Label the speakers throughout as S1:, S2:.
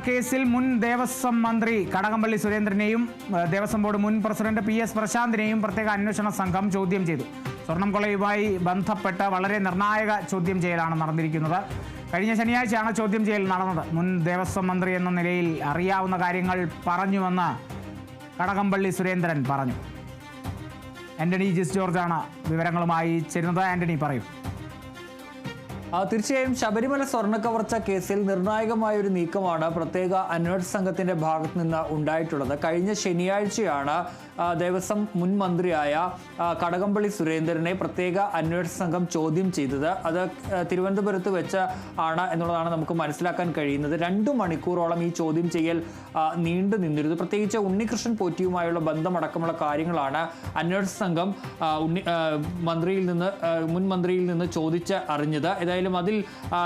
S1: കേസിൽ മുൻ ദേവസ്വം മന്ത്രി കടകംപള്ളി സുരേന്ദ്രനെയും ദേവസ്വം ബോർഡ് മുൻ പ്രസിഡന്റ് PS പ്രശാന്തിനെയും പ്രത്യേക അന്വേഷണ സംഘം ചോദ്യം ചെയ്തു. സ്വർണം കൊള്ളയുമായി ബന്ധപ്പെട്ട വളരെ നിർണായക ചോദ്യം ചെയ്യലാണ് നടന്നിരിക്കുന്നത്. കഴിഞ്ഞ ശനിയാഴ്ചയാണ് ചോദ്യം ചെയ്യൽ നടന്നത്. മുൻ ദേവസ്വം മന്ത്രി എന്ന നിലയിൽ അറിയാവുന്ന കാര്യങ്ങൾ പറഞ്ഞുവെന്ന് കടകംപള്ളി സുരേന്ദ്രൻ പറഞ്ഞു. ആന്റണി ജിസ് ജോർജാണ് വിവരങ്ങളുമായി ചേരുന്നത്. ആന്റണി പറയൂ.
S2: തീർച്ചയായും ശബരിമല സ്വർണ്ണ കവർച്ച കേസിൽ നിർണായകമായ ഒരു നീക്കമാണ് പ്രത്യേക അന്വേഷണ സംഘത്തിന്റെ ഭാഗത്ത് നിന്ന് ഉണ്ടായിട്ടുള്ളത്. കഴിഞ്ഞ ശനിയാഴ്ചയാണ് ദേവസ്വം മുൻ മന്ത്രിയായ കടകംപള്ളി സുരേന്ദ്രനെ പ്രത്യേക അന്വേഷണ സംഘം ചോദ്യം ചെയ്തത്. അത് തിരുവനന്തപുരത്ത് വെച്ച് ആണ് എന്നുള്ളതാണ് നമുക്ക് മനസ്സിലാക്കാൻ കഴിയുന്നത്. 2 മണിക്കൂറോളം ഈ ചോദ്യം ചെയ്യൽ നീണ്ടു നിന്നിരുന്നു. പ്രത്യേകിച്ച് ഉണ്ണികൃഷ്ണൻ പോറ്റിയുമായുള്ള ബന്ധമടക്കമുള്ള കാര്യങ്ങളാണ് അന്വേഷണ സംഘം മുൻ മന്ത്രിയിൽ നിന്ന് ചോദിച്ച് അറിഞ്ഞത്. ഏതായാലും അതിൽ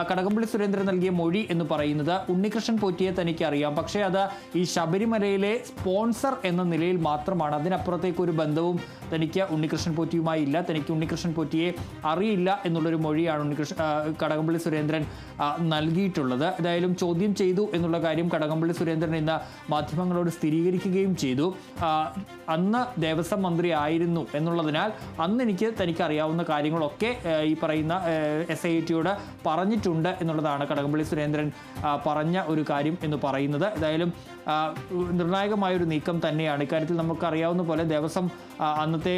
S2: കടകംപള്ളി സുരേന്ദ്രൻ നൽകിയ മൊഴി എന്ന് പറയുന്നത് ഉണ്ണികൃഷ്ണൻ പോറ്റിയെ തനിക്ക് അറിയാം, പക്ഷേ അത് ഈ ശബരിമലയിലെ സ്പോൺസർ എന്ന നിലയിൽ മാത്രമാണ്. അതിനപ്പുറത്തേക്ക് ഒരു ബന്ധവും തനിക്ക് ഉണ്ണികൃഷ്ണൻ പോറ്റിയുമായി ഇല്ല, തനിക്ക് ഉണ്ണികൃഷ്ണൻ പോറ്റിയെ അറിയില്ല എന്നുള്ളൊരു മൊഴിയാണ് കടകംപള്ളി സുരേന്ദ്രൻ നൽകിയിട്ടുള്ളത്. ഏതായാലും ചോദ്യം ചെയ്തു എന്നുള്ള കാര്യം കടകംപള്ളി സുരേന്ദ്രൻ ഇന്ന് മാധ്യമങ്ങളോട് സ്ഥിരീകരിക്കുകയും ചെയ്തു. അന്ന് ദേവസ്വം മന്ത്രി ആയിരുന്നു എന്നുള്ളതിനാൽ അന്ന് തനിക്ക് അറിയാവുന്ന കാര്യങ്ങളൊക്കെ ഈ പറയുന്ന SITയോട് പറഞ്ഞിട്ടുണ്ട് എന്നുള്ളതാണ് കടകംപള്ളി സുരേന്ദ്രൻ പറഞ്ഞ ഒരു കാര്യം എന്ന് പറയുന്നത്. ഏതായാലും നിർണായകമായൊരു നീക്കം തന്നെയാണ്. ഇക്കാര്യത്തിൽ നമുക്കറിയാവുന്ന പോലെ അന്നത്തെ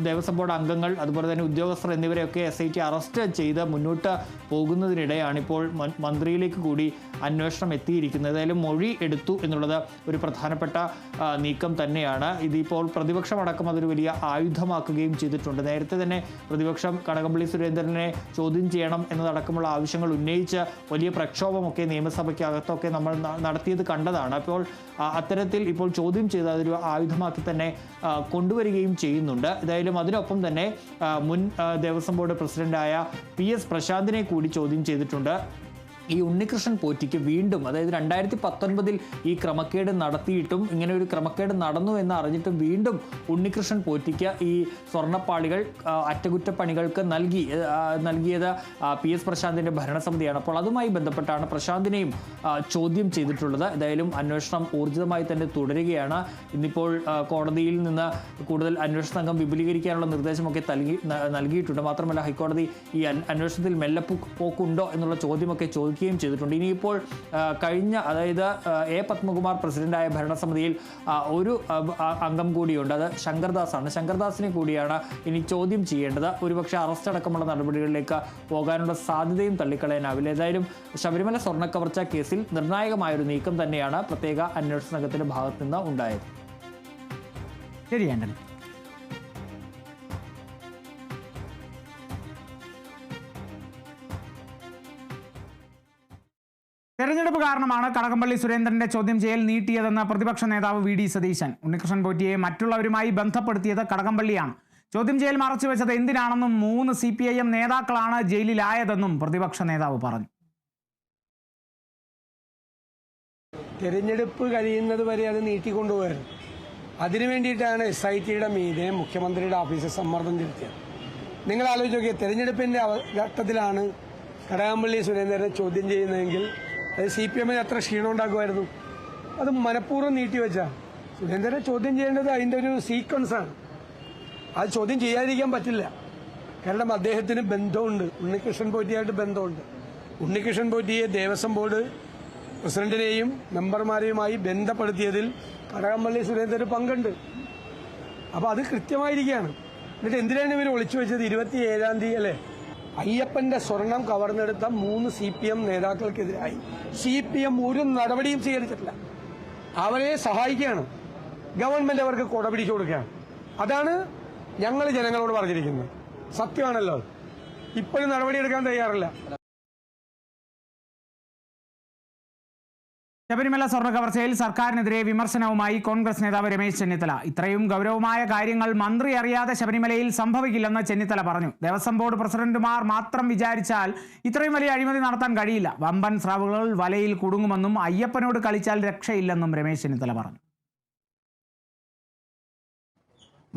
S2: ദേവസ്വം ബോർഡ് അംഗങ്ങൾ അതുപോലെ തന്നെ ഉദ്യോഗസ്ഥർ എന്നിവരെയൊക്കെ SIT അറസ്റ്റ് ചെയ്ത് മുന്നോട്ട് പോകുന്നതിനിടെയാണ് ഇപ്പോൾ മന്ത്രിയിലേക്ക് കൂടി അന്വേഷണം എത്തിയിരിക്കുന്നത്. ഏതായാലും മൊഴി എടുത്തു എന്നുള്ളത് ഒരു പ്രധാനപ്പെട്ട നീക്കം തന്നെയാണ്. ഇതിപ്പോൾ പ്രതിപക്ഷമടക്കം അതൊരു വലിയ ആയുധമാക്കുകയും ചെയ്തിട്ടുണ്ട്. നേരത്തെ തന്നെ പ്രതിപക്ഷം കടകംപള്ളി സുരേന്ദ്രനെ ചോദ്യം ചെയ്യണം എന്നതടക്കമുള്ള ആവശ്യങ്ങൾ ഉന്നയിച്ച് വലിയ പ്രക്ഷോഭമൊക്കെ നിയമസഭയ്ക്കകത്തൊക്കെ നമ്മൾ നടത്തിയത് കണ്ടതാണ്. അപ്പോൾ അത്തരത്തിൽ ഇപ്പോൾ ചോദ്യം ചെയ്ത് അതൊരു ആയുധമാക്കി തന്നെ കൊണ്ടുവരികയും ചെയ്യുന്നുണ്ട്. ഏതായാലും അതിനൊപ്പം തന്നെ മുൻ ദേവസ്വം ബോർഡ് പ്രസിഡന്റായ PS പ്രശാന്തിനെ കൂടി ചോദ്യം ചെയ്തിട്ടുണ്ട്. ഈ ഉണ്ണികൃഷ്ണൻ പോറ്റിക്ക് വീണ്ടും, അതായത് 2019 ഈ ക്രമക്കേട് നടത്തിയിട്ടും ഇങ്ങനെ ഒരു ക്രമക്കേട് നടന്നു എന്ന് അറിഞ്ഞിട്ടും വീണ്ടും ഉണ്ണികൃഷ്ണൻ പോറ്റിക്ക് ഈ സ്വർണ്ണപ്പാളികൾ അറ്റകുറ്റപ്പണികൾക്ക് നൽകിയത് PS പ്രശാന്തിൻ്റെ ഭരണസമിതിയാണ്. അപ്പോൾ അതുമായി ബന്ധപ്പെട്ടാണ് പ്രശാന്തിനെയും ചോദ്യം ചെയ്തിട്ടുള്ളത്. ഏതായാലും അന്വേഷണം ഊർജിതമായി തന്നെ തുടരുകയാണ്. ഇന്നിപ്പോൾ കോടതിയിൽ നിന്ന് കൂടുതൽ അന്വേഷണ സംഘം വിപുലീകരിക്കാനുള്ള നിർദ്ദേശമൊക്കെ നൽകിയിട്ടുണ്ട്. മാത്രമല്ല ഹൈക്കോടതി ഈ അന്വേഷണത്തിൽ മെല്ലെപ്പോക്കുണ്ടോ എന്നുള്ള ചോദ്യമൊക്കെ ചെയ്തിട്ടുണ്ട്. ഇനിയിപ്പോൾ അതായത് A പത്മകുമാർ പ്രസിഡന്റായ ഭരണസമിതിയിൽ ഒരു അംഗം കൂടിയുണ്ട്, അത് ശങ്കർദാസാണ്. ശങ്കർദാസിനെ കൂടിയാണ് ഇനി ചോദ്യം ചെയ്യേണ്ടത്. ഒരുപക്ഷെ അറസ്റ്റ് അടക്കമുള്ള നടപടികളിലേക്ക് പോകാനുള്ള സാധ്യതയും തള്ളിക്കളയാനാവില്ല. ഏതായാലും ശബരിമല സ്വർണ്ണ കവർച്ച കേസിൽ നിർണായകമായൊരു നീക്കം തന്നെയാണ് പ്രത്യേക അന്വേഷണ സംഘത്തിന്റെ ഭാഗത്ത് നിന്ന് ഉണ്ടായത്.
S1: ശരി ആന്റണി. തെരഞ്ഞെടുപ്പ് കാരണമാണ് കടകംപള്ളി സുരേന്ദ്രന്റെ ചോദ്യം ചെയ്യൽ നീട്ടിയതെന്ന് പ്രതിപക്ഷ നേതാവ് VD സതീശൻ. ഉണ്ണികൃഷ്ണൻ പോറ്റിയെ മറ്റുള്ളവരുമായി ബന്ധപ്പെടുത്തിയത് കടകംപള്ളിയാണ്. ചോദ്യം ചെയ്യൽ മറച്ചുവെച്ചത് എന്തിനാണെന്നും 3 CPIM നേതാക്കളാണ് ജയിലിലായതെന്നും പ്രതിപക്ഷ നേതാവ് പറഞ്ഞു.
S3: തെരഞ്ഞെടുപ്പ് കഴിയുന്നത് വരെ അത് നീട്ടിക്കൊണ്ടുപോയത്. അതിനു വേണ്ടിയിട്ടാണ് SITയുടെ മീതെ മുഖ്യമന്ത്രിയുടെ ഓഫീസ് സമ്മർദ്ദം ചെലുത്തിയത്. നിങ്ങൾ ആലോചിച്ച് നോക്കിയാൽ തെരഞ്ഞെടുപ്പിൻ്റെ ഘട്ടത്തിലാണ് കടകംപള്ളി സുരേന്ദ്രനെ ചോദ്യം ചെയ്യുന്നതെങ്കിൽ അത് CPMന് എത്ര ക്ഷീണം ഉണ്ടാക്കുമായിരുന്നു. അത് മനഃപൂർവ്വം നീട്ടിവെച്ചാൽ സുരേന്ദ്രനെ ചോദ്യം ചെയ്യേണ്ടത് അതിൻ്റെ ഒരു സീക്വൻസാണ്. അത് ചോദ്യം ചെയ്യാതിരിക്കാൻ പറ്റില്ല. കാരണം അദ്ദേഹത്തിന് ബന്ധമുണ്ട്, ഉണ്ണികൃഷ്ണൻ പോറ്റിയായിട്ട് ബന്ധമുണ്ട്. ഉണ്ണികൃഷ്ണൻ പോറ്റിയെ ദേവസ്വം ബോർഡ് പ്രസിഡന്റിനെയും മെമ്പർമാരെയുമായി ബന്ധപ്പെടുത്തിയതിൽ കടകംപള്ളി സുരേന്ദ്രന് പങ്കുണ്ട്. അപ്പോൾ അത് കൃത്യമായിരിക്കുകയാണ്. എന്നിട്ട് എന്തിനാണ് ഇവർ ഒളിച്ചു വെച്ചത്? 27-ാം തീയതി അല്ലേ അയ്യപ്പന്റെ സ്വർണം കവർന്നെടുത്ത 3 CPM നേതാക്കൾക്കെതിരായി CPM ഒരു നടപടിയും സ്വീകരിച്ചിട്ടില്ല. അവരെ സഹായിക്കുകയാണ്. ഗവൺമെന്റ് അവർക്ക് കൊട പിടിച്ചു കൊടുക്കുകയാണ്. അതാണ് ഞങ്ങൾ ജനങ്ങളോട് പറഞ്ഞിരിക്കുന്നത്. സത്യമാണല്ലോ. ഇപ്പോഴും നടപടിയെടുക്കാൻ തയ്യാറില്ല.
S1: ശബരിമല സ്വർണ്ണ കവർച്ചയിൽ സർക്കാരിനെതിരെ വിമർശനവുമായി കോൺഗ്രസ് നേതാവ് രമേശ് ചെന്നിത്തല. ഇത്രയും ഗൗരവമായ കാര്യങ്ങൾ മന്ത്രി അറിയാതെ ശബരിമലയിൽ സംഭവിക്കില്ലെന്ന് ചെന്നിത്തല പറഞ്ഞു. ദേവസ്വം ബോർഡ് പ്രസിഡന്റുമാർ മാത്രം വിചാരിച്ചാൽ ഇത്രയും വലിയ അഴിമതി നടത്താൻ കഴിയില്ല. വമ്പൻ സ്രാവുകൾ വലയിൽ കുടുങ്ങുമെന്നും അയ്യപ്പനോട് കളിച്ചാൽ രക്ഷയില്ലെന്നും രമേശ് ചെന്നിത്തല പറഞ്ഞു.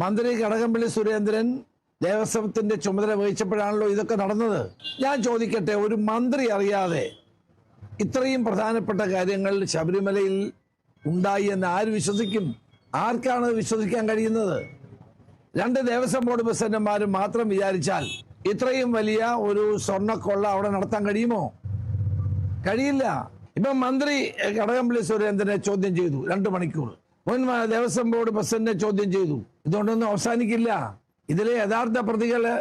S4: മന്ത്രി കടകംപള്ളി സുരേന്ദ്രൻ ദേവസ്വത്തിന്റെ ചുമതല വഹിച്ചപ്പോഴാണല്ലോ ഇതൊക്കെ നടന്നത്. ഞാൻ ചോദിക്കട്ടെ, ഒരു മന്ത്രി അറിയാതെ ഇത്രയും പ്രധാനപ്പെട്ട കാര്യങ്ങൾ ശബരിമലയിൽ ഉണ്ടായി എന്ന് ആര് വിശ്വസിക്കും? ആർക്കാണ് വിശ്വസിക്കാൻ കഴിയുന്നത്? 2 ദേവസ്വം ബോർഡ് പ്രസിഡന്റുമാരും മാത്രം വിചാരിച്ചാൽ ഇത്രയും വലിയ ഒരു സ്വർണ്ണക്കൊള്ള അവിടെ നടത്താൻ കഴിയുമോ? കഴിയില്ല. ഇപ്പം മന്ത്രി കടകംപള്ളി സുരേന്ദ്രനെ ചോദ്യം ചെയ്തു 2 മണിക്കൂർ. മുൻ ദേവസ്വം ബോർഡ് പ്രസിഡന്റിനെ ചോദ്യം ചെയ്തു. ഇതുകൊണ്ടൊന്നും അവസാനിക്കില്ല. ഇതിലെ യഥാർത്ഥ പ്രതികള്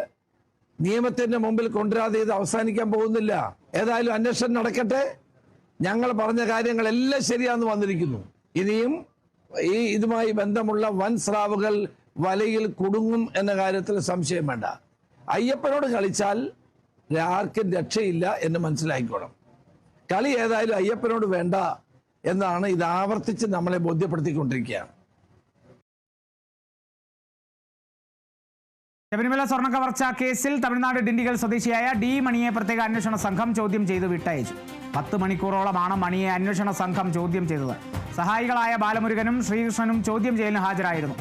S4: നിയമത്തിന്റെ മുമ്പിൽ കൊണ്ടുവരാതെ ഇത് അവസാനിക്കാൻ പോകുന്നില്ല. ഏതായാലും അന്വേഷണം നടക്കട്ടെ. ഞങ്ങൾ പറഞ്ഞ കാര്യങ്ങളെല്ലാം ശരിയാന്ന് വന്നിരിക്കുന്നു. ഇനിയും ഇതുമായി ബന്ധമുള്ള വൻ സ്രാവുകൾ വലയിൽ കുടുങ്ങും എന്ന കാര്യത്തിൽ സംശയം വേണ്ട. അയ്യപ്പനോട് കളിച്ചാൽ ആർക്കും രക്ഷയില്ല എന്ന് മനസ്സിലാക്കിക്കോണം. കളി ഏതായാലും അയ്യപ്പനോട് വേണ്ട എന്നാണ് ഇത് ആവർത്തിച്ച് നമ്മളെ ബോധ്യപ്പെടുത്തിക്കൊണ്ടിരിക്കുകയാണ്.
S1: ശബരിമല സ്വർണ്ണ കവർച്ച കേസിൽ തമിഴ്നാട് ഡിണ്ടിഗൽ സ്വദേശിയായ ഡി മണിയെ പ്രത്യേക അന്വേഷണ സംഘം ചോദ്യം ചെയ്ത് വിട്ടയച്ചു. 10 മണിക്കൂറോളമാണ് മണിയെ അന്വേഷണ സംഘം ചോദ്യം ചെയ്തത്. സഹായികളായ ബാലമുരുകനും ശ്രീകൃഷ്ണനും ചോദ്യം ചെയ്യലിന് ഹാജരായിരുന്നു.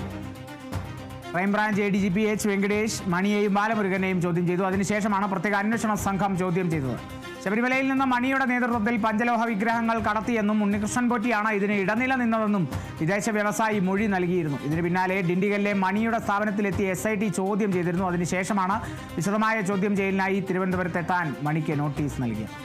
S1: Crime branch ADGP H. വെങ്കടേഷ് മണിയെയും ബാലമുരുകനെയും ചോദ്യം ചെയ്തു. അതിനുശേഷമാണ് പ്രത്യേക അന്വേഷണ സംഘം ചോദ്യം ചെയ്തത്. ശബരിമലയിൽ നിന്ന് മണിയുടെ നേതൃത്വത്തിൽ പഞ്ചലോഹ വിഗ്രഹങ്ങൾ കടത്തിയെന്നും ഉണ്ണികൃഷ്ണൻ പോറ്റിയാണ് ഇതിന് ഇടനില നിന്നതെന്നും വിദേശ വ്യവസായി മൊഴി നൽകിയിരുന്നു. ഇതിന് പിന്നാലെ ഡിണ്ടിഗലിലെ മണിയുടെ സ്ഥാപനത്തിലെത്തിയ SIT ചോദ്യം ചെയ്തിരുന്നു. അതിനുശേഷമാണ് വിശദമായ ചോദ്യം ചെയ്യലിനായി തിരുവനന്തപുരത്തെത്താൻ മണിക്ക് നോട്ടീസ് നൽകിയത്.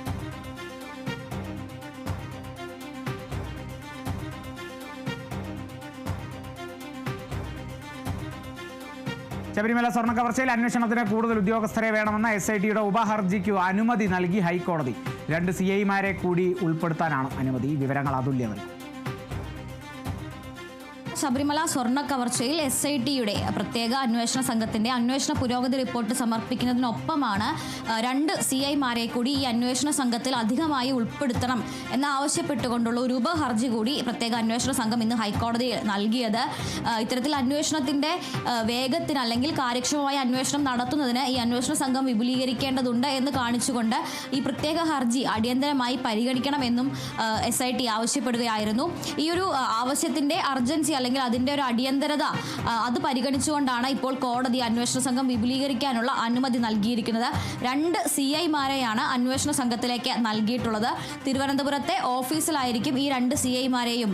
S1: ശബരിമല സ്വർണ്ണ കവർച്ചയിൽ അന്വേഷണത്തിന് കൂടുതൽ ഉദ്യോഗസ്ഥരെ വേണമെന്ന SITയുടെ ഉപഹർജിക്ക് അനുമതി നൽകി ഹൈക്കോടതി. 2 CIമാരെ കൂടി ഉൾപ്പെടുത്താനാണ് അനുമതി. വിവരങ്ങൾ അതുല്യ നൽകും.
S5: ശബരിമല സ്വർണ്ണ കവർച്ചയിൽ SITയുടെ പ്രത്യേക അന്വേഷണ സംഘത്തിന്റെ അന്വേഷണ പുരോഗതി റിപ്പോർട്ട് സമർപ്പിക്കുന്നതിനൊപ്പമാണ് 2 CIമാരെ കൂടി ഈ അന്വേഷണ സംഘത്തിൽ അധികമായി ഉൾപ്പെടുത്തണം എന്നാവശ്യപ്പെട്ടുകൊണ്ടുള്ള ഒരു ഉപഹർജി കൂടി പ്രത്യേക അന്വേഷണ സംഘം ഇന്ന് ഹൈക്കോടതിയിൽ നൽകിയത്. ഇത്തരത്തിൽ അന്വേഷണത്തിന്റെ വേഗത്തിന് അല്ലെങ്കിൽ കാര്യക്ഷമമായ അന്വേഷണം നടത്തുന്നതിന് ഈ അന്വേഷണ സംഘം വിപുലീകരിക്കേണ്ടതുണ്ട് എന്ന് കാണിച്ചുകൊണ്ട് ഈ പ്രത്യേക ഹർജി അടിയന്തരമായി പരിഗണിക്കണമെന്നും SIT ആവശ്യപ്പെടുകയായിരുന്നു. ഈ ഒരു ആവശ്യത്തിന്റെ അർജൻസി അല്ലെങ്കിൽ അതിന്റെ ഒരു അടിയന്തരത അത് പരിഗണിച്ചുകൊണ്ടാണ് ഇപ്പോൾ കോടതി അന്വേഷണ സംഘം വിപുലീകരിക്കാനുള്ള അനുമതി നൽകിയിരിക്കുന്നത്. 2 CIമാരെയാണ് അന്വേഷണ സംഘത്തിലേക്ക് നൽകിയിട്ടുള്ളത്. തിരുവനന്തപുരത്തെ ഓഫീസിലായിരിക്കും ഈ 2 CIമാരെയും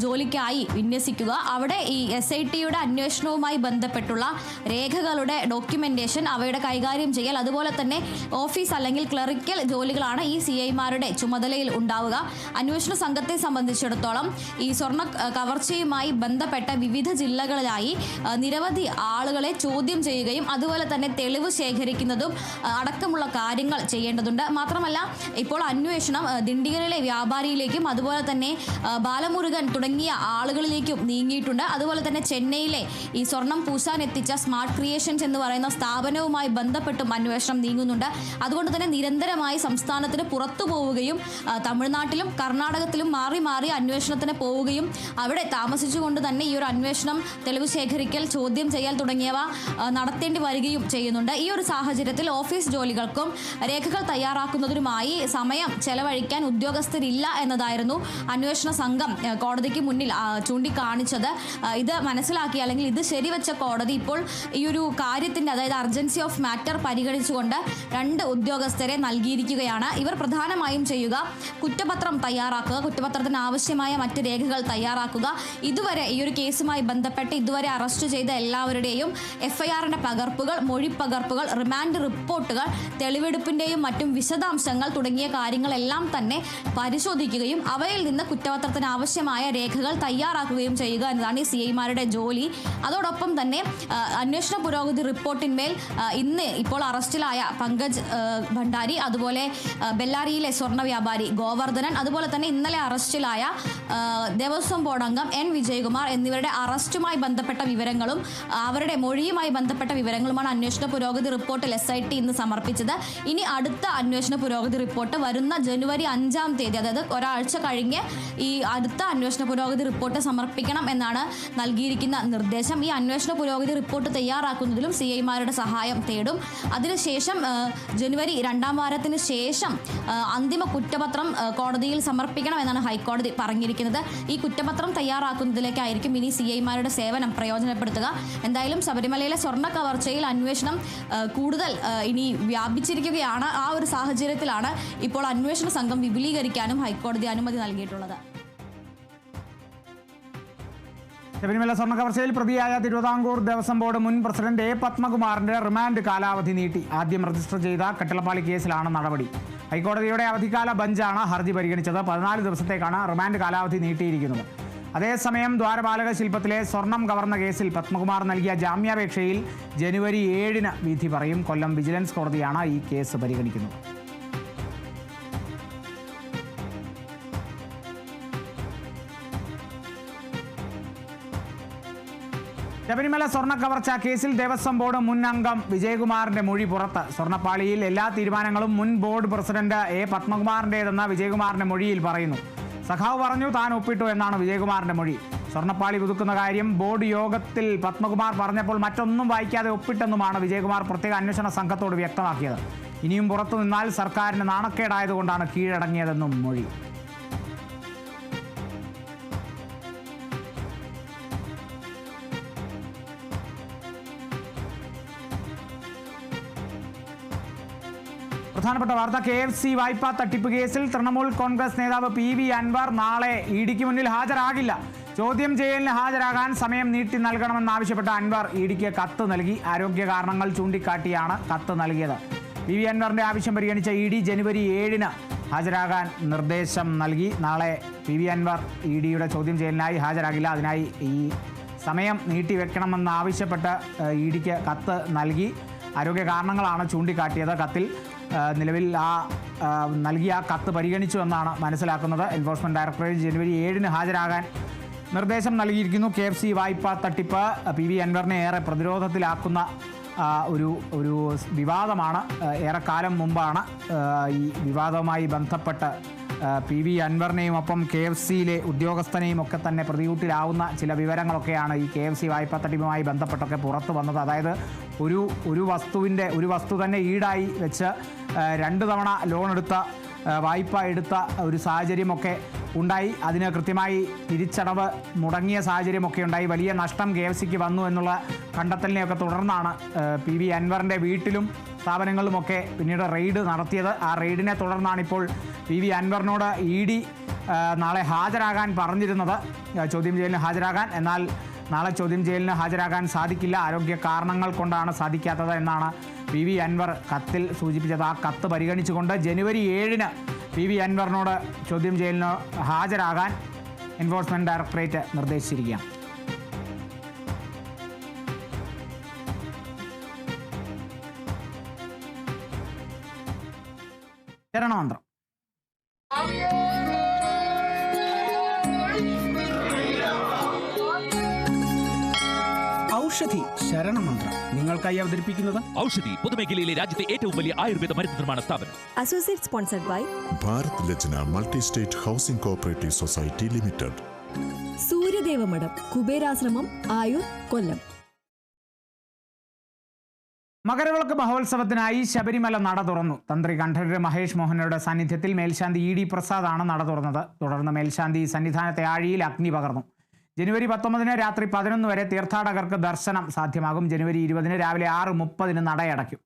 S5: ജോലിക്കായി വിന്യസിക്കുക. അവിടെ ഈ SITയുടെ അന്വേഷണവുമായി ബന്ധപ്പെട്ടുള്ള രേഖകളുടെ ഡോക്യുമെന്റേഷൻ, അവയുടെ കൈകാര്യം ചെയ്യൽ, അതുപോലെ തന്നെ ഓഫീസ് അല്ലെങ്കിൽ ക്ലറിക്കൽ ജോലികളാണ് ഈ CIമാരുടെ ചുമതലയിൽ ഉണ്ടാവുക. അന്വേഷണ സംഘത്തെ സംബന്ധിച്ചിടത്തോളം ഈ സ്വർണ്ണ കവർച്ചയുമായി ബന്ധപ്പെട്ട വിവിധ ജില്ലകളിലായി നിരവധി ആളുകളെ ചോദ്യം ചെയ്യുകയും അതുപോലെ തന്നെ തെളിവ് ശേഖരിക്കുന്നതും അടക്കമുള്ള കാര്യങ്ങൾ ചെയ്യേണ്ടതുണ്ട്. മാത്രമല്ല ഇപ്പോൾ അന്വേഷണം ദിണ്ടിഗലിലെ വ്യാപാരിയിലേക്കും അതുപോലെ തന്നെ ബാലമുരുകൻ തുടങ്ങിയ ആളുകളിലേക്കും നീങ്ങിയിട്ടുണ്ട്. അതുപോലെ തന്നെ ചെന്നൈയിലെ ഈ സ്വർണം പൂശാൻ എത്തിച്ച സ്മാർട്ട് ക്രിയേഷൻസ് എന്ന് പറയുന്ന സ്ഥാപനവുമായി ബന്ധപ്പെട്ടും അന്വേഷണം നീങ്ങുന്നുണ്ട്. അതുകൊണ്ട് തന്നെ നിരന്തരമായി സംസ്ഥാനത്തിന് പുറത്തു പോവുകയും തമിഴ്നാട്ടിലും കർണാടകത്തിലും മാറി മാറി അന്വേഷണത്തിന് പോവുകയും അവിടെ താമസിച്ചുകൊണ്ട് തന്നെ ഈ ഒരു അന്വേഷണം, തെളിവ് ശേഖരിക്കൽ, ചോദ്യം ചെയ്യൽ തുടങ്ങിയവ നടത്തേണ്ടി വരികയും ചെയ്യുന്നുണ്ട്. ഈ ഒരു സാഹചര്യത്തിൽ ഓഫീസ് ജോലികൾക്കും രേഖകൾ തയ്യാറാക്കുന്നതിനുമായി സമയം ചെലവഴിക്കാൻ ഉദ്യോഗസ്ഥരില്ല എന്നതായിരുന്നു അന്വേഷണ സംഘം കോടതിക്ക് മുന്നിൽ ചൂണ്ടിക്കാണിച്ചത്. ഇത് മനസ്സിലാക്കി അല്ലെങ്കിൽ ഇത് ശരിവെച്ച കോടതി ഇപ്പോൾ ഈ ഒരു കാര്യത്തിന്റെ, അതായത് അർജൻസി ഓഫ് മാറ്റർ പരിഗണിച്ചുകൊണ്ട് 2 ഉദ്യോഗസ്ഥരെ നൽകിയിരിക്കുകയാണ്. ഇവർ പ്രധാനമായും ചെയ്യുക കുറ്റപത്രം തയ്യാറാക്കുക, കുറ്റപത്രത്തിന് ആവശ്യമായ മറ്റ് രേഖകൾ തയ്യാറാക്കുക. ഇതുവരെ ഈ ഒരു കേസുമായി ബന്ധപ്പെട്ട് ഇതുവരെ അറസ്റ്റ് ചെയ്ത എല്ലാവരുടെയും FIRന്റെ പകർപ്പുകൾ, മൊഴിപ്പകർപ്പുകൾ, റിമാൻഡ് റിപ്പോർട്ടുകൾ, തെളിവെടുപ്പിന്റെയും മറ്റും വിശദാംശങ്ങൾ തുടങ്ങിയ കാര്യങ്ങളെല്ലാം തന്നെ പരിശോധിക്കുകയും അവയിൽ നിന്ന് കുറ്റപത്രത്തിന് ആവശ്യമായ രേഖകൾ തയ്യാറാക്കുകയും ചെയ്യുക എന്നതാണ് ഈ CIമാരുടെ ജോലി. അതോടൊപ്പം തന്നെ അന്വേഷണ പുരോഗതി റിപ്പോർട്ടിന്മേൽ ഇന്ന് ഇപ്പോൾ അറസ്റ്റിലായ പങ്കജ് ഭണ്ഡാരി, അതുപോലെ ബെല്ലാരിയിലെ സ്വർണ്ണ വ്യാപാരി ഗോവർദ്ധനൻ, അതുപോലെ തന്നെ ഇന്നലെ അറസ്റ്റിലായ ദേവസ്വം ബോർഡ് അംഗം N. വിജയകുമാർ എന്നിവരുടെ അറസ്റ്റുമായി ബന്ധപ്പെട്ട വിവരങ്ങളും അവരുടെ മൊഴിയുമായി ബന്ധപ്പെട്ട വിവരങ്ങളുമാണ് അന്വേഷണ പുരോഗതി റിപ്പോർട്ടിൽ SIT ഇന്ന് സമർപ്പിച്ചത്. ഇനി അടുത്ത അന്വേഷണ പുരോഗതി റിപ്പോർട്ട് വരുന്ന ജനുവരി 5-ാം തീയതി, അതായത് ഒരാഴ്ച കഴിഞ്ഞ് ഈ അടുത്ത അന്വേഷണ പുരോഗതി റിപ്പോർട്ട് സമർപ്പിക്കണം എന്നാണ് നൽകിയിരിക്കുന്ന നിർദ്ദേശം. ഈ അന്വേഷണ പുരോഗതി റിപ്പോർട്ട് തയ്യാറാക്കുന്നതിലും CIമാരുടെ സഹായം തേടും. അതിനുശേഷം ജനുവരി 2-ാം വാരത്തിന് ശേഷം അന്തിമ കുറ്റപത്രം കോടതിയിൽ സമർപ്പിക്കണം എന്നാണ് ഹൈക്കോടതി പറഞ്ഞിരിക്കുന്നത്. ഈ കുറ്റപത്രം തയ്യാറാക്കുന്നതിലേക്ക് ആയിരിക്കും ഇനി CIമാരുടെ സേവനം പ്രയോജനപ്പെടുത്തുക. എന്തായാലും ശബരിമലയിലെ സ്വർണ്ണ കവർച്ചയിൽ അന്വേഷണം കൂടുതൽ ഇനി വ്യാപിച്ചിരിക്കുകയാണ്. ആ ഒരു സാഹചര്യത്തിലാണ് ഇപ്പോൾ അന്വേഷണ സംഘം വിപുലീകരിക്കാനും ഹൈക്കോടതി അനുമതി നൽകിയിട്ടുള്ളത്.
S1: ശബരിമല സ്വർണ്ണ കവർച്ചയിൽ പ്രതിയായ തിരുവിതാംകൂർ ദേവസ്വം ബോർഡ് മുൻ പ്രസിഡന്റ് A. പത്മകുമാറിന്റെ റിമാൻഡ് കാലാവധി നീട്ടി. ആദ്യം രജിസ്റ്റർ ചെയ്ത കട്ടിളപ്പാളി കേസിലാണ് നടപടി. ഹൈക്കോടതിയുടെ അവധിക്കാല ബഞ്ചാണ് ഹർജി പരിഗണിച്ചത്. 14 ദിവസത്തേക്കാണ് റിമാൻഡ് കാലാവധി നീട്ടിയിരിക്കുന്നത്. അതേസമയം ദ്വാരപാലക ശില്പത്തിലെ സ്വർണം കവർന്ന കേസിൽ പത്മകുമാർ നൽകിയ ജാമ്യാപേക്ഷയിൽ ജനുവരി 7-ന് വിധി പറയും. കൊല്ലം വിജിലൻസ് കോടതിയാണ് ഈ കേസ് പരിഗണിക്കുന്നത്. ശബരിമല സ്വർണ്ണ കവർച്ച കേസിൽ ദേവസ്വം ബോർഡ് മുൻ അംഗം വിജയകുമാറിന്റെ മൊഴി പുറത്ത്. സ്വർണ്ണപ്പാളിയിൽ എല്ലാ തീരുമാനങ്ങളും മുൻ ബോർഡ് പ്രസിഡന്റ് A. പത്മകുമാറിന്റേതെന്ന വിജയകുമാറിന്റെ മൊഴിയിൽ പറയുന്നു. സഖാവ് പറഞ്ഞു താൻ ഒപ്പിട്ടു എന്നാണ് വിജയകുമാറിന്റെ മൊഴി. സ്വർണ്ണപ്പാളി പുതുക്കുന്ന കാര്യം ബോർഡ് യോഗത്തിൽ പത്മകുമാർ പറഞ്ഞപ്പോൾ മറ്റൊന്നും വായിക്കാതെ ഒപ്പിട്ടെന്നുമാണ് വിജയകുമാർ പ്രത്യേക അന്വേഷണ സംഘത്തോട് വ്യക്തമാക്കിയത്. ഇനിയും പുറത്തു നിന്നാൽ സർക്കാരിന് നാണക്കേടായതുകൊണ്ടാണ് കീഴടങ്ങിയതെന്നും മൊഴി. പ്രധാനപ്പെട്ട വാർത്ത KFC വായ്പാ തട്ടിപ്പ് കേസിൽ തൃണമൂൽ കോൺഗ്രസ് നേതാവ് PV അൻവർ നാളെ EDക്ക് മുന്നിൽ ഹാജരാകില്ല. ചോദ്യം ചെയ്യലിന് ഹാജരാകാൻ സമയം നീട്ടി നൽകണമെന്നാവശ്യപ്പെട്ട അൻവർ EDക്ക് കത്ത് നൽകി. ആരോഗ്യ കാരണങ്ങൾ ചൂണ്ടിക്കാട്ടിയാണ് കത്ത് നൽകിയത്. PV അൻവറിന്റെ ആവശ്യം പരിഗണിച്ച ED ജനുവരി 7-ന് ഹാജരാകാൻ നിർദ്ദേശം നൽകി. നാളെ PV അൻവർ EDയുടെ ചോദ്യം ചെയ്യലിനായി ഹാജരാകില്ല. അതിനായി ഈ സമയം നീട്ടിവെക്കണമെന്നാവശ്യപ്പെട്ട് EDക്ക് കത്ത് നൽകി. ആരോഗ്യ കാരണങ്ങളാണ് ചൂണ്ടിക്കാട്ടിയത്. കത്തിൽ നിലവിൽ നൽകിയ കത്ത് പരിഗണിച്ചു എന്നാണ് മനസ്സിലാക്കുന്നത്. എൻഫോഴ്സ്മെന്റ് ഡയറക്ടറേറ്റ് ജനുവരി 7-ന് ഹാജരാകാൻ നിർദ്ദേശം നൽകിയിരിക്കുന്നു. KFC വായ്പാ തട്ടിപ്പ് PV അൻവറിനെ ഏറെ പ്രതിരോധത്തിലാക്കുന്ന ഒരു വിവാദമാണ്. ഏറെക്കാലം മുമ്പാണ് ഈ വിവാദവുമായി ബന്ധപ്പെട്ട് PV അൻവറിനെയും ഒപ്പം KFCയിലെ ഉദ്യോഗസ്ഥനെയും ഒക്കെ തന്നെ പ്രതികൂട്ടിലാവുന്ന ചില വിവരങ്ങളൊക്കെയാണ് ഈ KFC വായ്പാ തട്ടിപ്പുമായി ബന്ധപ്പെട്ടൊക്കെ പുറത്തു വന്നത്. അതായത് ഒരു വസ്തു തന്നെ ഈടായി വെച്ച് 2 തവണ ലോൺ എടുത്ത വായ്പ എടുത്ത ഒരു സാഹചര്യമൊക്കെ ഉണ്ടായി. അതിന് കൃത്യമായി തിരിച്ചടവ് മുടങ്ങിയ സാഹചര്യമൊക്കെ ഉണ്ടായി. വലിയ നഷ്ടം KFCക്ക് വന്നു എന്നുള്ള കണ്ടെത്തലിനെയൊക്കെ തുടർന്നാണ് PV അൻവറിൻ്റെ വീട്ടിലും സ്ഥാപനങ്ങളിലുമൊക്കെ പിന്നീട് റെയ്ഡ് നടത്തിയത്. ആ റെയ്ഡിനെ തുടർന്നാണ് ഇപ്പോൾ PV അൻവറിനോട് ED നാളെ ഹാജരാകാൻ പറഞ്ഞിരുന്നത്, ചോദ്യം ചെയ്യലിന് ഹാജരാകാൻ. എന്നാൽ നാളെ ചോദ്യം ചെയ്യലിന് ഹാജരാകാൻ സാധിക്കില്ല. ആരോഗ്യ കാരണങ്ങൾ കൊണ്ടാണ് സാധിക്കാത്തത് എന്നാണ് PV അൻവർ കത്തിൽ സൂചിപ്പിച്ചത്. ആ കത്ത് പരിഗണിച്ചുകൊണ്ട് ജനുവരി 7-ന് PV അൻവറിനോട് ചോദ്യം ചെയ്യലിന് ഹാജരാകാൻ എൻഫോഴ്സ്മെന്റ് ഡയറക്ടറേറ്റ് നിർദ്ദേശിച്ചിരിക്കുകയാണ്. ശരണമന്ത്രം.
S6: ഔഷധി ശരണമന്ത്രം നിങ്ങൾക്കായി അവതരിപ്പിക്കുന്നത്
S7: ഔഷധി പൊതുമേഖലയിലെ രാജ്യത്തെ ഏറ്റവും വലിയ ആയുർവേദ മരുന്ന് നിർമ്മാണ സ്ഥാപനം.
S8: Associate sponsored by
S9: Bharat Lajna multi state housing cooperative society limited,
S8: Suryadeva മഠം, കുബേരാശ്രമം, ആയൂർ, കൊല്ലം.
S1: മകരവിളക്ക് മഹോത്സവത്തിനായി ശബരിമല നട തുറന്നു. തന്ത്രി കണ്ഠരര് മഹേഷ് മോഹനരുടെ സാന്നിധ്യത്തിൽ മേൽശാന്തി ED പ്രസാദാണ് നട തുറന്നത്. തുടർന്ന് മേൽശാന്തി സന്നിധാനത്തെ ആഴിയിൽ അഗ്നി പകർന്നു. ജനുവരി 19-ന് രാത്രി 11 വരെ തീർത്ഥാടകർക്ക് ദർശനം സാധ്യമാകും. ജനുവരി 20-ന് രാവിലെ 6:30-ന് നടയടയ്ക്കും.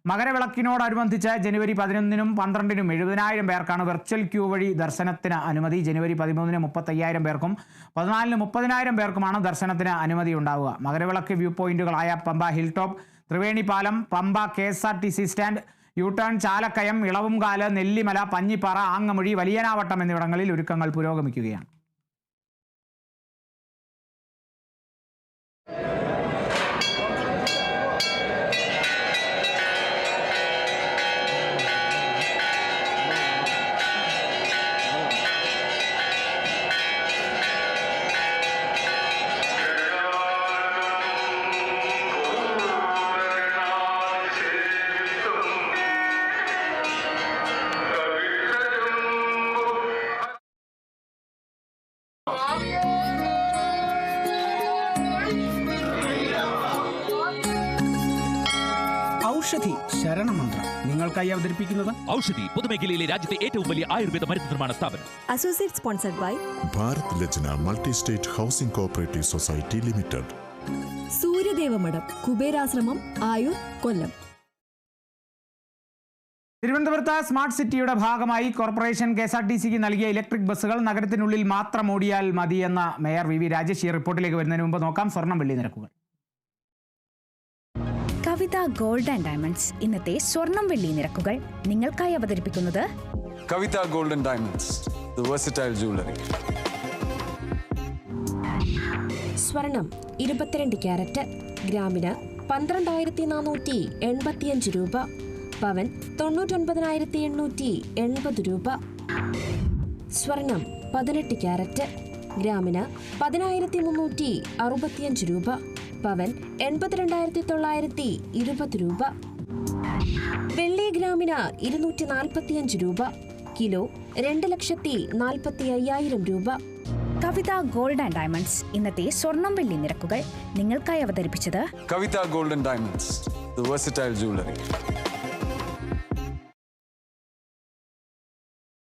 S1: മകരവിളക്കിനോടനുബന്ധിച്ച് ജനുവരി 11-നും 12-നും 70,000 പേർക്കാണ് വെർച്വൽ ക്യൂ വഴി ദർശനത്തിന് അനുമതി. ജനുവരി 13-ന് 35,000 പേർക്കും 14-ന് 30,000 പേർക്കുമാണ് ദർശനത്തിന് അനുമതി ഉണ്ടാവുക. മകരവിളക്ക് വ്യൂ പോയിന്റുകളായ പമ്പ ഹിൽ ടോപ്പ്, ത്രിവേണി പാലം, Pamba KSRTC stand, U turn, Chalakkayam, Ilavumkal, Nellimala, Panjippara, ആങ്ങമൊഴി, വലിയനാവട്ടം എന്നിവിടങ്ങളിൽ ഒരുക്കങ്ങൾ പുരോഗമിക്കുകയാണ്.
S6: ഔഷധി ശരണമന്ത്രം നിങ്ങൾക്കായി അവതരിപ്പിക്കുന്നത്
S7: ഔഷധി പൊതുമേഖലയിലെ രാജ്യത്തെ ഏറ്റവും വലിയ ആയുർവേദ മരുന്ന് നിർമ്മാണ സ്ഥാപനം.
S8: Associate sponsored by
S9: Bharat Lajna Multi-State Housing Cooperative Society Limited.
S8: Suryadevamadham, Kuberashramam, Ayur, Kollam.
S1: തിരുവനന്തപുരത്ത് സ്മാർട്ട് സിറ്റിയുടെ ഭാഗമായി കോർപ്പറേഷൻ KSRTCക്ക് നൽകിയ ഇലക്ട്രിക് ബസ്സുകൾ നഗരത്തിനുള്ളിൽ മാത്രം ഓടിയാൽ മതിയെന്ന മേയർ VV രാജേഷ്. ഈ റിപ്പോർട്ടിലേക്ക് വരുന്നതിന് മുമ്പ് നോക്കാം സ്വർണ്ണം വെള്ളി നിരക്കുകൾ.
S10: കവിത ഗോൾഡ് ആൻഡ് ഡയമണ്ട്സ് ഇന്നത്തെ സ്വർണം വെള്ളി നിരക്കുകൾ നിങ്ങൾക്കായി അവതരിപ്പിക്കുന്നത്
S11: Kavitha gold and diamonds, the versatile jewellery.
S12: സ്വർണം 22 ക്യാരറ്റ് ഗ്രാമിന് 12,485 രൂപ, പവൻ 99,880 രൂപ. സ്വർണം 18 ക്യാരറ്റ് ഗ്രാമിന് 10,365 രൂപ, പവൻ 82,920 രൂപ. വെള്ളി ഗ്രാമിന് 245 രൂപ, കിലോ 2,45,000 രൂപ.
S10: കവിത ഗോൾഡ് ആൻഡ് ഡയമണ്ട്സ് ഇന്നത്തെ സ്വർണം വെള്ളി നിരക്കുകൾ നിങ്ങൾക്കായി അവതരിപ്പിച്ചത്
S11: Kavitha gold and diamonds, the versatile jewellery.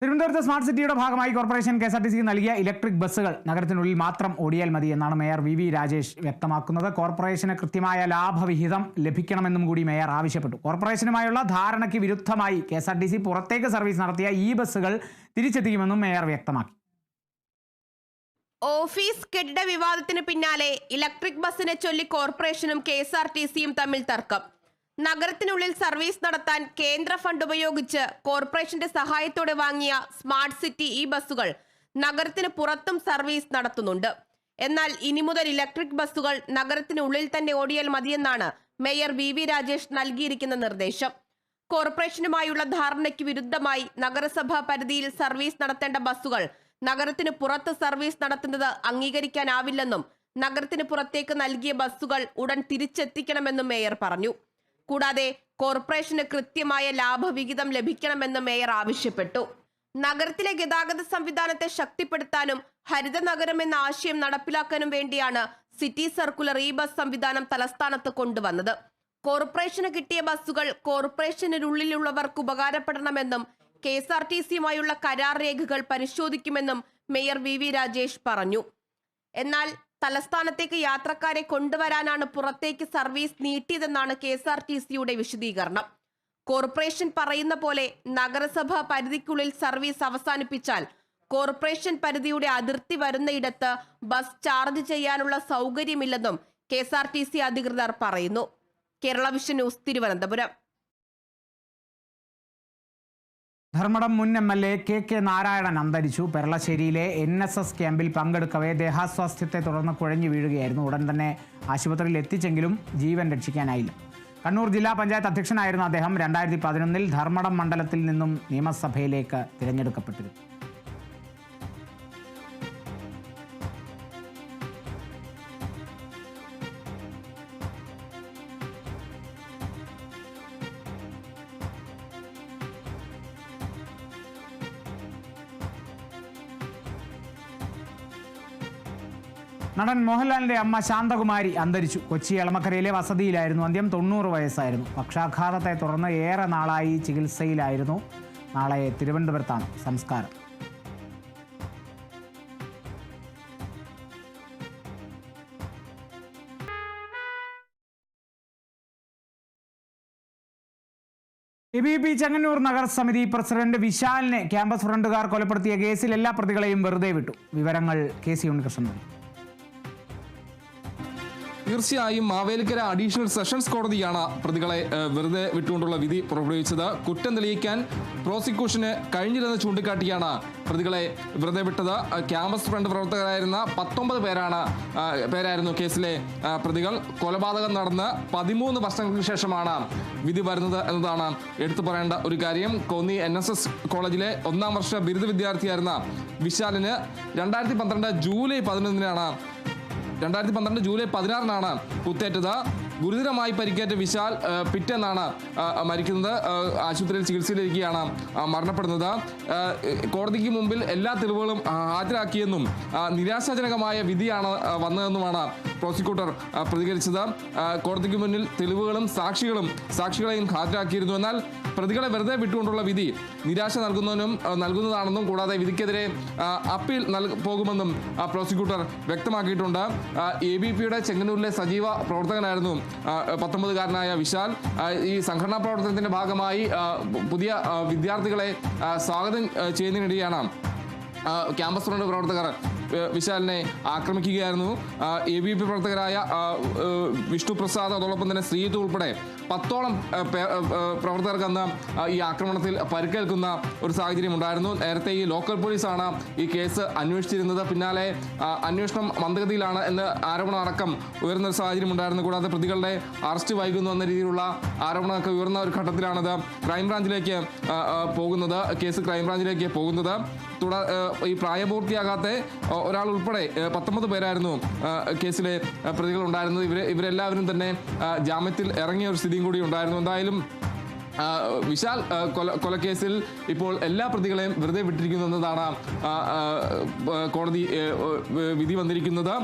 S1: തിരുവനന്തപുരത്ത് സ്മാർട്ട് സിറ്റിയുടെ ഭാഗമായി കോർപ്പറേഷൻ KSRTCക്ക് നൽകിയ ഇലക്ട്രിക് ബസ്സുകൾ നഗരത്തിനുള്ളിൽ മാത്രം ഓടിയാൽ മതി എന്നാണ് മേയർ VV രാജേഷ് വ്യക്തമാക്കുന്നത്. കോർപ്പറേഷന് കൃത്യമായ ലാഭവിഹിതം ലഭിക്കണമെന്നും കൂടി മേയർ ആവശ്യപ്പെട്ടു. കോർപ്പറേഷനുമായുള്ള ധാരണയ്ക്ക് വിരുദ്ധമായി KSRTC പുറത്തേക്ക് സർവീസ് നടത്തിയ ഈ ബസ്സുകൾ തിരിച്ചെത്തിക്കുമെന്നും മേയർ വ്യക്തമാക്കി.
S13: ഓഫീസ് കെട്ടിട വിവാദത്തിന് പിന്നാലെ ഇലക്ട്രിക് ബസ്സിനെ ചൊല്ലി കോർപ്പറേഷനും KSRTCയും തമ്മിൽ തർക്കം. നഗരത്തിനുള്ളിൽ സർവീസ് നടത്താൻ കേന്ദ്ര ഫണ്ട് ഉപയോഗിച്ച് കോർപ്പറേഷന്റെ സഹായത്തോടെ വാങ്ങിയ സ്മാർട്ട് സിറ്റി ഈ ബസ്സുകൾ നഗരത്തിന് പുറത്തും സർവീസ് നടത്തുന്നുണ്ട്. എന്നാൽ ഇനി മുതൽ ഇലക്ട്രിക് ബസ്സുകൾ നഗരത്തിനുള്ളിൽ തന്നെ ഓടിയാൽ മതിയെന്നാണ് മേയർ VV രാജേഷ് നൽകിയിരിക്കുന്ന നിർദ്ദേശം. കോർപ്പറേഷനുമായുള്ള ധാരണയ്ക്ക് വിരുദ്ധമായി നഗരസഭാ പരിധിയിൽ സർവീസ് നടത്തേണ്ട ബസ്സുകൾ നഗരത്തിന് പുറത്ത് സർവീസ് നടത്തുന്നത് അംഗീകരിക്കാനാവില്ലെന്നും നഗരത്തിന് പുറത്തേക്ക് നൽകിയ ബസ്സുകൾ ഉടൻ തിരിച്ചെത്തിക്കണമെന്നും മേയർ പറഞ്ഞു. കൂടാതെ കോർപ്പറേഷന് കൃത്യമായ ലാഭവിഹിതം ലഭിക്കണമെന്ന് മേയർ ആവശ്യപ്പെട്ടു. നഗരത്തിലെ ഗതാഗത സംവിധാനത്തെ ശക്തിപ്പെടുത്താനും ഹരിത നഗരം എന്ന ആശയം നടപ്പിലാക്കാനും വേണ്ടിയാണ് സിറ്റി സർക്കുലർ ഈ ബസ് സംവിധാനം തലസ്ഥാനത്ത് കൊണ്ടുവന്നത്. കോർപ്പറേഷന് കിട്ടിയ ബസ്സുകൾ കോർപ്പറേഷനുള്ളിലുള്ളവർക്ക് ഉപകാരപ്പെടണമെന്നും KSRTCയുമായുള്ള കരാർ രേഖകൾ പരിശോധിക്കുമെന്നും മേയർ VV രാജേഷ് പറഞ്ഞു. എന്നാൽ തലസ്ഥാനത്തേക്ക് യാത്രക്കാരെ കൊണ്ടുവരാനാണ് പുറത്തേക്ക് സർവീസ് നീട്ടിയതെന്നാണ് KSRTCയുടെ വിശദീകരണം. കോർപ്പറേഷൻ പറയുന്ന പോലെ നഗരസഭ പരിധിക്കുള്ളിൽ സർവീസ് അവസാനിപ്പിച്ചാൽ കോർപ്പറേഷൻ പരിധിയുടെ അതിർത്തി വരുന്നയിടത്ത് ബസ് ചാർജ് ചെയ്യാനുള്ള സൗകര്യമില്ലെന്നും KSRTC അധികൃതർ പറയുന്നു. Kerala vision news, Thiruvananthapuram.
S1: ധർമ്മടം മുൻ MLA KK നാരായണൻ അന്തരിച്ചു. പെരളശ്ശേരിയിലെ NSS ക്യാമ്പിൽ പങ്കെടുക്കവേ ദേഹാസ്വാസ്ഥ്യത്തെ തുടർന്ന് കുഴഞ്ഞു വീഴുകയായിരുന്നു. ഉടൻ തന്നെ ആശുപത്രിയിൽ എത്തിച്ചെങ്കിലും ജീവൻ രക്ഷിക്കാനായില്ല. കണ്ണൂർ ജില്ലാ പഞ്ചായത്ത് അധ്യക്ഷനായിരുന്ന അദ്ദേഹം 2011 ധർമ്മടം മണ്ഡലത്തിൽ നിന്നും നിയമസഭയിലേക്ക് തിരഞ്ഞെടുക്കപ്പെട്ടിരുന്നു. നടൻ മോഹൻലാലിന്റെ അമ്മ ശാന്തകുമാരി അന്തരിച്ചു. കൊച്ചി എളമക്കരയിലെ വസതിയിലായിരുന്നു അന്ത്യം. 90 വയസ്സായിരുന്നു. പക്ഷാഘാതത്തെ തുടർന്ന് ഏറെ നാളായി ചികിത്സയിലായിരുന്നു. നാളെ തിരുവനന്തപുരത്താണ് സംസ്കാരം. ABP ചെങ്ങന്നൂർ നഗർ സമിതി പ്രസിഡന്റ് വിശാലിനെ ക്യാമ്പസ് ഫ്രണ്ടുകാർ കൊലപ്പെടുത്തിയ കേസിൽ എല്ലാ പ്രതികളെയും വെറുതെ വിട്ടു. വിവരങ്ങൾ KC ഉണ്ണികൃഷ്ണൻ നൽകി.
S14: തീർച്ചയായും മാവേലിക്കര അഡീഷണൽ സെഷൻസ് കോടതിയാണ് പ്രതികളെ വെറുതെ വിട്ടുകൊണ്ടുള്ള വിധി പുറപ്പെടുവിച്ചത്. കുറ്റം തെളിയിക്കാൻ പ്രോസിക്യൂഷന് കഴിഞ്ഞില്ലെന്ന് ചൂണ്ടിക്കാട്ടിയാണ് പ്രതികളെ വെറുതെ വിട്ടത്. ക്യാമ്പസ് ഫ്രണ്ട് പ്രവർത്തകരായിരുന്ന 19 പേരായിരുന്നു കേസിലെ പ്രതികൾ. കൊലപാതകം നടന്ന് 13 വർഷങ്ങൾക്ക് ശേഷമാണ് വിധി വരുന്നത് എന്നതാണ് എടുത്തു പറയേണ്ട ഒരു കാര്യം. കോന്നി NSS കോളേജിലെ 1ാം വർഷ ബിരുദ വിദ്യാർത്ഥിയായിരുന്ന വിശാലിന് 2012 ജൂലൈ 16 കുത്തേറ്റത്. ഗുരുതരമായി പരിക്കേറ്റ വിശാൽ പിറ്റേന്നാണ് മരിക്കുന്നത്. ആശുപത്രിയിൽ ചികിത്സയിലിരിക്കുകയാണ് മരണപ്പെടുന്നത്. കോടതിക്ക് മുമ്പിൽ എല്ലാ തെളിവുകളും ഹാജരാക്കിയെന്നും നിരാശാജനകമായ വിധിയാണ് വന്നതെന്നുമാണ് പ്രോസിക്യൂട്ടർ പ്രതികരിച്ചത്. കോടതിക്ക് മുന്നിൽ തെളിവുകളും സാക്ഷികളെയും ഹാജരാക്കിയിരുന്നു. എന്നാൽ പ്രതികളെ വെറുതെ വിട്ടുകൊണ്ടുള്ള വിധി നിരാശ നൽകുന്നതാണെന്നും കൂടാതെ വിധിക്കെതിരെ അപ്പീൽ പോകുമെന്നും പ്രോസിക്യൂട്ടർ വ്യക്തമാക്കിയിട്ടുണ്ട്. ABPയുടെ ചെങ്ങന്നൂരിലെ സജീവ പ്രവർത്തകനായിരുന്നു 19-കാരനായ വിശാൽ. ഈ സംഘടനാ പ്രവർത്തനത്തിന്റെ ഭാഗമായി പുതിയ വിദ്യാർത്ഥികളെ സ്വാഗതം ചെയ്യുന്നതിനിടെയാണ് ക്യാമ്പസ് ഫ്രണ്ട് പ്രവർത്തകർ വിശാലിനെ ആക്രമിക്കുകയായിരുന്നു. ABP പ്രവർത്തകരായ വിഷ്ണു പ്രസാദ്, അതോടൊപ്പം തന്നെ ശ്രീജിത്ത് ഉൾപ്പെടെ 10ഓളം പ്രവർത്തകർക്ക് അന്ന് ഈ ആക്രമണത്തിൽ പരിക്കേൽക്കുന്ന ഒരു സാഹചര്യം ഉണ്ടായിരുന്നു. നേരത്തെ ഈ ലോക്കൽ പോലീസാണ് ഈ കേസ് അന്വേഷിച്ചിരുന്നത്. പിന്നാലെ അന്വേഷണം മന്ദഗതിയിലാണ് എന്ന് ആരോപണം അടക്കം ഉയർന്ന ഒരു സാഹചര്യം ഉണ്ടായിരുന്നു. കൂടാതെ പ്രതികളുടെ അറസ്റ്റ് വൈകുന്നു എന്ന രീതിയിലുള്ള ആരോപണമൊക്കെ ഉയർന്ന ഒരു ഘട്ടത്തിലാണത് ക്രൈംബ്രാഞ്ചിലേക്ക് പോകുന്നത്. കേസ് ക്രൈംബ്രാഞ്ചിലേക്ക് പോകുന്നത്. ഈ പ്രായപൂർത്തിയാകാത്ത ഒരാൾ ഉൾപ്പെടെ 19 പേരായിരുന്നു കേസിലെ പ്രതികൾ ഉണ്ടായിരുന്നത്. ഇവരെല്ലാവരും തന്നെ ജാമ്യത്തിൽ ഇറങ്ങിയ ഒരു സ്ഥിതിയും കൂടി ഉണ്ടായിരുന്നു. എന്തായാലും വിശാൽ കൊലക്കേസിൽ ഇപ്പോൾ എല്ലാ പ്രതികളെയും വെറുതെ വിട്ടിരിക്കുന്നു എന്നതാണ് കോടതി വിധി വന്നിരിക്കുന്നത്.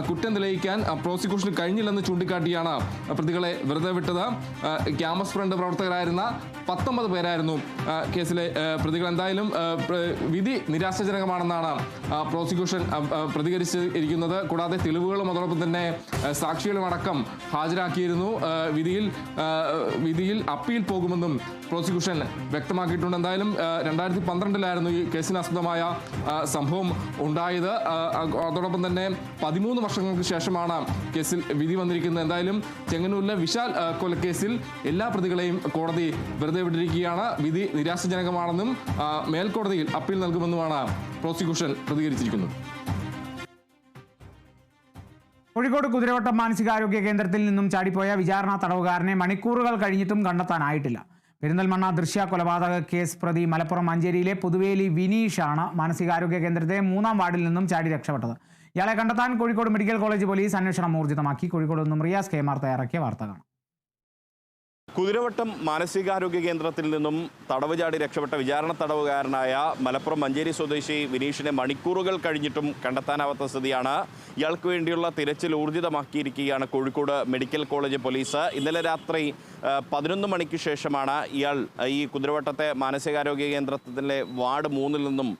S14: കുറ്റം തെളിയിക്കാൻ പ്രോസിക്യൂഷന് കഴിഞ്ഞില്ലെന്ന് ചൂണ്ടിക്കാട്ടിയാണ് പ്രതികളെ വെറുതെ വിട്ടത്. ക്യാമ്പസ് ഫ്രണ്ട് പ്രവർത്തകരായിരുന്ന 19 പേരായിരുന്നു കേസിലെ പ്രതികൾ. എന്തായാലും വിധി നിരാശാജനകമാണെന്നാണ് പ്രോസിക്യൂഷൻ പ്രതികരിച്ചിരിക്കുന്നത്. കൂടാതെ തെളിവുകളും അതോടൊപ്പം തന്നെ സാക്ഷികളും അടക്കം ഹാജരാക്കിയിരുന്നു. വിധിയിൽ അപ്പീൽ പോകുമെന്നും പ്രോസിക്യൂഷൻ വ്യക്തമാക്കിയിട്ടുണ്ട്. എന്തായാലും 2012-ലായിരുന്നു ഈ കേസിനാസ്പദമായ സംഭവം ഉണ്ടായത്. അതോടൊപ്പം തന്നെ 13 വർഷങ്ങൾക്ക് ശേഷമാണ് കേസിൽ വിധി വന്നിരിക്കുന്നത്. എന്തായാലും ചെങ്ങന്നൂരിലെ വിശാൽ കൊലക്കേസിൽ എല്ലാ പ്രതികളെയും കോടതി വെറുതെ വിട്ടിരിക്കുകയാണ്. വിധി നിരാശാജനകമാണെന്നും മേൽക്കോടതിയിൽ അപ്പീൽ നൽകുമെന്നുമാണ് പ്രോസിക്യൂഷൻ പ്രതികരിച്ചിരിക്കുന്നത്.
S1: കോഴിക്കോട് കുതിരവട്ടം മാനസികാരോഗ്യ കേന്ദ്രത്തിൽ നിന്നും ചാടിപ്പോയ വിചാരണ തടവുകാരനെ മണിക്കൂറുകൾ കഴിഞ്ഞിട്ടും കണ്ടെത്താനായിട്ടില്ല. പെരിന്തൽമണ്ണ ദൃശ്യ കൊലപാതക കേസ് പ്രതി മലപ്പുറം മഞ്ചേരിയിലെ പുതുവേലി വിനീഷാണ് മാനസികാരോഗ്യ കേന്ദ്രത്തിലെ 3-ാം വാർഡിൽ നിന്നും ചാടി രക്ഷപ്പെട്ടത്. ഇയാളെ കണ്ടെത്താൻ കോഴിക്കോട് മെഡിക്കൽ കോളേജ് പോലീസ് അന്വേഷണം ഊർജിതമാക്കി. കോഴിക്കോട് നിന്നും റിയാസ് കെ മാർ തയ്യാറാക്കിയ വാർത്ത കാണാം.
S15: കുതിരവട്ടം മാനസികാരോഗ്യ കേന്ദ്രത്തിൽ നിന്നും തടവ് ചാടി രക്ഷപ്പെട്ട വിചാരണ തടവുകാരനായ മലപ്പുറം മഞ്ചേരി സ്വദേശി വിനീഷിനെ മണിക്കൂറുകൾ കഴിഞ്ഞിട്ടും കണ്ടെത്താനാവാത്ത സ്ഥിതിയാണ്. ഇയാൾക്ക് വേണ്ടിയുള്ള തിരച്ചിൽ ഊർജിതമാക്കിയിരിക്കുകയാണ് കോഴിക്കോട് മെഡിക്കൽ കോളേജ് പോലീസ്. ഇന്നലെ രാത്രി 11 മണിക്ക് ശേഷമാണ് ഇയാൾ ഈ കുതിരവട്ടത്തെ മാനസികാരോഗ്യ കേന്ദ്രത്തിലെ വാർഡ് 3-ൽ നിന്നും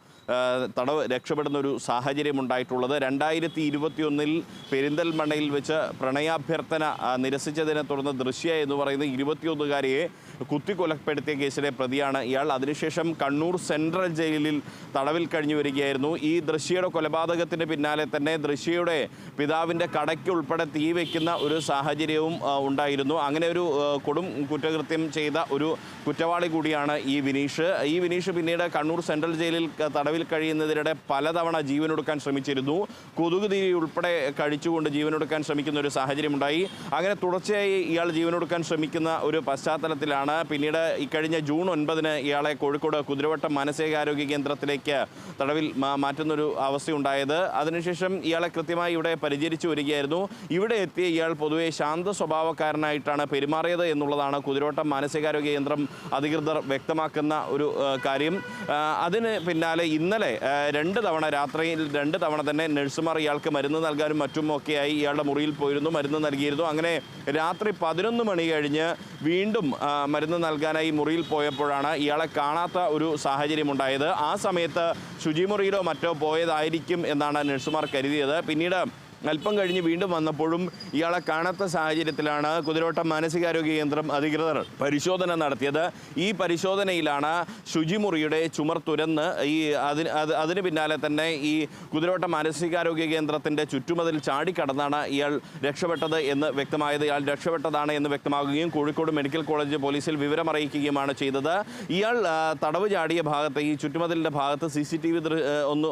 S15: തടവ് രക്ഷപ്പെടുന്ന ഒരു സാഹചര്യം ഉണ്ടായിട്ടുള്ളത്. 2021-ൽ പെരിന്തൽമണ്ണയിൽ വെച്ച് പ്രണയാഭ്യർത്ഥന നിരസിച്ചതിനെ തുടർന്ന് ദൃശ്യ എന്ന് പറയുന്ന 21-കാരിയെ കുത്തിക്കൊലപ്പെടുത്തിയ കേസിലെ പ്രതിയാണ് ഇയാൾ. അതിനുശേഷം കണ്ണൂർ സെൻട്രൽ ജയിലിൽ തടവിൽ കഴിഞ്ഞു വരികയായിരുന്നു. ഈ ദൃശ്യയുടെ കൊലപാതകത്തിന് പിന്നാലെ തന്നെ ദൃശ്യയുടെ പിതാവിൻ്റെ കടയ്ക്ക് ഉൾപ്പെടെ തീ വയ്ക്കുന്ന ഒരു സാഹചര്യവും ഉണ്ടായിരുന്നു. അങ്ങനെ ഒരു കൊടും കുറ്റകൃത്യം ചെയ്ത ഒരു കുറ്റവാളി കൂടിയാണ് ഈ വിനീഷ് പിന്നീട് കണ്ണൂർ സെൻട്രൽ ജയിലിൽ തടവിൽ കഴിയുന്നതിനിടെ പലതവണ ജീവനൊടുക്കാൻ ശ്രമിച്ചിരുന്നു. കൊതുകുതിരി ഉൾപ്പെടെ കഴിച്ചുകൊണ്ട് ജീവനൊടുക്കാൻ ശ്രമിക്കുന്ന ഒരു സാഹചര്യമുണ്ടായി. അങ്ങനെ തുടർച്ചയായി ഇയാൾ ജീവനൊടുക്കാൻ ശ്രമിക്കുന്ന ഒരു പശ്ചാത്തലത്തിലാണ് പിന്നീട് ഇക്കഴിഞ്ഞ ജൂൺ 9-ന് ഇയാളെ കോഴിക്കോട് കുതിരവട്ടം മാനസികാരോഗ്യ കേന്ദ്രത്തിലേക്ക് തടവിൽ മാറ്റുന്നൊരു അവസ്ഥയുണ്ടായത്. അതിനുശേഷം ഇയാളെ കൃത്യമായി ഇവിടെ പരിചരിച്ചു വരികയായിരുന്നു. ഇവിടെ എത്തിയ ഇയാൾ പൊതുവെ ശാന്ത സ്വഭാവക്കാരനായിട്ടാണ് പെരുമാറിയത് എന്നുള്ളതാണ് കുതിരവട്ടം മാനസികാരോഗ്യ കേന്ദ്രം അധികൃതർ വ്യക്തമാക്കുന്ന ഒരു കാര്യം. അതിന് പിന്നാലെ ഇന്നലെ രാത്രിയിൽ 2 തവണ തന്നെ നഴ്സുമാർ ഇയാൾക്ക് മരുന്ന് നൽകാനും മറ്റുമൊക്കെയായി ഇയാളുടെ മുറിയിൽ പോയിരുന്നു, മരുന്ന് നൽകിയിരുന്നു. അങ്ങനെ രാത്രി 11 മണി കഴിഞ്ഞ് വീണ്ടും മരുന്ന് നൽകാനായി മുറിയിൽ പോയപ്പോഴാണ് ഇയാളെ കാണാത്ത ഒരു സാഹചര്യം ഉണ്ടായത്. ആ സമയത്ത് ശുചിമുറിയിലോ മറ്റോ പോയതായിരിക്കും എന്നാണ് നഴ്സുമാർ കരുതിയത്. പിന്നീട് അല്പം കഴിഞ്ഞ് വീണ്ടും വന്നപ്പോഴും ഇയാളെ കാണാത്ത സാഹചര്യത്തിലാണ് കുതിരവട്ടം മാനസികാരോഗ്യ കേന്ദ്രം അധികൃതർ പരിശോധന നടത്തിയത്. ഈ പരിശോധനയിലാണ് ശുചിമുറിയുടെ ചുമർ തുരന്ന് അതിന് പിന്നാലെ തന്നെ ഈ കുതിരവട്ടം മാനസികാരോഗ്യ കേന്ദ്രത്തിൻ്റെ ചുറ്റുമതിൽ ചാടിക്കടന്നാണ് ഇയാൾ രക്ഷപ്പെട്ടത് എന്ന് വ്യക്തമായത്. ഇയാൾ രക്ഷപ്പെട്ടതാണ് എന്ന് വ്യക്തമാകുകയും കോഴിക്കോട് മെഡിക്കൽ കോളേജ് പോലീസിൽ വിവരമറിയിക്കുകയുമാണ് ചെയ്തത്. ഇയാൾ തടവ് ചാടിയ ഭാഗത്ത് ഈ ചുറ്റുമതിലിൻ്റെ ഭാഗത്ത് CCTV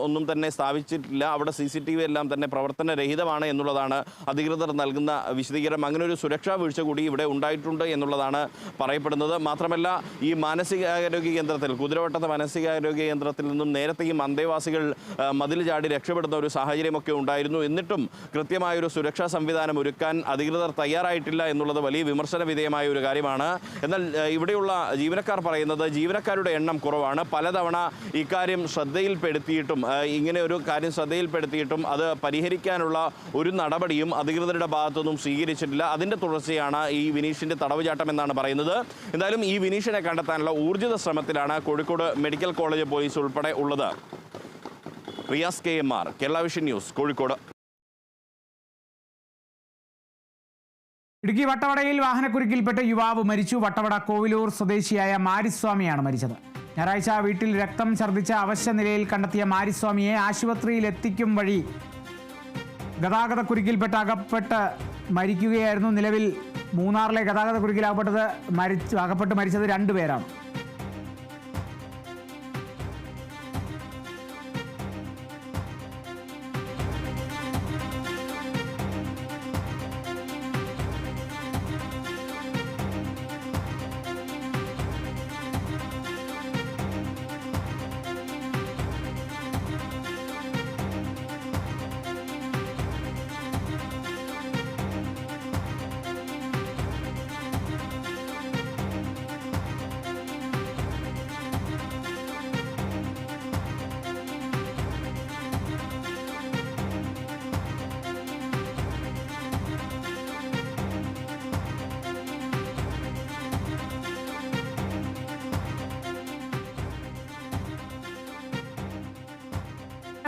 S15: ഒന്നും തന്നെ സ്ഥാപിച്ചിട്ടില്ല. അവിടെ CCTV എല്ലാം തന്നെ പ്രവർത്തനരഹിത വിപരീതമാണ് എന്നുള്ളതാണ് അധികൃതർ നൽകുന്ന വിശദീകരണം. അങ്ങനെ ഒരു സുരക്ഷാ വീഴ്ച കൂടി ഇവിടെ ഉണ്ടായിട്ടുണ്ട് എന്നുള്ളതാണ് പറയപ്പെടുന്നത്. മാത്രമല്ല, ഈ മാനസികാരോഗ്യ കേന്ദ്രത്തിൽ, കുതിരവട്ടത്തെ മാനസികാരോഗ്യ കേന്ദ്രത്തിൽ നിന്നും നേരത്തെയും അന്തേവാസികൾ മതിൽ ചാടി രക്ഷപ്പെടുന്ന ഒരു സാഹചര്യമൊക്കെ ഉണ്ടായിരുന്നു. എന്നിട്ടും കൃത്യമായൊരു സുരക്ഷാ സംവിധാനം ഒരുക്കാൻ അധികൃതർ തയ്യാറായിട്ടില്ല എന്നുള്ളത് വലിയ വിമർശന വിധേയമായ ഒരു കാര്യമാണ്. എന്നാൽ ഇവിടെയുള്ള ജീവനക്കാർ പറയുന്നത് ജീവനക്കാരുടെ എണ്ണം കുറവാണ്. പലതവണ ഇക്കാര്യം ശ്രദ്ധയിൽപ്പെടുത്തിയിട്ടും ഇങ്ങനെ ഒരു കാര്യം ശ്രദ്ധയിൽപ്പെടുത്തിയിട്ടും അത് പരിഹരിക്കാനുള്ള ഒരു നടപടിയും അധികൃതരുടെ ഭാഗത്തുനിന്നും സ്വീകരിച്ചിട്ടില്ല. അതിൻ്റെ തുടർച്ചയാണ് ഈ വിനീഷിൻ്റെ തടവുചാട്ടം എന്നാണ് പറയുന്നത്. എന്തായാലും ഈ വിനീഷിനെ കണ്ടെത്താനുള്ള ഊർജിത ശ്രമത്തിലാണ് കോഴിക്കോട് മെഡിക്കൽ കോളേജ് പോലീസ് ഉൾപ്പെടെ ഉള്ളത്. Riyas KMR, Kerala vision news, Kozhikode.
S1: Idukki വട്ടവടയിൽ വാഹനക്കുരുക്കിൽപ്പെട്ട് യുവാവ് മരിച്ചു. വട്ടവട കോവിലൂർ സ്വദേശിയായ മാരിസ്വാമിയാണ് മരിച്ചത്. ഞായറാഴ്ച വീട്ടിൽ രക്തം ഛർദ്ദിച്ച അവശ്യ നിലയിൽ കണ്ടെത്തിയ മാരിസ്വാമിയെ ആശുപത്രിയിൽ എത്തിക്കും വഴി ഗതാഗതക്കുരുക്കിൽപ്പെട്ട് അകപ്പെട്ട് മരിക്കുകയായിരുന്നു. നിലവിൽ മൂന്നാറിലെ ഗതാഗതക്കുരുക്കിൽ അകപ്പെട്ട് മരിച്ചത് 2 പേരാണ്.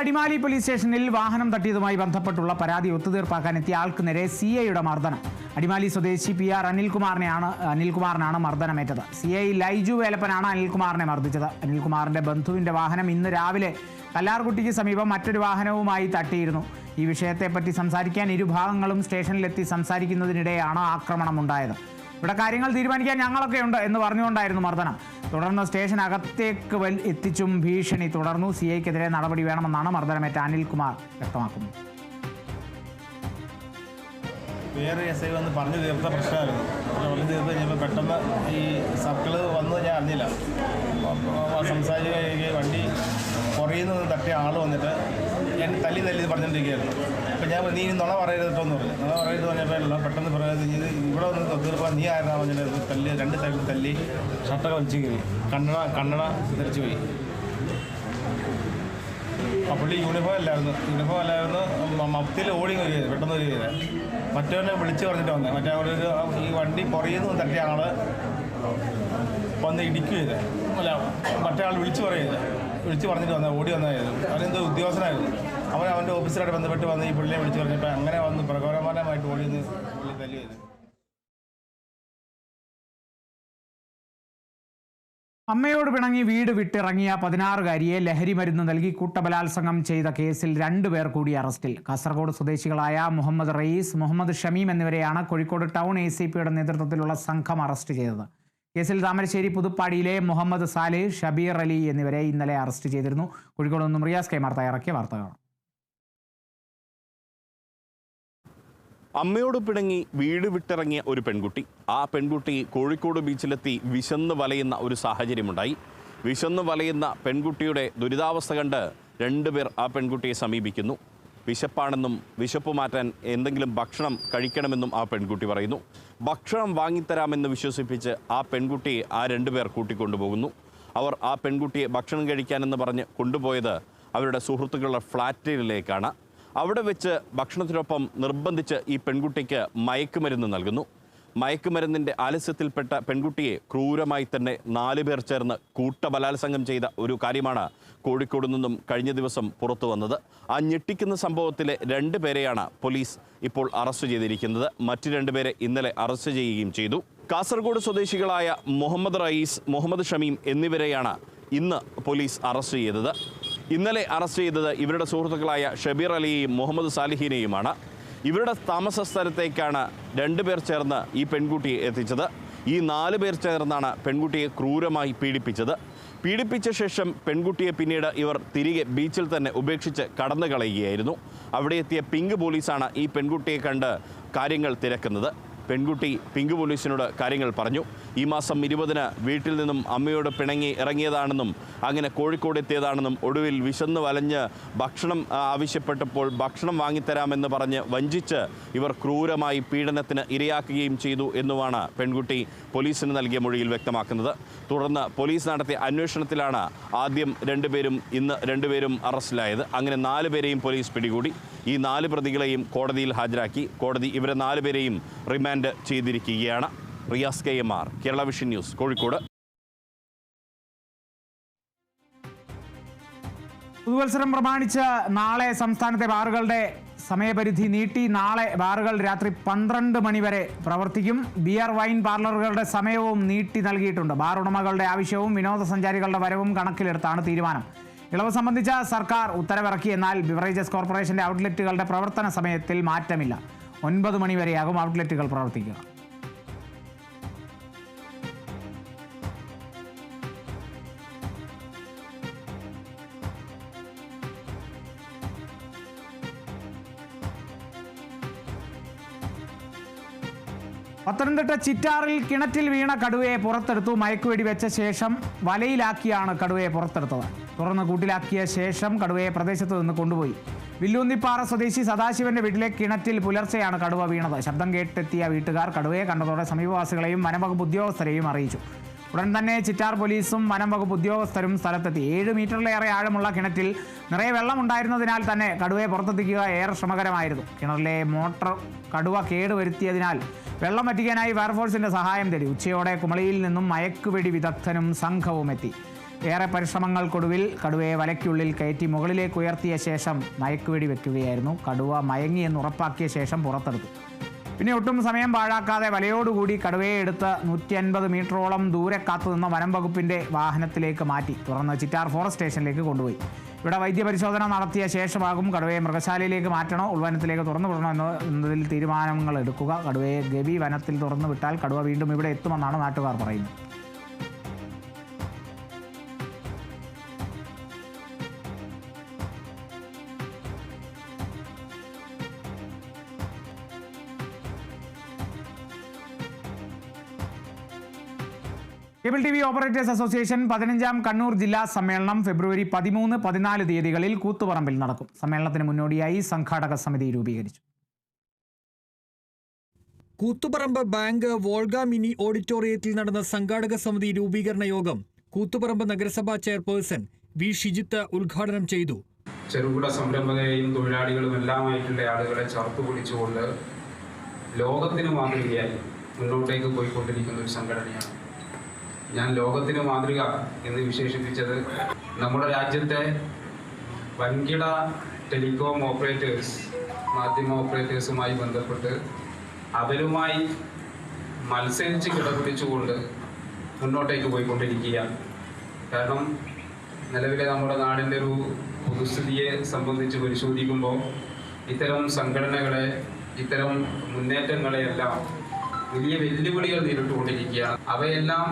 S1: അടിമാലി പോലീസ് സ്റ്റേഷനിൽ വാഹനം തട്ടിയതുമായി ബന്ധപ്പെട്ടുള്ള പരാതി ഒത്തുതീർപ്പാക്കാൻ എത്തിയ ആൾക്ക് നേരെ CIയുടെ മർദ്ദനം. അടിമാലി സ്വദേശി PR അനിൽകുമാറിനാണ് മർദ്ദനമേറ്റത്. CI ലൈജു വേലപ്പനാണ് അനിൽകുമാറിനെ മർദ്ദിച്ചത്. അനിൽകുമാറിന്റെ ബന്ധുവിന്റെ വാഹനം ഇന്ന് രാവിലെ കല്ലാർകുട്ടിക്ക് സമീപം മറ്റൊരു വാഹനവുമായി തട്ടിയിരുന്നു. ഈ വിഷയത്തെപ്പറ്റി സംസാരിക്കാൻ ഇരുഭാഗങ്ങളും സ്റ്റേഷനിലെത്തി സംസാരിക്കുന്നതിനിടെയാണ് ആക്രമണമുണ്ടായത്. ഇവിടെ കാര്യങ്ങൾ തീരുമാനിക്കാൻ ഞങ്ങളൊക്കെ ഉണ്ട് എന്ന് പറഞ്ഞുകൊണ്ടായിരുന്നു മർദ്ദനം. തുടർന്ന് സ്റ്റേഷനകത്തേക്ക് എത്തിച്ചും ഭീഷണി തുടർന്നു. CIക്കെതിരെ നടപടി വേണമെന്നാണ് മർദ്ദനമേറ്റ അനിൽകുമാർ വ്യക്തമാക്കുന്നത്.
S16: വേറെ SI വന്ന് പറഞ്ഞു തീർത്ത പ്രശ്നമായിരുന്നു. പറഞ്ഞു തീർത്ത് കഴിഞ്ഞപ്പോൾ പെട്ടെന്ന് ഈ സർക്കിൾ വന്ന് ഞാൻ അറിഞ്ഞില്ല. സംസാരിച്ച് കഴിയുക വണ്ടി പുറയിൽ നിന്ന് തട്ടിയ ആൾ വന്നിട്ട് ഞാൻ തല്ലി പറഞ്ഞുകൊണ്ടിരിക്കുകയായിരുന്നു. അപ്പോൾ ഞാൻ നീ നുണ പറയരുതെന്ന് പറഞ്ഞു. നുണ പറയരുത് പറഞ്ഞപ്പോൾ പെട്ടെന്ന് പറയുന്നത് ഇവിടെ വന്ന് തീർപ്പാൻ നീ ആയിരുന്നു പറഞ്ഞിട്ട് തല്ലി 2 സൈഡിൽ തല്ലി ഷർട്ടൊക്കെ വലിച്ചു കയറി കണ്ണട ധരിച്ചു പോയി. പുള്ളി യൂണിഫോം അല്ലായിരുന്നു മൊത്തത്തിൽ ഓടി വരികയത് പെട്ടെന്ന് വരികയത്. മറ്റവനെ വിളിച്ച് പറഞ്ഞിട്ട് വന്നത് മറ്റേ അവിടെ ഈ വണ്ടി പുറയിൽ നിന്ന് തട്ടിയ ആള് വന്ന് ഇടിക്കുകയത്. അല്ല മറ്റേ ആൾ വിളിച്ച് പറഞ്ഞിട്ട് വന്നത് ഓടി വന്നതായിരുന്നു. അവനെന്തോ ഉദ്യോഗസ്ഥനായിരുന്നു. അവൻ്റെ ഓഫീസറായിട്ട് ബന്ധപ്പെട്ട് വന്ന് ഈ പുള്ളിയെ വിളിച്ച് പറഞ്ഞപ്പോൾ അങ്ങനെ വന്ന് പ്രകോപനമായിട്ട് ഓടി നിന്ന് പുള്ളി തല്ലിയത്.
S1: അമ്മയോട് പിണങ്ങി വീട് വിട്ടിറങ്ങിയ 16-കാരിയെ ലഹരി മരുന്ന് നൽകി കൂട്ടബലാത്സംഗം ചെയ്ത കേസിൽ 2 പേർ കൂടി അറസ്റ്റിൽ. കാസർഗോഡ് സ്വദേശികളായ മുഹമ്മദ് റയീസ്, മുഹമ്മദ് ഷമീം എന്നിവരെയാണ് കോഴിക്കോട് ടൗൺ ACPയുടെ നേതൃത്വത്തിലുള്ള സംഘം അറസ്റ്റ് ചെയ്തത്. കേസിൽ താമരശ്ശേരി പുതുപ്പാടിയിലെ മുഹമ്മദ് സാലിഹ്, ഷബീർ അലി എന്നിവരെ ഇന്നലെ അറസ്റ്റ് ചെയ്തിരുന്നു. കോഴിക്കോട് നിന്നും റിയാസ് KMR തയ്യാറാക്കിയ വാർത്തകളാണ്.
S15: അമ്മയോട് പിണങ്ങി വീട് വിട്ടിറങ്ങിയ ഒരു പെൺകുട്ടി, ആ പെൺകുട്ടി കോഴിക്കോട് ബീച്ചിലെത്തി വിശന്ന് വലയുന്ന ഒരു സാഹചര്യമുണ്ടായി. വിശന്ന് വലയുന്ന പെൺകുട്ടിയുടെ ദുരിതാവസ്ഥ കണ്ട് 2 പേർ ആ പെൺകുട്ടിയെ സമീപിക്കുന്നു. വിശപ്പാണെന്നും വിശപ്പ് മാറ്റാൻ എന്തെങ്കിലും ഭക്ഷണം കഴിക്കണമെന്നും ആ പെൺകുട്ടി പറയുന്നു. ഭക്ഷണം വാങ്ങിത്തരാമെന്ന് വിശ്വസിപ്പിച്ച് ആ പെൺകുട്ടിയെ ആ 2 പേർ കൂട്ടിക്കൊണ്ടുപോകുന്നു. അവർ ആ പെൺകുട്ടിയെ ഭക്ഷണം കഴിക്കാനെന്ന് പറഞ്ഞ് കൊണ്ടുപോയത് അവരുടെ സുഹൃത്തുക്കളുടെ ഫ്ലാറ്റിലേക്കാണ്. അവിടെ വെച്ച് ഭക്ഷണത്തിനൊപ്പം നിർബന്ധിച്ച് ഈ പെൺകുട്ടിക്ക് മയക്കുമരുന്ന് നൽകുന്നു. മയക്കുമരുന്നിൻ്റെ ആലസ്യത്തിൽപ്പെട്ട പെൺകുട്ടിയെ ക്രൂരമായി തന്നെ 4 പേർ ചേർന്ന് കൂട്ടബലാത്സംഗം ചെയ്ത ഒരു കാര്യമാണ് കോഴിക്കോട് നിന്നും കഴിഞ്ഞ ദിവസം പുറത്തു വന്നത്. ആ ഞെട്ടിക്കുന്ന സംഭവത്തിലെ 2 പേരെയാണ് പോലീസ് ഇപ്പോൾ അറസ്റ്റ് ചെയ്തിരിക്കുന്നത്. മറ്റ് 2 പേരെ ഇന്നലെ അറസ്റ്റ് ചെയ്യുകയും ചെയ്തു. കാസർഗോഡ് സ്വദേശികളായ മുഹമ്മദ് റയീസ്, മുഹമ്മദ് ഷമീം എന്നിവരെയാണ് ഇന്ന് പോലീസ് അറസ്റ്റ് ചെയ്തത്. ഇന്നലെ അറസ്റ്റ് ചെയ്തത് ഇവരുടെ സുഹൃത്തുക്കളായ ഷബീർ അലിയെയും മുഹമ്മദ് സാലിഹിനെയുമാണ്. ഇവരുടെ താമസ സ്ഥലത്തേക്കാണ് 2 പേർ ചേർന്ന് ഈ പെൺകുട്ടിയെ എത്തിച്ചത്. ഈ 4 പേർ ചേർന്നാണ് പെൺകുട്ടിയെ ക്രൂരമായി പീഡിപ്പിച്ചത്. പീഡിപ്പിച്ച ശേഷം പെൺകുട്ടിയെ പിന്നീട് ഇവർ തിരികെ ബീച്ചിൽ തന്നെ ഉപേക്ഷിച്ച് കടന്നു കളയുകയായിരുന്നു. അവിടെ എത്തിയ പിങ്ക് പോലീസാണ് ഈ പെൺകുട്ടിയെ കണ്ട് കാര്യങ്ങൾ തിരക്കുന്നത്. പെൺകുട്ടി പിങ്ക് പോലീസിനോട് കാര്യങ്ങൾ പറഞ്ഞു. ഈ മാസം 20-ന് വീട്ടിൽ നിന്നും അമ്മയോട് പിണങ്ങി ഇറങ്ങിയതാണെന്നും അങ്ങനെ കോഴിക്കോട് എത്തിയതാണെന്നും ഒടുവിൽ വിശന്ന് വലഞ്ഞ് ഭക്ഷണം ആവശ്യപ്പെട്ടപ്പോൾ ഭക്ഷണം വാങ്ങിത്തരാമെന്ന് പറഞ്ഞ് വഞ്ചിച്ച് ഇവർ ക്രൂരമായി പീഡനത്തിന് ഇരയാക്കുകയും ചെയ്തു എന്നുമാണ് പെൺകുട്ടി പോലീസിന് നൽകിയ മൊഴിയിൽ വ്യക്തമാക്കുന്നത്. തുടർന്ന് പോലീസ് നടത്തിയ അന്വേഷണത്തിലാണ് ആദ്യം ഇന്ന് രണ്ടുപേരും അറസ്റ്റിലായത്. അങ്ങനെ 4 പേരെയും പോലീസ് പിടികൂടി. ഈ 4 പ്രതികളെയും കോടതിയിൽ ഹാജരാക്കി. കോടതി ഇവരെ 4 പേരെയും റിമാൻഡ് ചെയ്തിരിക്കുകയാണ്. Riyas KMR, Kerala vision news, Kozhikode.
S1: പുതുവത്സരം പ്രമാണിച്ച് നാളെ സംസ്ഥാനത്തെ ബാറുകളുടെ സമയപരിധി നീട്ടി. നാളെ ബാറുകൾ രാത്രി 12 മണി വരെ പ്രവർത്തിക്കും. ബിയർ വൈൻ പാർലറുകളുടെ സമയവും നീട്ടി നൽകിയിട്ടുണ്ട്. ബാർ ഉടമകളുടെ ആവശ്യവും വിനോദസഞ്ചാരികളുടെ വരവും കണക്കിലെടുത്താണ് തീരുമാനം. ഇളവ് സംബന്ധിച്ച സർക്കാർ ഉത്തരവിറക്കി. എന്നാൽ ബിവറേജസ് കോർപ്പറേഷന്റെ ഔട്ട്ലെറ്റുകളുടെ പ്രവർത്തന സമയത്തിൽ മാറ്റമില്ല. 9 മണി വരെയാകും ഔട്ട്ലെറ്റുകൾ പ്രവർത്തിക്കുക. പത്തനംതിട്ട ചിറ്റാറിൽ കിണറ്റിൽ വീണ കടുവയെ പുറത്തെടുത്തു. മയക്കുവെടി വെച്ച ശേഷം വലയിലാക്കിയാണ് കടുവയെ പുറത്തെടുത്തത്. തുറന്ന് കൂട്ടിലാക്കിയ ശേഷം കടുവയെ പ്രദേശത്ത് നിന്ന് കൊണ്ടുപോയി. വില്ലൂന്നിപ്പാറ സ്വദേശി സദാശിവന്റെ വീട്ടിലെ കിണറ്റിൽ പുലർച്ചെയാണ് കടുവ വീണത്. ശബ്ദം കേട്ടെത്തിയ വീട്ടുകാർ കടുവയെ കണ്ടതോടെ സമീപവാസികളെയും വനംവകുപ്പ് ഉദ്യോഗസ്ഥരെയും അറിയിച്ചു. ഉടൻ തന്നെ ചിറ്റാർ പോലീസും വനംവകുപ്പ് ഉദ്യോഗസ്ഥരും സ്ഥലത്തെത്തി. 7 മീറ്ററിലേറെ ആഴമുള്ള കിണറ്റിൽ നിറയെ വെള്ളമുണ്ടായിരുന്നതിനാൽ തന്നെ കടുവയെ പുറത്തെത്തിക്കുക ഏറെ ശ്രമകരമായിരുന്നു. കിണറിലെ മോട്ടോർ കടുവ കേടുവരുത്തിയതിനാൽ വെള്ളം വറ്റിക്കാനായി ഫയർഫോഴ്സിന്റെ സഹായം തേടി. ഉച്ചയോടെ കുമളിയിൽ നിന്നും മയക്കുവെടി വിദഗ്ധനും സംഘവും എത്തി. ഏറെ പരിശ്രമങ്ങൾക്കൊടുവിൽ കടുവയെ വലയ്ക്കുള്ളിൽ കയറ്റി മുകളിലേക്ക് ഉയർത്തിയ ശേഷം മയക്കുവെടി വെക്കുകയായിരുന്നു. കടുവ മയങ്ങിയെന്ന് ഉറപ്പാക്കിയ ശേഷം പുറത്തെടുത്തു. പിന്നെ ഒട്ടും സമയം പാഴാക്കാതെ വലയോടുകൂടി കടുവയെ എടുത്ത് 150 മീറ്ററോളം ദൂരെ കാത്തുനിന്ന വനം വകുപ്പിന്റെ വാഹനത്തിലേക്ക് മാറ്റി. തുടർന്ന് ചിറ്റാർ ഫോറസ്റ്റ് സ്റ്റേഷനിലേക്ക് കൊണ്ടുപോയി. ഇവിടെ വൈദ്യപരിശോധന നടത്തിയ ശേഷമാകും കടുവയെ മൃഗശാലയിലേക്ക് മാറ്റണോ ഉൾവനത്തിലേക്ക് തുറന്നു വിടണോ എന്നതിൽ തീരുമാനങ്ങൾ എടുക്കുക. കടുവയെ ഗവി വനത്തിൽ തുറന്നു വിട്ടാൽ കടുവ വീണ്ടും ഇവിടെ എത്തുമെന്നാണ് നാട്ടുകാർ പറയുന്നത്. Cable TV operators association 15ാം Kannur ജില്ലാ സമ്മേളനം ഫെബ്രുവരി 13, 14 തീയതികളിൽ കൂത്തുപറമ്പിൽ നടക്കും. സമ്മേളനത്തിന് മുന്നോടിയായി സംഘാടക സമിതി രൂപീകരിച്ചു.
S2: കൂത്തുപറമ്പ് ബാങ്ക് വോൾഗ മിനി ഓഡിറ്റോറിയത്തിൽ നടന്ന സംഘാടക സമിതി രൂപീകരണ യോഗം കൂത്തുപറമ്പ് നഗരസഭാ ചെയർപേഴ്സൺ വി ഷിജിത്ത് ഉദ്ഘാടനം ചെയ്തു.
S17: ചെറുകിട സംരംഭകരെയും തൊഴിലാളികളും എല്ലാമായിട്ടുള്ള ആളുകളെ ചേർത്ത് പിടിച്ചുകൊണ്ട് ലോകത്തിന് മാതൃകയായി മുന്നോട്ടേക്ക് പോയിക്കൊണ്ടിരിക്കുന്ന ഒരു സംഘടനയാണ്. ഞാൻ ലോകത്തിന് മാതൃക എന്ന് വിശേഷിപ്പിച്ചത് നമ്മുടെ രാജ്യത്തെ വൻകിട ടെലികോം ഓപ്പറേറ്റേഴ്സ്, മാധ്യമ ഓപ്പറേറ്റേഴ്സുമായി ബന്ധപ്പെട്ട് അവരുമായി മത്സരിച്ച് കിടപിടിച്ചുകൊണ്ട് മുന്നോട്ടേക്ക് പോയിക്കൊണ്ടിരിക്കുകയാണ്. കാരണം നിലവിലെ നമ്മുടെ നാടിൻ്റെ ഒരു പൊതുസ്ഥിതിയെ സംബന്ധിച്ച് പരിശോധിക്കുമ്പോൾ ഇത്തരം സംഘടനകളെ, ഇത്തരം മുന്നേറ്റങ്ങളെയെല്ലാം വലിയ വെല്ലുവിളികൾ നേരിട്ടുകൊണ്ടിരിക്കുകയാണ്. അവയെല്ലാം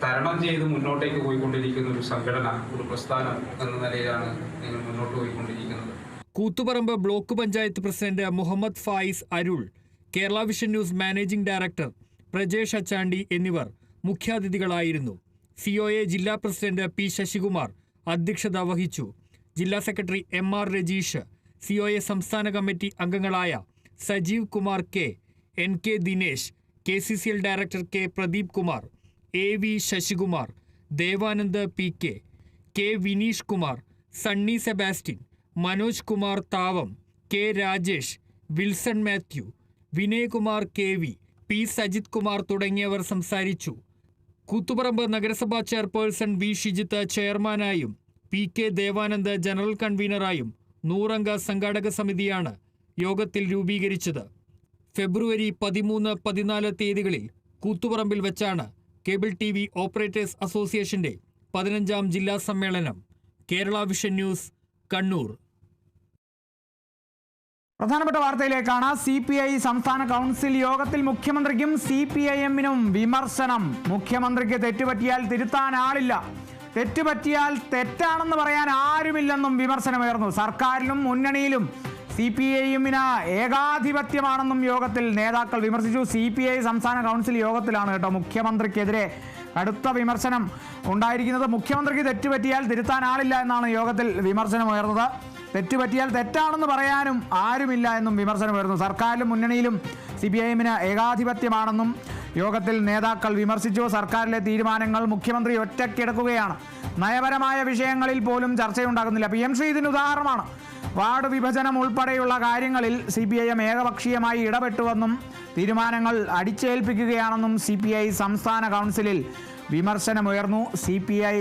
S17: തരണം ചെയ്ത് മുന്നോട്ടേക്ക് പോയിക്കൊണ്ടിരിക്കുന്ന ഒരു സംഘടന, ഒരു പ്രസ്ഥാനം എന്ന നിലയിലാണ് നിങ്ങൾ മുന്നോട്ട് പോയിക്കൊണ്ടിരിക്കുന്നത്.
S2: Koothuparamba block panchayat president Muhammad Fayis Arul, Kerala vision news managing director Prajesh Achandi എന്നിവർ മുഖ്യാതിഥികളായിരുന്നു. COA ജില്ലാ പ്രസിഡന്റ് P ശശികുമാർ അധ്യക്ഷത വഹിച്ചു. ജില്ലാ സെക്രട്ടറി MR രജീഷ്, COA സംസ്ഥാന കമ്മിറ്റി അംഗങ്ങളായ Sajeev Kumar K, NK Dinesh, KCCL director K Pradeep Kumar, AV Sasikumar, Devanand PK, K Vineesh Kumar, Sunny Sebastian, Manoj Kumar Thavam, K Rajesh, Wilson Mathew, Vinayakumar KV, P Sajith Kumar തുടങ്ങിയവർ സംസാരിച്ചു. കൂത്തുപറമ്പ് നഗരസഭാ ചെയർപേഴ്സൺ വി ഷിജിത്ത് ചെയർമാനായും PK ദേവാനന്ദ് ജനറൽ കൺവീനറായും 100 അംഗ സംഘാടക സമിതിയാണ് യോഗത്തിൽ രൂപീകരിച്ചത്. ഫെബ്രുവരി 13, 14 തീയതികളിൽ കൂത്തുപറമ്പിൽ വെച്ചാണ് കേബിൾ TV ഓപ്പറേറ്റേഴ്സ് അസോസിയേഷന്റെ 15ാം ജില്ലാ സമ്മേളനം. Kerala vision news, Kannur.
S1: പ്രധാനപ്പെട്ട വാർത്തയിലേക്കാണ്. CPI സംസ്ഥാന കൗൺസിൽ യോഗത്തിൽ മുഖ്യമന്ത്രിക്കും CPIM-നും വിമർശനം. മുഖ്യമന്ത്രിക്ക് തെറ്റുപറ്റിയാൽ തിരുത്താൻ ആളില്ല, തെറ്റുപറ്റിയാൽ തെറ്റാണെന്ന് പറയാൻ ആരുമില്ലെന്നും വിമർശനമുയർന്നു. സർക്കാരിലും മുന്നണിയിലും CPIM-ന് ഏകാധിപത്യമാണെന്നും യോഗത്തിൽ നേതാക്കൾ വിമർശിച്ചു. CPI സംസ്ഥാന കൗൺസിൽ യോഗത്തിലാണ് കേട്ടോ മുഖ്യമന്ത്രിക്കെതിരെ കടുത്ത വിമർശനം ഉണ്ടായിരിക്കുന്നത്. മുഖ്യമന്ത്രിക്ക് തെറ്റുപറ്റിയാൽ തിരുത്താൻ ആളില്ല എന്നാണ് യോഗത്തിൽ വിമർശനമുയർന്നത്. തെറ്റുപറ്റിയാൽ തെറ്റാണെന്ന് പറയാനും ആരുമില്ല എന്നും വിമർശനമുയർന്നു. സർക്കാരിലും മുന്നണിയിലും CPIM-ന് ഏകാധിപത്യമാണെന്നും യോഗത്തിൽ നേതാക്കൾ വിമർശിച്ചു. സർക്കാരിലെ തീരുമാനങ്ങൾ മുഖ്യമന്ത്രി ഒറ്റയ്ക്കെടുക്കുകയാണ്. നയപരമായ വിഷയങ്ങളിൽ പോലും ചർച്ചയുണ്ടാകുന്നില്ല. PM ശ്രീ ഇതിന് ഉദാഹരണമാണ്. വാർഡ് വിഭജനം ഉൾപ്പെടെയുള്ള കാര്യങ്ങളിൽ CPIM ഏകപക്ഷീയമായി ഇടപെട്ടുവെന്നും തീരുമാനങ്ങൾ അടിച്ചേൽപ്പിക്കുകയാണെന്നും CPI സംസ്ഥാന കൗൺസിലിൽ വിമർശനമുയർന്നു. CPI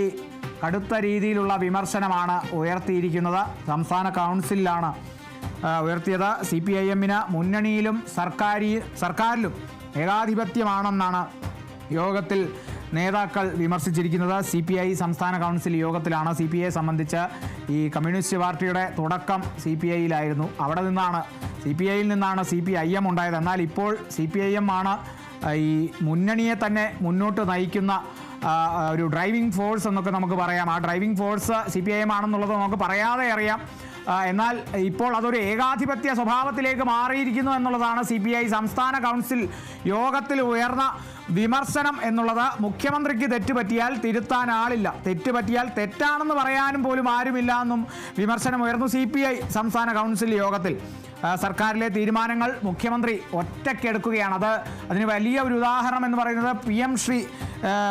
S1: കടുത്ത രീതിയിലുള്ള വിമർശനമാണ് ഉയർത്തിയിരിക്കുന്നത്. സംസ്ഥാന കൗൺസിലാണ് ഉയർത്തിയത്. CPIM-ന് മുന്നണിയിലും സർക്കാരിലും ഏകാധിപത്യമാണെന്നാണ് യോഗത്തിൽ നേതാക്കൾ വിമർശിച്ചിരിക്കുന്നത്. CPI സംസ്ഥാന കൗൺസിൽ യോഗത്തിലാണ്. CPI സംബന്ധിച്ച് ഈ കമ്മ്യൂണിസ്റ്റ് പാർട്ടിയുടെ തുടക്കം CPI-യിലായിരുന്നു. അവിടെ നിന്നാണ് CPI-യിൽ നിന്നാണ് CPIM ഉണ്ടായത്. എന്നാൽ ഇപ്പോൾ CPIM ആണ് ഈ മുന്നണിയെ തന്നെ മുന്നോട്ട് നയിക്കുന്ന ഒരു ഡ്രൈവിംഗ് ഫോഴ്സ് എന്നൊക്കെ നമുക്ക് പറയാം. ആ ഡ്രൈവിംഗ് ഫോഴ്സ് CPIM ആണെന്നുള്ളത് നമുക്ക് പറയാതെ അറിയാം. എന്നാൽ ഇപ്പോൾ അതൊരു ഏകാധിപത്യ സ്വഭാവത്തിലേക്ക് മാറിയിരിക്കുന്നു എന്നുള്ളതാണ് CPI സംസ്ഥാന കൗൺസിൽ യോഗത്തിൽ ഉയർന്ന വിമർശനം എന്നുള്ളത്. മുഖ്യമന്ത്രിക്ക് തെറ്റുപറ്റിയാൽ തിരുത്താൻ ആളില്ല, തെറ്റുപറ്റിയാൽ തെറ്റാണെന്ന് പറയാനും പോലും ആരുമില്ല എന്നും വിമർശനമുയർന്നു. CPI സംസ്ഥാന കൗൺസിൽ യോഗത്തിൽ സർക്കാരിലെ തീരുമാനങ്ങൾ മുഖ്യമന്ത്രി ഒറ്റയ്ക്കെടുക്കുകയാണ്. അതിന് വലിയ ഒരു ഉദാഹരണം എന്ന് പറയുന്നത് PM ശ്രീ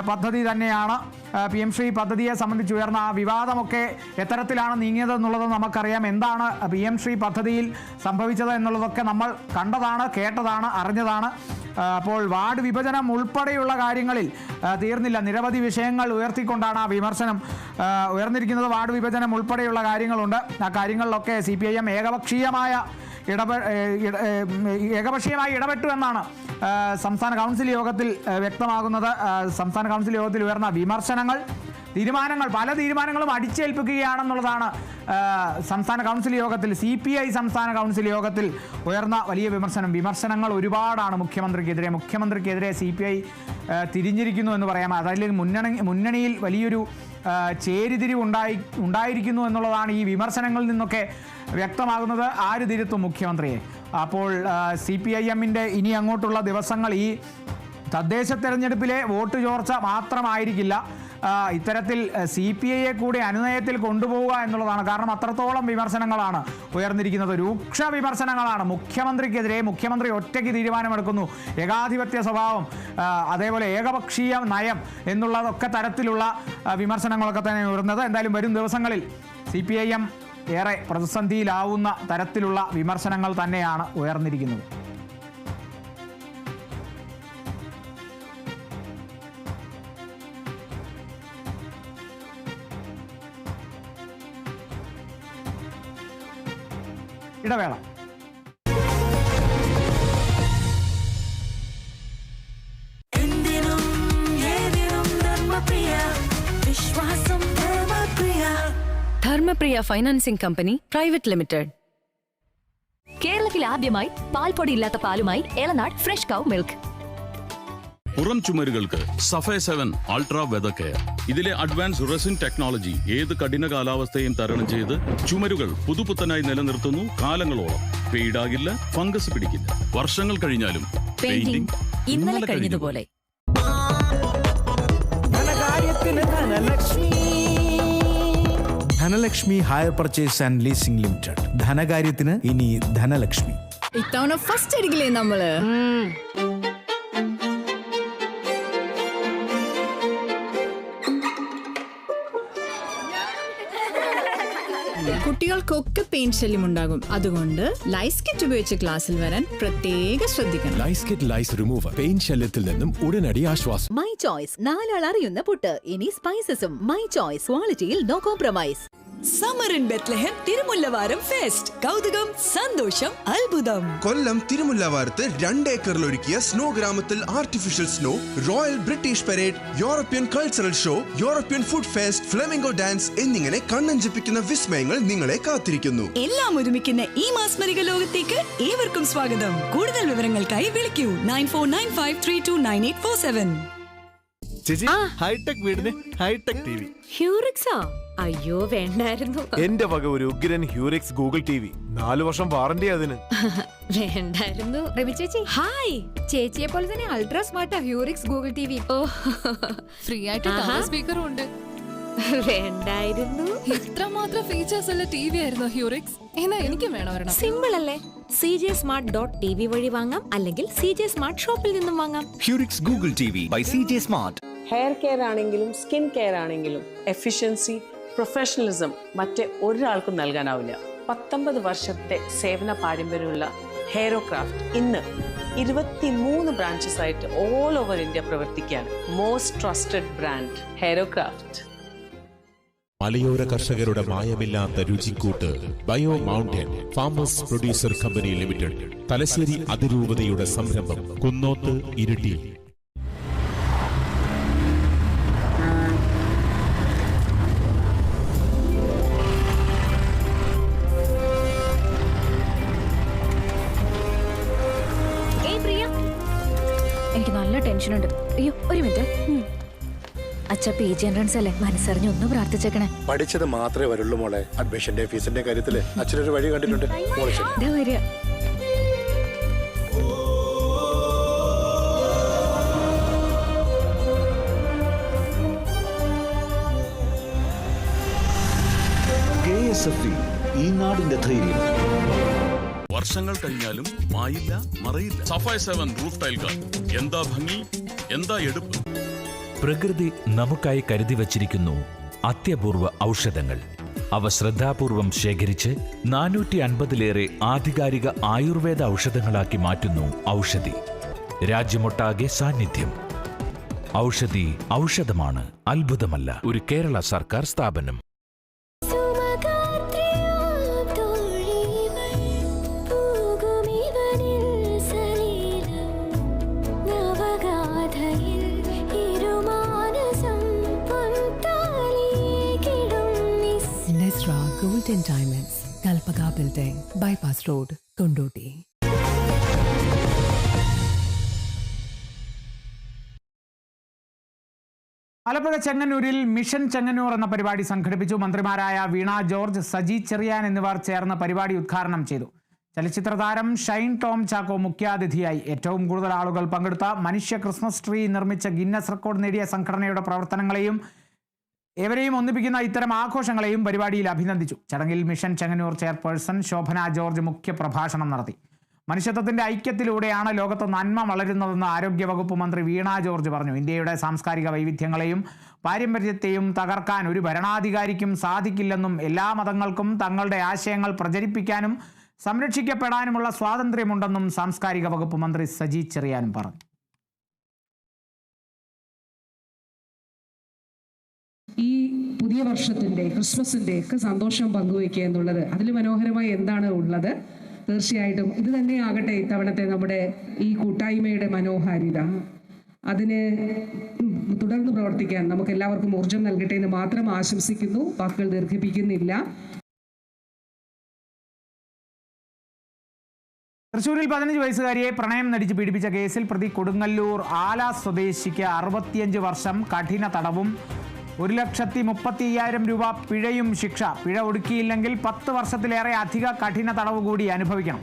S1: പദ്ധതി തന്നെയാണ്. PM ശ്രീ പദ്ധതിയെ സംബന്ധിച്ച് ഉയർന്ന ആ വിവാദമൊക്കെ എത്തരത്തിലാണ് നീങ്ങിയതെന്നുള്ളത് നമുക്കറിയാം. എന്താണ് PM ശ്രീ പദ്ധതിയിൽ സംഭവിച്ചത് എന്നുള്ളതൊക്കെ നമ്മൾ കണ്ടതാണ്, കേട്ടതാണ്, അറിഞ്ഞതാണ്. അപ്പോൾ വാർഡ് വിഭജനം ഉൾപ്പെടെയുള്ള കാര്യങ്ങളിൽ തീർന്നില്ല. നിരവധി വിഷയങ്ങൾ ഉയർത്തിക്കൊണ്ടാണ് ആ വിമർശനം ഉയർന്നിരിക്കുന്നത്. വാർഡ് വിഭജനം ഉൾപ്പെടെയുള്ള കാര്യങ്ങളുണ്ട്. ആ കാര്യങ്ങളിലൊക്കെ CPIM ഏകപക്ഷീയമായി ഇടപെട്ടു എന്നാണ് സംസ്ഥാന കൗൺസിൽ യോഗത്തിൽ വ്യക്തമാകുന്നത്. സംസ്ഥാന കൗൺസിൽ യോഗത്തിൽ ഉയർന്ന വിമർശനങ്ങൾ, തീരുമാനങ്ങൾ, പല തീരുമാനങ്ങളും അടിച്ചേൽപ്പിക്കുകയാണെന്നുള്ളതാണ് സംസ്ഥാന കൗൺസിൽ യോഗത്തിൽ CPI സംസ്ഥാന കൗൺസിൽ യോഗത്തിൽ ഉയർന്ന വലിയ വിമർശനങ്ങൾ ഒരുപാടാണ് മുഖ്യമന്ത്രിക്കെതിരെ CPI തിരിഞ്ഞിരിക്കുന്നു എന്ന് പറയാം. അതല്ലെങ്കിൽ മുന്നണിയിൽ വലിയൊരു ചേരിതിരിവ് ഉണ്ടായിരിക്കുന്നു എന്നുള്ളതാണ് ഈ വിമർശനങ്ങളിൽ നിന്നൊക്കെ വ്യക്തമാകുന്നത്. ആര് തിരുത്തും മുഖ്യമന്ത്രിയെ? അപ്പോൾ CPIM-ന്റെ ഇനി അങ്ങോട്ടുള്ള ദിവസങ്ങൾ ഈ തദ്ദേശ തെരഞ്ഞെടുപ്പിലെ വോട്ട് ചോർച്ച മാത്രമായിരിക്കില്ല, ഇത്തരത്തിൽ CPI-യെ കൂടി അനുനയത്തിൽ കൊണ്ടുപോവുക എന്നുള്ളതാണ്. കാരണം അത്രത്തോളം വിമർശനങ്ങളാണ് ഉയർന്നിരിക്കുന്നത്, രൂക്ഷ വിമർശനങ്ങളാണ് മുഖ്യമന്ത്രിക്കെതിരെ. മുഖ്യമന്ത്രി ഒറ്റയ്ക്ക് തീരുമാനമെടുക്കുന്നു, ഏകാധിപത്യ സ്വഭാവം, അതേപോലെ ഏകപക്ഷീയ നയം എന്നുള്ളതൊക്കെ തരത്തിലുള്ള വിമർശനങ്ങളൊക്കെ തന്നെ ഉയർന്നത്. എന്തായാലും വരും ദിവസങ്ങളിൽ CPIM ഏറെ പ്രതിസന്ധിയിലാവുന്ന തരത്തിലുള്ള വിമർശനങ്ങൾ തന്നെയാണ് ഉയർന്നിരിക്കുന്നത്. ഇടവേള.
S8: Dharmapriya financing company private limited.
S18: കേരളത്തിൽ ആദ്യമായി പാൽപ്പൊടി ഇല്ലാത്ത പാലുമായി എളനാട് ഫ്രഷ് കൗ മിൽക്ക്.
S19: പുറം ചുമരുകൾക്ക് സഫേ 7 അൾട്രാ വെതർ കെയർ. ഇതിലെ അഡ്വാൻസ് റെസിൻ ടെക്നോളജി ഏത് കഠിന കാലാവസ്ഥയും തരണം ചെയ്ത് ചുമരുകൾ പുതുപുത്തനായി നിലനിർത്തുന്നു. കാലങ്ങളോളം പെയ്ഡാകില്ല, ഫംഗസ് പിടിക്കില്ല. വർഷങ്ങൾ കഴിഞ്ഞാലും പെയിന്റിംഗ് ഇന്നലെ കഴിഞ്ഞതുപോലെ.
S6: Dhanalakshmi hire purchase and leasing limited. ധനകാര്യത്തിന് ഇനി ധനലക്ഷ്മി.
S8: ഇത്തവണ ഫസ്റ്റ് അടിക്കില്ലേ നമ്മള്? കുട്ടികൾക്കൊക്കെ പെയിൻ ശല്യം ഉണ്ടാകും. അതുകൊണ്ട് ലൈസ് കിറ്റ് ഉപയോഗിച്ച് ക്ലാസ്സിൽ വരാൻ പ്രത്യേകം ശ്രദ്ധിക്കണം.
S20: Lice kit lice remover pain ശല്യത്തിൽ നിന്നും ഉടനടി ആശ്വാസം.
S18: മൈ ചോയ്സ്, 4 ആൾ അറിയുന്ന പുട്ട്. ഇനി സ്പൈസസും. മൈ ചോയ്സ്, ക്വാളിറ്റിയിൽ no compromise.
S8: Summer in Bethlehem Thirumullavaram fest. കൗതുകം, സന്തോഷം, അത്ഭുതം.
S21: കൊല്ലം തിരുമുല്ലവാരത്ത് 2 ഏക്കറിൽ ഒരുക്കിയ സ്നോ ഗ്രാമത്തിൽ artificial snow, royal British parade, European cultural show, European food fest, flamingo dance എന്നിങ്ങനെ കണ്ണഞ്ചിപ്പിക്കുന്ന വിസ്മയങ്ങൾ നിങ്ങളെ കാത്തിരിക്കുന്നു.
S8: എല്ലാം ഒരുമിക്കുന്ന ഈ മാസ്മരിക ലോകത്തേക്ക് ഏവർക്കും സ്വാഗതം. കൂടുതൽ വിവരങ്ങൾക്കായി വിളിക്കൂ 9495329847.
S22: ചേച്ചി, ഹൈടെക് വീടിന് ഹൈടെക് ടിവി.
S18: ഹ്യൂറിക്സോ? അയ്യോ വേണ്ടായിരുന്നു.
S22: എന്റെ വക ഒരു ഉഗ്രൻ ഹ്യൂറിക്സ് ഗൂഗിൾ ടിവി. 4 വർഷം വാറണ്ടി അതിന്.
S18: വേണ്ടായിരുന്നു.
S23: രവി ചേച്ചി, ഹായ്. ചേച്ചിയെ പോലെ തന്നെ അൾട്രാ സ്മാർട്ടാ ഹ്യൂറിക്സ് ഗൂഗിൾ ടിവി. ഫ്രീ ആയിട്ട് സ്പീക്കറും ഉണ്ട്.
S18: വേണ്ടായിരുന്നു.
S23: ഇത്രമാത്രം ഫീച്ചേഴ്സ് ഉള്ള ടിവി ആയിരുന്നു ഹ്യൂറിക്സ്. എന്നാ എനിക്കും വേണം ഒരെണ്ണം.
S18: സിമ്പിൾ അല്ലേ? cjsmart.tv വഴി വാങ്ങാം, അല്ലെങ്കിൽ CJ സ്മാർട്ട് ഷോപ്പിൽ നിന്നും വാങ്ങാം.
S24: Hurix Google TV by CJ smart.
S25: Hair care ആണെങ്കിലും സ്കിൻ കെയർ ആണെങ്കിലും എഫിഷ്യൻസി, പ്രൊഫഷണലിസം മറ്റേ ഒരാൾക്കും നൽകാനാവില്ല. 19 വർഷത്തെ സേവന പാരമ്പര്യമുള്ള ഹെയറോക്രാഫ്റ്റ് ഇന്ന് 23 ബ്രാഞ്ചസ് ആയിട്ട് ഓൾ ഓവർ ഇന്ത്യ പ്രവർത്തിക്കുകയാണ്. Most trusted brand Hairocraft.
S20: മലയോര കർഷകരുടെ മായമില്ലാത്ത രുചിക്കൂട്ട് bio mountain farmers producer company limited, Thalassery അതിരൂപതയുടെ സംരംഭം, കുന്നോത്ത്, ഇരിട്ടി.
S10: എനിക്ക് നല്ല ടെൻഷനുണ്ട്. അയ്യോ ഒരു മിനിറ്റ്. അച്ഛ PG എൻട്രൻസ് അല്ലേ, മനസ്സറിഞ്ഞ് ഒന്ന് പ്രാർത്ഥിച്ചേക്കണേ.
S26: പഠിച്ചത് മാത്രമേ വരുള്ളൂ മോളെ. അഡ്മിഷന്റെ ഫീസിന്റെ കാര്യത്തില് അച്ഛനൊരു വഴി കണ്ടിട്ടുണ്ട്.
S10: വരിക.
S24: KSFE, ഈ നാടിന്റെ ധൈര്യം.
S19: വർഷങ്ങൾ കഴിഞ്ഞാലും മായില്ല, മറയില്ല. സഫായ് 7 റൂഫ് ടൈൽകൾ. എന്താ ഭംഗി, എന്താ എടുപ്പ്.
S7: പ്രകൃതി നമുക്കായി കരുതി വച്ചിരിക്കുന്നു അത്യപൂർവ ഔഷധങ്ങൾ. അവ ശ്രദ്ധാപൂർവം ശേഖരിച്ച് 450-ലേറെ ആധികാരിക ആയുർവേദ ഔഷധങ്ങളാക്കി മാറ്റുന്നു ഔഷധി. രാജ്യമൊട്ടാകെ സാന്നിധ്യം. ഔഷധി ഔഷധമാണ്, അത്ഭുതമല്ല. ഒരു കേരള സർക്കാർ സ്ഥാപനം.
S8: Golden Diamonds, Kalpaga Building, Bypass Road, Kondoti.
S1: Alappuzha ചെങ്ങന്നൂരിൽ മിഷൻ ചെങ്ങന്നൂർ എന്ന പരിപാടി സംഘടിപ്പിച്ചു. മന്ത്രിമാരായ വീണ ജോർജ്, സജി ചെറിയാൻ എന്നിവർ ചേർന്ന് പരിപാടി ഉദ്ഘാടനം ചെയ്തു. ചലച്ചിത്ര താരം ഷൈൻ ടോം ചാക്കോ മുഖ്യാതിഥിയായി. ഏറ്റവും കൂടുതൽ ആളുകൾ പങ്കെടുത്ത മനുഷ്യ ക്രിസ്മസ് ട്രീ നിർമ്മിച്ച ഗിന്നസ് റെക്കോർഡ് നേടിയ സംഘടനയുടെ പ്രവർത്തനങ്ങളെയും ഏവരെയും ഒന്നിപ്പിക്കുന്ന ഇത്തരം ആഘോഷങ്ങളെയും പരിപാടിയിൽ അഭിനന്ദിച്ചു. ചടങ്ങിൽ mission Chengannur chairperson Shobhana George മുഖ്യപ്രഭാഷണം നടത്തി. മനുഷ്യത്വത്തിന്റെ ഐക്യത്തിലൂടെയാണ് ലോകത്ത് നന്മ വളരുന്നതെന്ന് ആരോഗ്യവകുപ്പ് മന്ത്രി വീണ ജോർജ് പറഞ്ഞു. ഇന്ത്യയുടെ സാംസ്കാരിക വൈവിധ്യങ്ങളെയും പാരമ്പര്യത്തെയും തകർക്കാൻ ഒരു ഭരണാധികാരിക്കും സാധിക്കില്ലെന്നും എല്ലാ മതങ്ങൾക്കും തങ്ങളുടെ ആശയങ്ങൾ പ്രചരിപ്പിക്കാനും സംരക്ഷിക്കപ്പെടാനുമുള്ള സ്വാതന്ത്ര്യമുണ്ടെന്നും സാംസ്കാരിക വകുപ്പ് മന്ത്രി സജി ചെറിയാനും പറഞ്ഞു.
S27: ഈ പുതിയ വർഷത്തിൻ്റെ, ക്രിസ്മസിൻ്റെ ഒക്കെ സന്തോഷം പങ്കുവയ്ക്കുക എന്നുള്ളത് അതിൽ മനോഹരമായി എന്താണ് ഉള്ളത്? തീർച്ചയായിട്ടും ഇത് തന്നെയാകട്ടെ ഇത്തവണത്തെ നമ്മുടെ ഈ കൂട്ടായ്മയുടെ മനോഹാരിത. അതിന് തുടർന്ന് പ്രവർത്തിക്കാൻ നമുക്ക് എല്ലാവർക്കും ഊർജ്ജം നൽകട്ടെ എന്ന് മാത്രം ആശംസിക്കുന്നു. വാക്കുകൾ ദീർഘിപ്പിക്കുന്നില്ല.
S1: തൃശ്ശൂരിൽ 15 വയസ്സുകാരിയെ പ്രണയം നടിച്ച് പീഡിപ്പിച്ച കേസിൽ പ്രതി കൊടുങ്ങല്ലൂർ ആല സ്വദേശിക്ക് 65 വർഷം കഠിന തടവും 1,35,000 രൂപ പിഴയും ശിക്ഷ. പിഴ ഒടുക്കിയില്ലെങ്കിൽ 10 വർഷത്തിലേറെ അധിക കഠിന തടവ് കൂടി അനുഭവിക്കണം.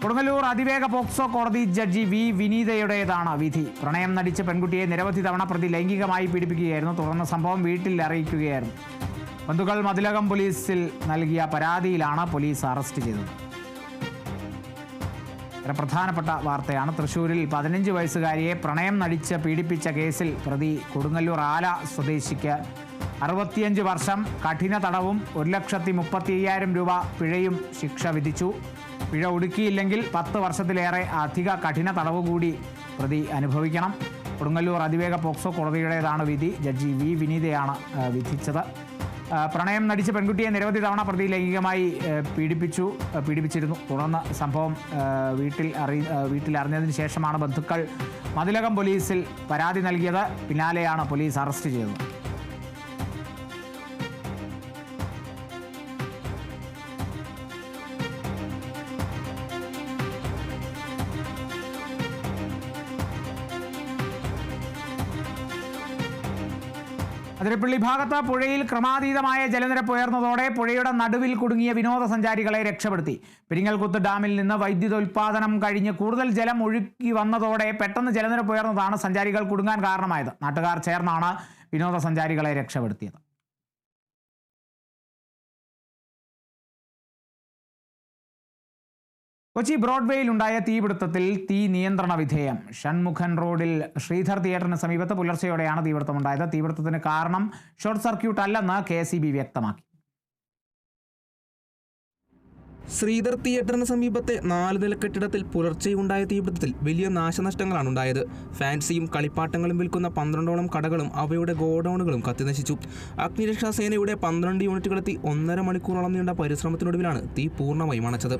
S1: കൊടുങ്ങല്ലൂർ അതിവേഗ പോക്സോ കോടതി ജഡ്ജി വി വിനീതയുടേതാണ് വിധി. പ്രണയം നടിച്ച പെൺകുട്ടിയെ നിരവധി തവണ പ്രതി ലൈംഗികമായി പീഡിപ്പിക്കുകയായിരുന്നു. തുടർന്ന് സംഭവം വീട്ടിൽ അറിയിക്കുകയായിരുന്നു. ബന്ധുക്കൾ മതിലകം പോലീസിൽ നൽകിയ പരാതിയിലാണ് പോലീസ് അറസ്റ്റ് ചെയ്തത്. പ്രധാനപ്പെട്ട വാർത്തയാണ്. തൃശ്ശൂരിൽ 15 വയസ്സുകാരിയെ പ്രണയം നടിച്ച് പീഡിപ്പിച്ച കേസിൽ പ്രതി കൊടുങ്ങല്ലൂർ ആല സ്വദേശിക്ക് 65 വർഷം കഠിന തടവും 1,35,000 രൂപ പിഴയും ശിക്ഷ വിധിച്ചു. പിഴ ഒടുക്കിയില്ലെങ്കിൽ 10 വർഷത്തിലേറെ അധിക കഠിന തടവ് കൂടി പ്രതി അനുഭവിക്കണം. കൊടുങ്ങല്ലൂർ അതിവേഗ പോക്സോ കോടതിയുടേതാണ് വിധി. ജഡ്ജി വി വിനീതയാണ് വിധിച്ചത്. പ്രണയം നടിച്ച പെൺകുട്ടിയെ നിരവധി തവണ പ്രതി ലൈംഗികമായി പീഡിപ്പിച്ചിരുന്നു. തുടർന്ന് സംഭവം വീട്ടിൽ അറിഞ്ഞതിന് ശേഷമാണ് ബന്ധുക്കൾ മതിലകം പോലീസിൽ പരാതി നൽകിയത്. പിന്നാലെയാണ് പോലീസ് അറസ്റ്റ് ചെയ്തത്. അതിരപ്പള്ളി ഭാഗത്ത് പുഴയിൽ ക്രമാതീതമായ ജലനിരപ്പ് ഉയർന്നതോടെ പുഴയുടെ നടുവിൽ കുടുങ്ങിയ വിനോദസഞ്ചാരികളെ രക്ഷപ്പെടുത്തി. പെരിങ്ങൽകുത്ത് ഡാമിൽ നിന്ന് വൈദ്യുതോൽപാദനം കഴിഞ്ഞ് കൂടുതൽ ജലം ഒഴുക്കി വന്നതോടെ പെട്ടെന്ന് ജലനിരപ്പ് ഉയർന്നതാണ് സഞ്ചാരികൾ കുടുങ്ങാൻ കാരണമായത്. നാട്ടുകാർ ചേർന്നാണ് വിനോദസഞ്ചാരികളെ രക്ഷപ്പെടുത്തിയത്. കൊച്ചി ബ്രോഡ്വേയിലുണ്ടായ തീപിടുത്തത്തിൽ തീ നിയന്ത്രണ വിധേയം. ഷൺമുഖൻ റോഡിൽ ശ്രീധർ തിയേറ്ററിന് സമീപത്ത് പുലർച്ചെയോടെയാണ് തീപിടുത്തമുണ്ടായത്. തീപിടുത്തത്തിന് കാരണം ഷോർട്ട് സർക്യൂട്ട് അല്ലെന്ന് KSEB വ്യക്തമാക്കി.
S3: ശ്രീധർ തിയേറ്ററിന് സമീപത്തെ 4 നില കെട്ടിടത്തിൽ പുലർച്ചെയുണ്ടായ തീപിടുത്തത്തിൽ വലിയ നാശനഷ്ടങ്ങളാണ് ഉണ്ടായത്. ഫാൻസിയും കളിപ്പാട്ടങ്ങളും വിൽക്കുന്ന 12ഓളം കടകളും അവയുടെ ഗോഡൌണുകളും കത്തിനശിച്ചു. അഗ്നിരക്ഷാ സേനയുടെ 12 യൂണിറ്റുകളെത്തി 1.5 മണിക്കൂറോളം നീണ്ട പരിശ്രമത്തിനൊടുവിലാണ് തീ പൂർണ്ണമായും അണച്ചത്.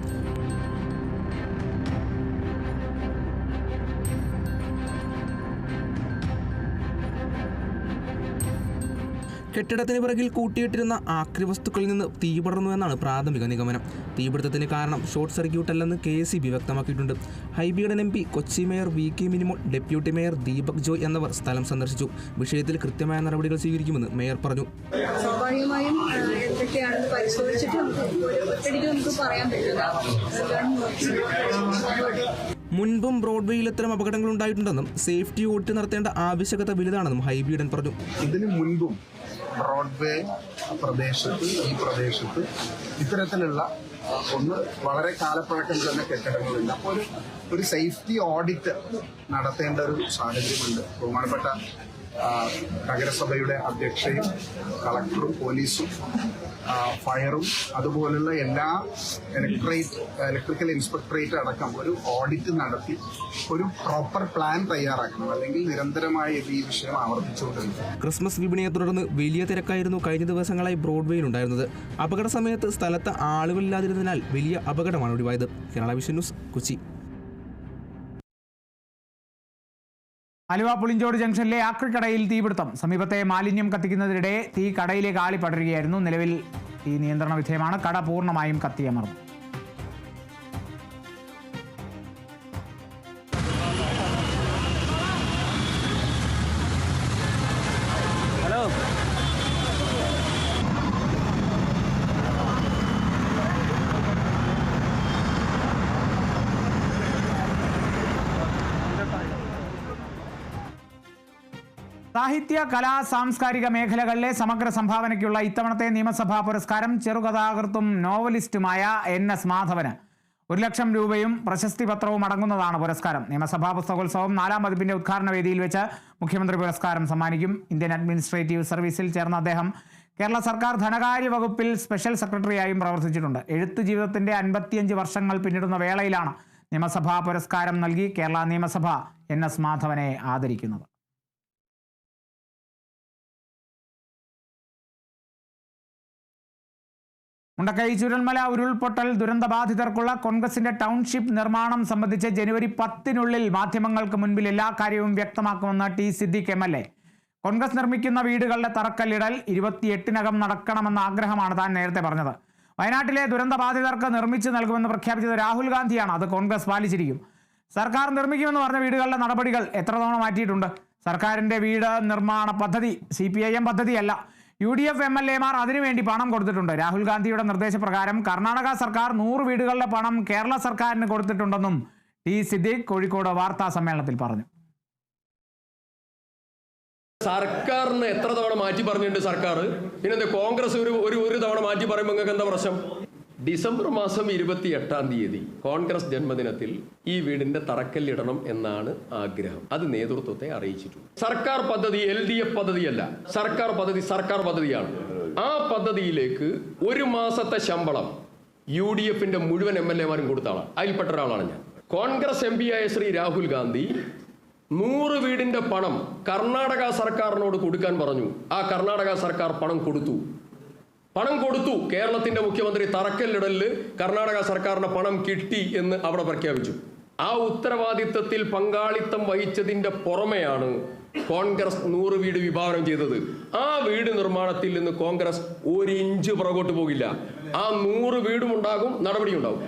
S3: കെട്ടിടത്തിന് പിറകിൽ കൂട്ടിയിട്ടിരുന്ന ആക്രിവസ്തുക്കളിൽ നിന്ന് തീ പടർന്നുവെന്നാണ് പ്രാഥമിക നിഗമനം. തീപിടുത്തത്തിന് കാരണം ഷോർട്ട് സർക്യൂട്ട് അല്ലെന്ന് KSEB വ്യക്തമാക്കിയിട്ടുണ്ട്. ഹൈബിയുടെ MP, Kochi mayor VK Minimol, deputy mayor Deepak Joy എന്നിവർ സ്ഥലം സന്ദർശിച്ചു. വിഷയത്തിൽ കൃത്യമായ നടപടികൾ സ്വീകരിക്കുമെന്ന് മേയർ പറഞ്ഞു.
S23: സ്വാഭാവികമായും എന്തൊക്കെയാണെന്ന് പരിശോധിച്ചിട്ട് നമുക്ക് പറയാൻ പറ്റില്ല.
S3: മുൻപും ബ്രോഡ്വേയിൽ ഇത്തരം അപകടങ്ങൾ ഉണ്ടായിട്ടുണ്ടെന്നും സേഫ്റ്റി ഓഡിറ്റ് നടത്തേണ്ട ആവശ്യകത വലുതാണെന്നും ഹൈബിയുടെ പറഞ്ഞു.
S4: ഇതിനു മുൻപും ബ്രോഡ്വേ ഈ പ്രദേശത്ത് ഇത്തരത്തിലുള്ള വളരെ കാലപ്പഴക്കം ചെന്ന കെട്ടിടങ്ങളുണ്ട്. അപ്പോൾ ഒരു സേഫ്റ്റി ഓഡിറ്റ് നടത്തേണ്ട ഒരു സാഹചര്യമുണ്ട്. ബഹുമാനപ്പെട്ട നഗരസഭയുടെ അധ്യക്ഷയും കളക്ടറും പോലീസും ഫയറും അതുപോലുള്ള എല്ലാ ഇലക്ട്രിക്കൽ ഇൻസ്പെക്ടറേറ്റ് അടക്കം ഒരു ഓഡിറ്റ് നടത്തി ഒരു പ്രോപ്പർ പ്ലാൻ തയ്യാറാക്കണം. അല്ലെങ്കിൽ നിരന്തരമായി ഈ വിഷയം ആവർത്തിച്ചുകൊണ്ടിരിക്കും.
S3: ക്രിസ്മസ് വിപണിയെ തുടർന്ന് വലിയ തിരക്കായിരുന്നു കഴിഞ്ഞ ദിവസങ്ങളായി ബ്രോഡ്വേയിലുണ്ടായിരുന്നത്. അപകട സമയത്ത് സ്ഥലത്ത് ആളുകളില്ലാതിരുന്നതിനാൽ വലിയ അപകടമാണ് ഒഴിവായത്. Kerala vision news, Kochi.
S1: ആലുവ പുളിഞ്ചോട് ജംഗ്ഷനിലെ ആക്രിക്കടയിൽ തീപിടുത്തം. സമീപത്തെ മാലിന്യം കത്തിക്കുന്നതിനിടെ തീ കടയിലേക്ക് ആളിപ്പടരുകയായിരുന്നു. നിലവിൽ തീ നിയന്ത്രണ വിധേയമാണ്. കട പൂർണ്ണമായും കത്തിയമർന്നു.
S5: ഹലോ,
S1: സാഹിത്യ, കലാ, സാംസ്കാരിക മേഖലകളിലെ സമഗ്ര സംഭാവനയ്ക്കുള്ള ഇത്തവണത്തെ നിയമസഭാ പുരസ്കാരം ചെറുകഥാകൃത്തും നോവലിസ്റ്റുമായ NS മാധവന് 1,00,000 രൂപയും പ്രശസ്തി പത്രവും അടങ്ങുന്നതാണ് പുരസ്കാരം. നിയമസഭാ പുസ്തകോത്സവം 4ാം പതിപ്പിന്റെ ഉദ്ഘാടന വേദിയിൽ വെച്ച് മുഖ്യമന്ത്രി പുരസ്കാരം സമ്മാനിക്കും. ഇന്ത്യൻ അഡ്മിനിസ്ട്രേറ്റീവ് സർവീസിൽ ചേർന്ന അദ്ദേഹം കേരള സർക്കാർ ധനകാര്യ വകുപ്പിൽ സ്പെഷ്യൽ സെക്രട്ടറിയായും പ്രവർത്തിച്ചിട്ടുണ്ട്. എഴുത്തു ജീവിതത്തിന്റെ 55 വർഷങ്ങൾ പിന്നിടുന്ന വേളയിലാണ് നിയമസഭാ പുരസ്കാരം നൽകി കേരള നിയമസഭ NS മാധവനെ ആദരിക്കുന്നത്. മുണ്ടക്കൈ ചുരൽമല ഉരുൾപൊട്ടൽ ദുരന്തബാധിതർക്കുള്ള കോൺഗ്രസിന്റെ ടൗൺഷിപ്പ് നിർമ്മാണം സംബന്ധിച്ച് ജനുവരി 10-നുള്ളിൽ മാധ്യമങ്ങൾക്ക് മുൻപിൽ എല്ലാ കാര്യവും വ്യക്തമാക്കുമെന്ന് T. സിദ്ദിഖ് MLA. കോൺഗ്രസ് നിർമ്മിക്കുന്ന വീടുകളുടെ തറക്കല്ലിടൽ 28-നകം നടക്കണമെന്ന ആഗ്രഹമാണ് താൻ നേരത്തെ പറഞ്ഞത്. വയനാട്ടിലെ ദുരന്തബാധിതർക്ക് നിർമ്മിച്ചു നൽകുമെന്ന് പ്രഖ്യാപിച്ചത് രാഹുൽ ഗാന്ധിയാണ്. അത് കോൺഗ്രസ് പാലിച്ചിരിക്കും. സർക്കാർ നിർമ്മിക്കുമെന്ന് പറഞ്ഞ വീടുകളുടെ നടപടികൾ എത്ര തവണ മാറ്റിയിട്ടുണ്ട്? സർക്കാരിന്റെ വീട് നിർമ്മാണ പദ്ധതി CPIM പദ്ധതിയല്ല. UDF MLA-മാർ അതിനുവേണ്ടി പണം കൊടുത്തിട്ടുണ്ട്. രാഹുൽ ഗാന്ധിയുടെ നിർദ്ദേശപ്രകാരം കർണാടക സർക്കാർ 100 വീടുകളുടെ പണം കേരള സർക്കാരിന് കൊടുത്തിട്ടുണ്ടെന്നും T. സിദ്ദിഖ് കോഴിക്കോട് വാർത്താ സമ്മേളനത്തിൽ പറഞ്ഞു.
S9: സർക്കാരിന് എത്ര തവണ മാറ്റി പറഞ്ഞിട്ടുണ്ട് സർക്കാർ? പിന്നെന്താ കോൺഗ്രസ് ഒരു തവണ മാറ്റി പറയുമ്പോൾ നിങ്ങൾക്ക് എന്താ പ്രശ്നം? ഡിസംബർ മാസം 28-ാം തീയതി കോൺഗ്രസ് ജന്മദിനത്തിൽ ഈ വീടിന്റെ തറക്കല്ലിടണം എന്നാണ് ആഗ്രഹം. അത് നേതൃത്വത്തെ അറിയിച്ചിട്ടുണ്ട്. സർക്കാർ പദ്ധതി LDF പദ്ധതിയല്ല, സർക്കാർ പദ്ധതിയാണ്. ആ പദ്ധതിയിലേക്ക് 1 മാസത്തെ ശമ്പളം UDF-ന്റെ മുഴുവൻ MLA-മാരും കൊടുത്ത ആളാണ്. അതിൽപ്പെട്ട ഒരാളാണ് ഞാൻ. കോൺഗ്രസ് MP-ആയ ശ്രീ രാഹുൽ ഗാന്ധി 100 വീടിന്റെ പണം കർണാടക സർക്കാരിനോട് കൊടുക്കാൻ പറഞ്ഞു. ആ കർണാടക സർക്കാർ പണം കൊടുത്തു. പണം കൊടുത്തു. കേരളത്തിന്റെ മുഖ്യമന്ത്രി തറക്കല്ലിടലിൽ കർണാടക സർക്കാരിന് പണം കിട്ടി എന്ന് അവിടെ പ്രഖ്യാപിച്ചു. ആ ഉത്തരവാദിത്തത്തിൽ പങ്കാളിത്തം വഹിച്ചതിന്റെ പുറമെയാണ് കോൺഗ്രസ് 100 വീട് വിഭാവനം ചെയ്തത്. ആ വീട് നിർമ്മാണത്തിൽ നിന്ന് കോൺഗ്രസ് 1 ഇഞ്ച് പുറകോട്ട് പോകില്ല. ആ 100 വീടും ഉണ്ടാകും, നടപടിയുണ്ടാകും.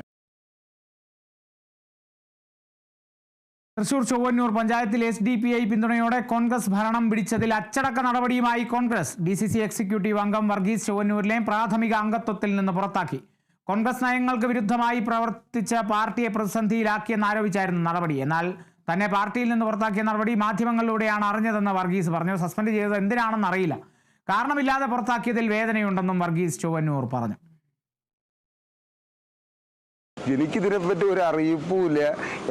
S1: തൃശൂർ ചൊവ്വന്നൂർ പഞ്ചായത്തിൽ SDPI പിന്തുണയോടെ കോൺഗ്രസ് ഭരണം പിടിച്ചതിൽ അച്ചടക്ക നടപടിയുമായി കോൺഗ്രസ്. DCC എക്സിക്യൂട്ടീവ് അംഗം വർഗീസ് ചൊവ്വന്നൂരിലെ പ്രാഥമിക അംഗത്വത്തിൽ നിന്ന് പുറത്താക്കി. കോൺഗ്രസ് നയങ്ങൾക്ക് വിരുദ്ധമായി പ്രവർത്തിച്ച പാർട്ടിയെ പ്രതിസന്ധിയിലാക്കിയെന്നാരോപിച്ചായിരുന്നു നടപടി. എന്നാൽ തന്നെ പാർട്ടിയിൽ നിന്ന് പുറത്താക്കിയ നടപടി മാധ്യമങ്ങളിലൂടെയാണ് അറിഞ്ഞതെന്ന് വർഗീസ് പറഞ്ഞു. സസ്പെൻഡ് ചെയ്തത് എന്തിനാണെന്ന് അറിയില്ല. കാരണമില്ലാതെ പുറത്താക്കിയതിൽ വേദനയുണ്ടെന്നും വർഗീസ് ചൊവ്വന്നൂർ പറഞ്ഞു.
S11: എനിക്കിതിനെപ്പറ്റി ഒരു അറിയിപ്പുമില്ല,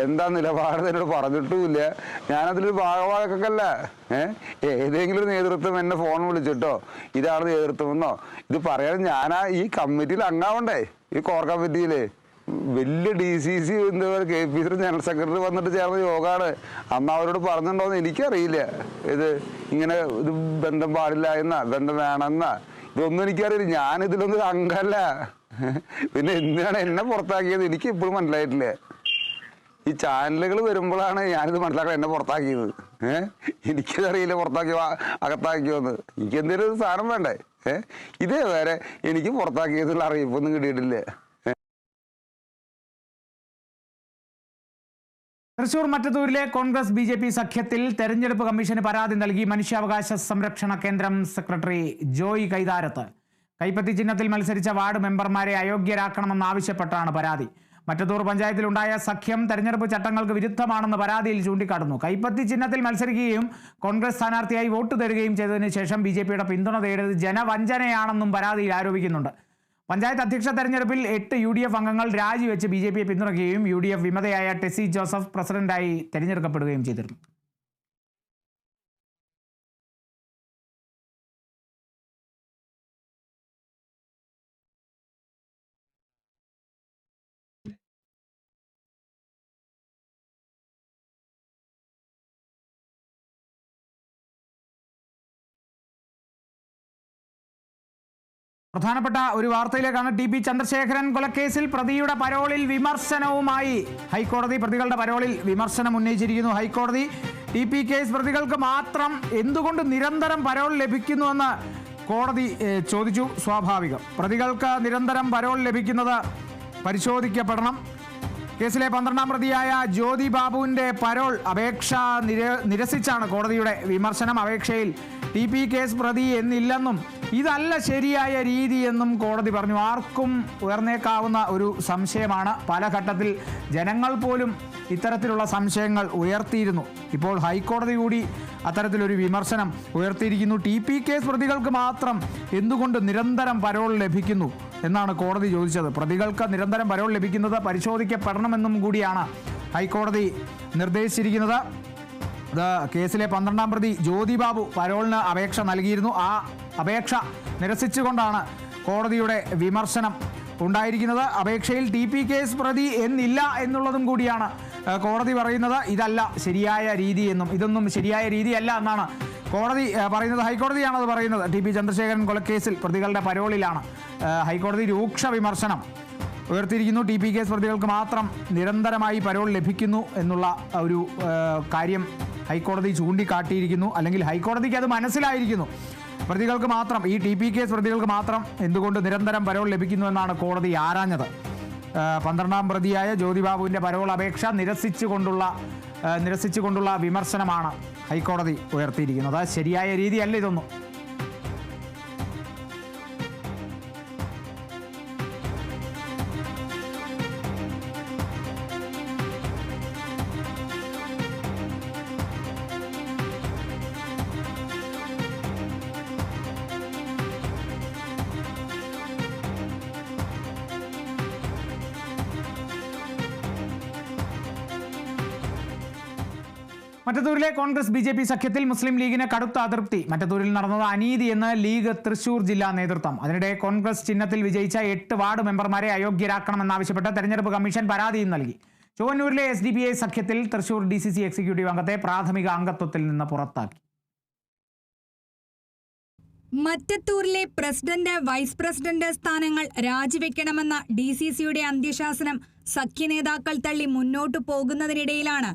S11: എന്താ നിലപാട് എന്നോട് പറഞ്ഞിട്ടുമില്ല. ഞാനതിലൊരു ഭാഗവാക്കല്ല. ഏതെങ്കിലും ഒരു നേതൃത്വം എന്നെ ഫോൺ വിളിച്ചിട്ടോ ഇതാണ് നേതൃത്വമെന്നോ ഇത് പറയാൻ ഞാനാ ഈ കമ്മിറ്റിയിൽ അംഗാവണ്ടേ? ഈ കോർ കമ്മിറ്റിയില് വലിയ DCC എന്താ പറയുക KPC ജനറൽ സെക്രട്ടറി വന്നിട്ട് ചേർന്ന യോഗമാണ്. അന്ന് അവരോട് പറഞ്ഞിട്ടുണ്ടോന്ന് എനിക്കറിയില്ല. ഇത് ഇങ്ങനെ ഇത് ബന്ധം പാടില്ല എന്നാ ബന്ധം വേണമെന്നാ ഇതൊന്നും എനിക്കറിയില്ല. ഞാനിതിലൊന്നും അംഗമല്ല. പിന്നെ എന്തിനാണ് എന്നെ പുറത്താക്കിയത് എനിക്ക് ഇപ്പോഴും മനസ്സിലായിട്ടില്ല. ഈ ചാനലുകൾ വരുമ്പോഴാണ് ഞാനിത് മനസ്സിലാക്കാൻ എന്നെ പുറത്താക്കിയത്. എനിക്കതറിയില്ല പുറത്താക്കിയോ അകത്താക്കിയോന്ന്. എനിക്ക് എന്തെങ്കിലും ഒരു സാധനം വേണ്ടേ? ഇതേ വരെ എനിക്ക് പുറത്താക്കിയതുള്ള അറിയിപ്പൊന്നും കിട്ടിയിട്ടില്ല.
S1: തൃശൂർ മറ്റത്തൂരിലെ കോൺഗ്രസ് BJP സഖ്യത്തിൽ തെരഞ്ഞെടുപ്പ് കമ്മീഷന് പരാതി നൽകി മനുഷ്യാവകാശ സംരക്ഷണ കേന്ദ്രം സെക്രട്ടറി ജോയ് കൈതാരത്ത്. കൈപ്പത്തി ചിഹ്നത്തിൽ മത്സരിച്ച വാർഡ് മെമ്പർമാരെ അയോഗ്യരാക്കണമെന്നാവശ്യപ്പെട്ടാണ് പരാതി. മറ്റത്തൂർ പഞ്ചായത്തിലുണ്ടായ സഖ്യം തെരഞ്ഞെടുപ്പ് ചട്ടങ്ങൾക്ക് വിരുദ്ധമാണെന്ന് പരാതിയിൽ ചൂണ്ടിക്കാട്ടുന്നു. കൈപ്പത്തി ചിഹ്നത്തിൽ മത്സരിക്കുകയും കോൺഗ്രസ് സ്ഥാനാർത്ഥിയായി വോട്ട് തരികയും ചെയ്തതിനു ശേഷം BJPയുടെ പിന്തുണ തേടിയത് ജനവഞ്ചനയാണെന്നും പരാതിയിൽ ആരോപിക്കുന്നുണ്ട്. പഞ്ചായത്ത് അധ്യക്ഷ തെരഞ്ഞെടുപ്പിൽ 8 UDF അംഗങ്ങൾ രാജിവെച്ച് BJPയെ പിന്തുണയ്ക്കുകയും UDF വിമതയായ ടെസി ജോസഫ് പ്രസിഡന്റായി തെരഞ്ഞെടുക്കപ്പെടുകയും ചെയ്തിരുന്നു. പ്രധാനപ്പെട്ട ഒരു വാർത്തയിലേക്കാണ്. TP ചന്ദ്രശേഖരൻ കൊലക്കേസിൽ പ്രതിയുടെ പരോളിൽ വിമർശനവുമായി ഹൈക്കോടതി. പ്രതികളുടെ പരോളിൽ വിമർശനം ഉന്നയിച്ചിരിക്കുന്നു ഹൈക്കോടതി. TP കേസ് പ്രതികൾക്ക് മാത്രം എന്തുകൊണ്ട് നിരന്തരം പരോൾ ലഭിക്കുന്നുവെന്ന് കോടതി ചോദിച്ചു. സ്വാഭാവികം, പ്രതികൾക്ക് നിരന്തരം പരോൾ ലഭിക്കുന്നത് പരിശോധിക്കപ്പെടണം. കേസിലെ 12ാം പ്രതിയായ ജ്യോതി ബാബുവിൻ്റെ പരോൾ അപേക്ഷ നിരസിച്ചാണ് കോടതിയുടെ വിമർശനം. അപേക്ഷയിൽ TP കേസ് പ്രതി എന്നില്ലെന്നും ഇതല്ല ശരിയായ രീതിയെന്നും കോടതി പറഞ്ഞു. ആർക്കും ഉയർന്നേക്കാവുന്ന ഒരു സംശയമാണ്. പല ഘട്ടത്തിൽ ജനങ്ങൾ പോലും ഇത്തരത്തിലുള്ള സംശയങ്ങൾ ഉയർത്തിയിരുന്നു. ഇപ്പോൾ ഹൈക്കോടതി കൂടി അത്തരത്തിലൊരു വിമർശനം ഉയർത്തിയിരിക്കുന്നു. TP കേസ് പ്രതികൾക്ക് മാത്രം എന്തുകൊണ്ട് നിരന്തരം പരോൾ ലഭിക്കുന്നു എന്നാണ് കോടതി ചോദിച്ചത്. പ്രതികൾക്ക് നിരന്തരം പരോൾ ലഭിക്കുന്നത് പരിശോധിക്കപ്പെടണമെന്നും കൂടിയാണ് ഹൈക്കോടതി നിർദ്ദേശിച്ചിരിക്കുന്നത്. കേസിലെ 12ാം പ്രതി ജ്യോതി ബാബു പരോളിന് അപേക്ഷ നൽകിയിരുന്നു. ആ അപേക്ഷ നിരസിച്ചുകൊണ്ടാണ് കോടതിയുടെ വിമർശനം ഉണ്ടായിരിക്കുന്നത്. അപേക്ഷയിൽ TP കേസ് പ്രതി എന്നില്ല എന്നുള്ളതും കൂടിയാണ് കോടതി പറയുന്നത്. ഇതല്ല ശരിയായ രീതി എന്നും ഇതൊന്നും ശരിയായ രീതിയല്ല എന്നാണ് കോടതി പറയുന്നത്. ഹൈക്കോടതിയാണത് പറയുന്നത്. TP ചന്ദ്രശേഖരൻ കൊലക്കേസിൽ പ്രതികളുടെ പരോളിലാണ്. ഹൈക്കോടതി രൂക്ഷ വിമർശനം ഉയർത്തിയിരിക്കുന്നു. TP കേസ് പ്രതികൾക്ക് മാത്രം നിരന്തരമായി പരോൾ ലഭിക്കുന്നു എന്നുള്ള ഒരു കാര്യം ഹൈക്കോടതി ചൂണ്ടിക്കാട്ടിയിരിക്കുന്നു. അല്ലെങ്കിൽ ഹൈക്കോടതിക്ക് അത് മനസ്സിലായിരിക്കുന്നു. പ്രതികൾക്ക് മാത്രം, ഈ TP കേസ് പ്രതികൾക്ക് മാത്രം എന്തുകൊണ്ട് നിരന്തരം പരോൾ ലഭിക്കുന്നു എന്നാണ് കോടതി ആരാഞ്ഞത്. 12ാം പ്രതിയായ ജ്യോതി ബാബുവിൻ്റെ പരോൾ അപേക്ഷ നിരസിച്ചുകൊണ്ടുള്ള വിമർശനമാണ് ഹൈക്കോടതി ഉയർത്തിയിരിക്കുന്നത്. ശരിയായ രീതിയല്ല ഇതൊന്നും. മറ്റത്തൂരിലെ കോൺഗ്രസ് BJP സഖ്യത്തിൽ മുസ്ലിം ലീഗിന് കടുത്ത അതൃപ്തി. മറ്റത്തൂരിൽ നടന്നത് അനീതിയെന്ന് ലീഗ് തൃശൂർ ജില്ലാ നേതൃത്വം. അതിനിടെ കോൺഗ്രസ് ചിഹ്നത്തിൽ വിജയിച്ച 8 വാർഡ് മെമ്പർമാരെ അയോഗ്യരാക്കണമെന്നാവശ്യപ്പെട്ട് തെരഞ്ഞെടുപ്പ് കമ്മീഷൻ പരാതിയും നൽകി. ചൊവ്വന്നൂരിലെ SDPI സഖ്യത്തിൽ തൃശൂർ DCC എക്സിക്യൂട്ടീവ് അംഗത്തെ പ്രാഥമിക അംഗത്വത്തിൽ നിന്ന് പുറത്താക്കി.
S23: മറ്റത്തൂരിലെ പ്രസിഡന്റ് വൈസ് പ്രസിഡന്റ് സ്ഥാനങ്ങൾ രാജിവെക്കണമെന്ന DCCയുടെ അന്ത്യശാസനം സഖ്യനേതാക്കൾ തള്ളി മുന്നോട്ടു പോകുന്നതിനിടയിലാണ്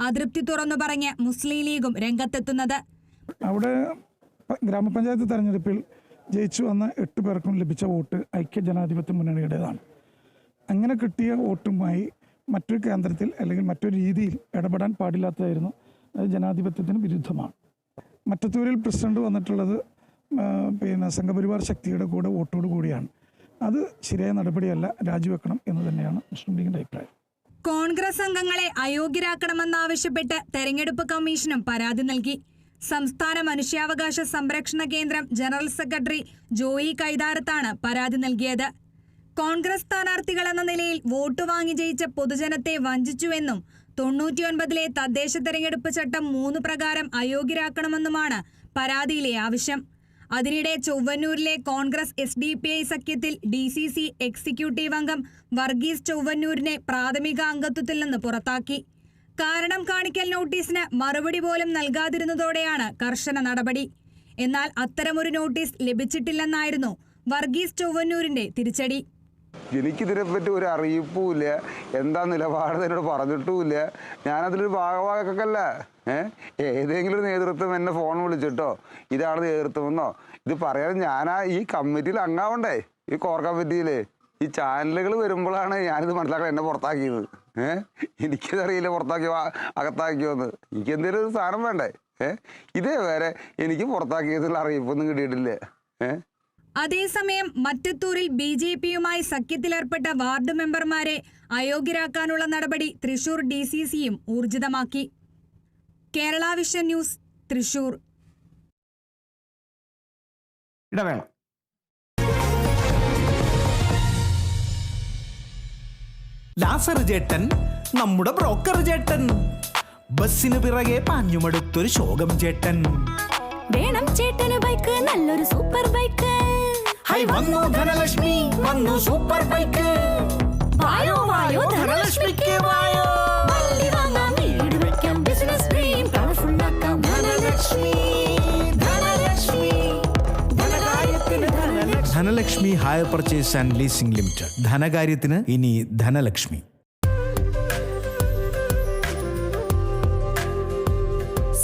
S23: അതൃപ്തി തുറന്നു പറഞ്ഞ് മുസ്ലിം ലീഗും രംഗത്തെത്തുന്നത്.
S2: അവിടെ ഗ്രാമപഞ്ചായത്ത് തെരഞ്ഞെടുപ്പിൽ ജയിച്ചു വന്ന 8 പേർക്കും ലഭിച്ച വോട്ട് ഐക്യ ജനാധിപത്യ മുന്നണിയുടേതാണ്. അങ്ങനെ കിട്ടിയ വോട്ടുമായി മറ്റൊരു കേന്ദ്രത്തിൽ അല്ലെങ്കിൽ മറ്റൊരു രീതിയിൽ ഇടപെടാൻ പാടില്ലാത്തതായിരുന്നു. അത് ജനാധിപത്യത്തിന് വിരുദ്ധമാണ്. മറ്റത്തൂരിൽ പ്രസിഡന്റ് വന്നിട്ടുള്ളത് സംഘപരിവാർ ശക്തിയുടെ കൂടെ വോട്ടോട് കൂടിയാണ്. അത് ശരിയായ നടപടിയല്ല, രാജിവെക്കണം എന്ന് തന്നെയാണ് മുസ്ലിം ലീഗിന്റെ അഭിപ്രായം.
S23: കോൺഗ്രസ് അംഗങ്ങളെ അയോഗ്യരാക്കണമെന്നാവശ്യപ്പെട്ട് തെരഞ്ഞെടുപ്പ് കമ്മീഷനും പരാതി നൽകി. സംസ്ഥാന മനുഷ്യാവകാശ സംരക്ഷണ കേന്ദ്രം ജനറൽ സെക്രട്ടറി ജോയി കൈതാരത്താണ് പരാതി നൽകിയത്. കോൺഗ്രസ് സ്ഥാനാർത്ഥികളെന്ന നിലയിൽ വോട്ട് വാങ്ങി ജയിച്ച പൊതുജനത്തെ വഞ്ചിച്ചുവെന്നും 99-ലെ തദ്ദേശ തെരഞ്ഞെടുപ്പ് ചട്ടം 3 പ്രകാരം അയോഗ്യരാക്കണമെന്നുമാണ് പരാതിയിലെ ആവശ്യം. അതിനിടെ ചൊവ്വന്നൂരിലെ കോൺഗ്രസ് SDPI സഖ്യത്തിൽ DCC എക്സിക്യൂട്ടീവ് അംഗം വർഗീസ് ചൊവ്വന്നൂരിനെ പ്രാഥമിക അംഗത്വത്തിൽ നിന്ന് പുറത്താക്കി. കാരണം കാണിക്കൽ നോട്ടീസിന് മറുപടി പോലും നൽകാതിരുന്നതോടെയാണ് കർശന നടപടി. എന്നാൽ അത്തരമൊരു നോട്ടീസ് ലഭിച്ചിട്ടില്ലെന്നായിരുന്നു വർഗീസ് ചൊവ്വന്നൂരിന്റെ തിരിച്ചടി.
S11: എനിക്കിതിനെപ്പറ്റി ഒരു അറിയിപ്പുമില്ല, എന്താ നിലപാട് എന്നോട് പറഞ്ഞിട്ടുമില്ല. ഞാനതിലൊരു ഭാഗവാക്കല്ല. ഏതെങ്കിലും ഒരു നേതൃത്വം എന്നെ ഫോൺ വിളിച്ചിട്ടോ ഇതാണ് നേതൃത്വമെന്നോ ഇത് പറയാൻ ഞാനാ ഈ കമ്മിറ്റിയിൽ അംഗാവണ്ടേ, ഈ കോർ കമ്മിറ്റിയിൽ. ഈ ചാനലുകൾ വരുമ്പോഴാണ് ഞാനിത് മനസ്സിലാക്കാൻ എന്നെ പുറത്താക്കിയത്. എനിക്കിതറിയില്ല പുറത്താക്കിയോ അകത്താക്കിയോന്ന്. എനിക്ക് എന്തെങ്കിലും ഒരു സാധനം വേണ്ടേ? ഇതേവരെ എനിക്ക് പുറത്താക്കിയതിൽ അറിയിപ്പൊന്നും കിട്ടിയിട്ടില്ല.
S23: അതേസമയം മറ്റത്തൂരിൽ BJPയുമായി സഖ്യത്തിലേർപ്പെട്ട വാർഡ് മെമ്പർമാരെ അയോഗ്യരാക്കാനുള്ള നടപടി തൃശൂർ DCCയും ഊർജിതമാക്കി. Kerala vision news, Thrissur.
S1: ഇടവേള.
S6: ലാസർ ചേട്ടൻ നമ്മുടെ ബ്രോക്കർ ചേട്ടൻ, ബസ്സിന് പിറകെ പാഞ്ഞുമടുത്തൊരു ശോകം ചേട്ടൻ.
S18: വേണം ചേട്ടന് ബൈക്ക്, നല്ലൊരു സൂപ്പർ ബൈക്ക്.
S6: ഹൈ വന്നു ധനലക്ഷ്മി, വന്നു സൂപ്പർ ബൈക്ക്.
S18: വായോ വായോ ധനലക്ഷ്മിക്ക് വായോ. വണ്ടി വാങ്ങാം, വീട് വെക്കാം, ബിസിനസ് ഡ്രീം കളർഫുൾ ആക്കാം. ധനലക്ഷ്മി, ധനലക്ഷ്മി, ധനകാര്യത്തിന് Dhanalakshmi.
S6: Dhanalakshmi hire purchase and leasing limited. ധനകാര്യത്തിന് ഇനി ധനലക്ഷ്മി.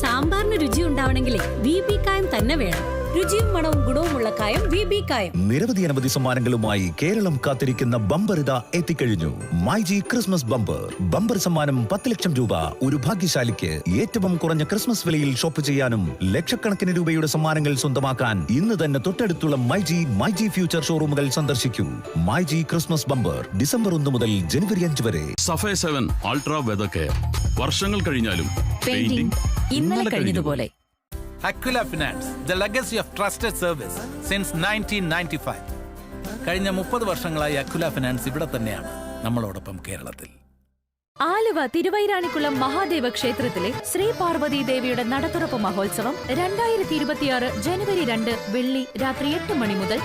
S18: സാമ്പാറിന് രുചി ഉണ്ടാവണമെങ്കിലേ VB കായം തന്നെ വേണം. രുചിയും മണവും ഗുണവുമുള്ള കായം VB കായം.
S24: നിരവധി അനവധി സമ്മാനങ്ങളുമായി കേരളം കാത്തിരിക്കുന്ന ബമ്പർ ഇതാ എത്തിക്കഴിഞ്ഞു. MyG Christmas bumper. ബമ്പർ സമ്മാനം 10 ലക്ഷം രൂപ. ഒരു ഭാഗ്യശാലിക്ക് ഏറ്റവും കുറഞ്ഞ ക്രിസ്മസ് വിലയിൽ ഷോപ്പ് ചെയ്യാനും ലക്ഷക്കണക്കിന് രൂപയുടെ സമ്മാനങ്ങൾ സ്വന്തമാക്കാൻ ഇന്ന് തന്നെ തൊട്ടടുത്തുള്ള മൈജി ഫ്യൂച്ചർ ഷോറൂമുകൾ സന്ദർശിക്കൂ. മൈജി ക്രിസ്മസ് ബമ്പർ ഡിസംബർ 1 മുതൽ ജനുവരി 5 വരെ.
S19: സഫേ 7 അൾട്രാ വെതർ കെയർ. വർഷങ്ങൾ കഴിഞ്ഞാലും
S18: പെയിന്റിംഗ് ഇന്നലെ കഴിഞ്ഞതുപോലെ.
S5: Aquila Finance, the legacy of trusted service since 1995. കഴിഞ്ഞ 30 വർഷങ്ങളായി അക്വില ഫിനാൻസ് ഇവിടെ തന്നെയാണ് നമ്മളോടൊപ്പം കേരളത്തിൽ.
S18: ആലുവ തിരുവൈരാണിക്കുളം മഹാദേവ ക്ഷേത്രത്തിലെ ശ്രീ പാർവതി ദേവിയുടെ നടത്തുറപ്പ് മഹോത്സവം 2026 ജനുവരി 2 വെള്ളി രാത്രി 8 മണി മുതൽ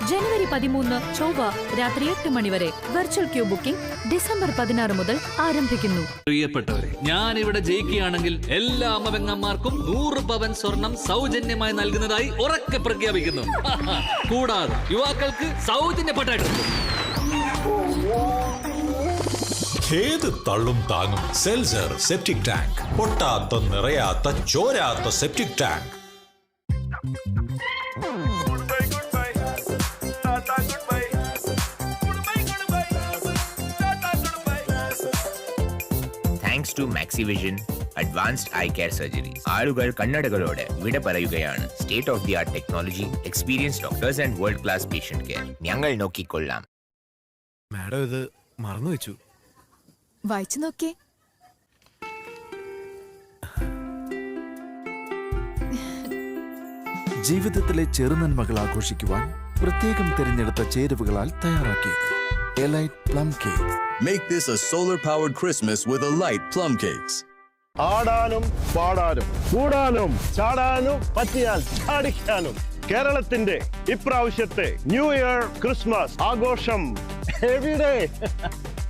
S18: ജനുവരി 13 ചൊവ്വ രാത്രി 8 മണി വരെ. വെർച്വൽ ക്യൂ ബുക്കിംഗ് ഡിസംബർ 16 മുതൽ ആരംഭിക്കുന്നു.
S7: പ്രിയപ്പെട്ടവരെ, ഞാൻ ഇവിടെ ജയിക്കുകയാണെങ്കിൽ എല്ലാ അമ്മപെങ്ങന്മാർക്കും 100 പവൻ സ്വർണം സൗജന്യമായി നൽകുന്നതായി ഉറക്കെ പ്രഖ്യാപിക്കുന്നു. കൂടാതെ യുവാക്കൾക്ക് സൗജന്യ പട്ടായിട്ട്.
S22: ഏത് തള്ളും താങ്ങും സെൽസർ സെപ്റ്റിക് ടാങ്ക്. പൊട്ടാത്ത, നിറയാത്ത, ചോരാത്ത septic tank.
S12: Thanks to Maxivision advanced eye care surgeries. ആളുകൾ കണ്ണടകളോട് വിട പറയുകയാണ്. State of the art technology, experience doctors and world class patient care. ഞങ്ങൾ നോക്കിക്കൊള്ളാം.
S22: മാഡം ഇത് മറന്നു വെച്ചു.
S23: വായിച്ചു നോക്കേ.
S6: ജീവിതത്തിലെ ചെറുനന്മകൾ ആഘോഷിക്കുവാൻ പ്രത്യേകം തിരഞ്ഞെടുത്ത ചേരുവകളാൽ തയ്യാറാക്കിയത് elite plum cake.
S13: Make this a solar-powered Christmas with Elite plum cakes.
S22: ആടാനും പാടാനും കൂടാനും ചാടാനും പറ്റിയാൽ ചാടിക്കാനും കേരളത്തിന്റെ ഇപ്രാവശ്യത്തെ ന്യൂ ഇയർ ക്രിസ്മസ് ആഘോഷം എവിടെ?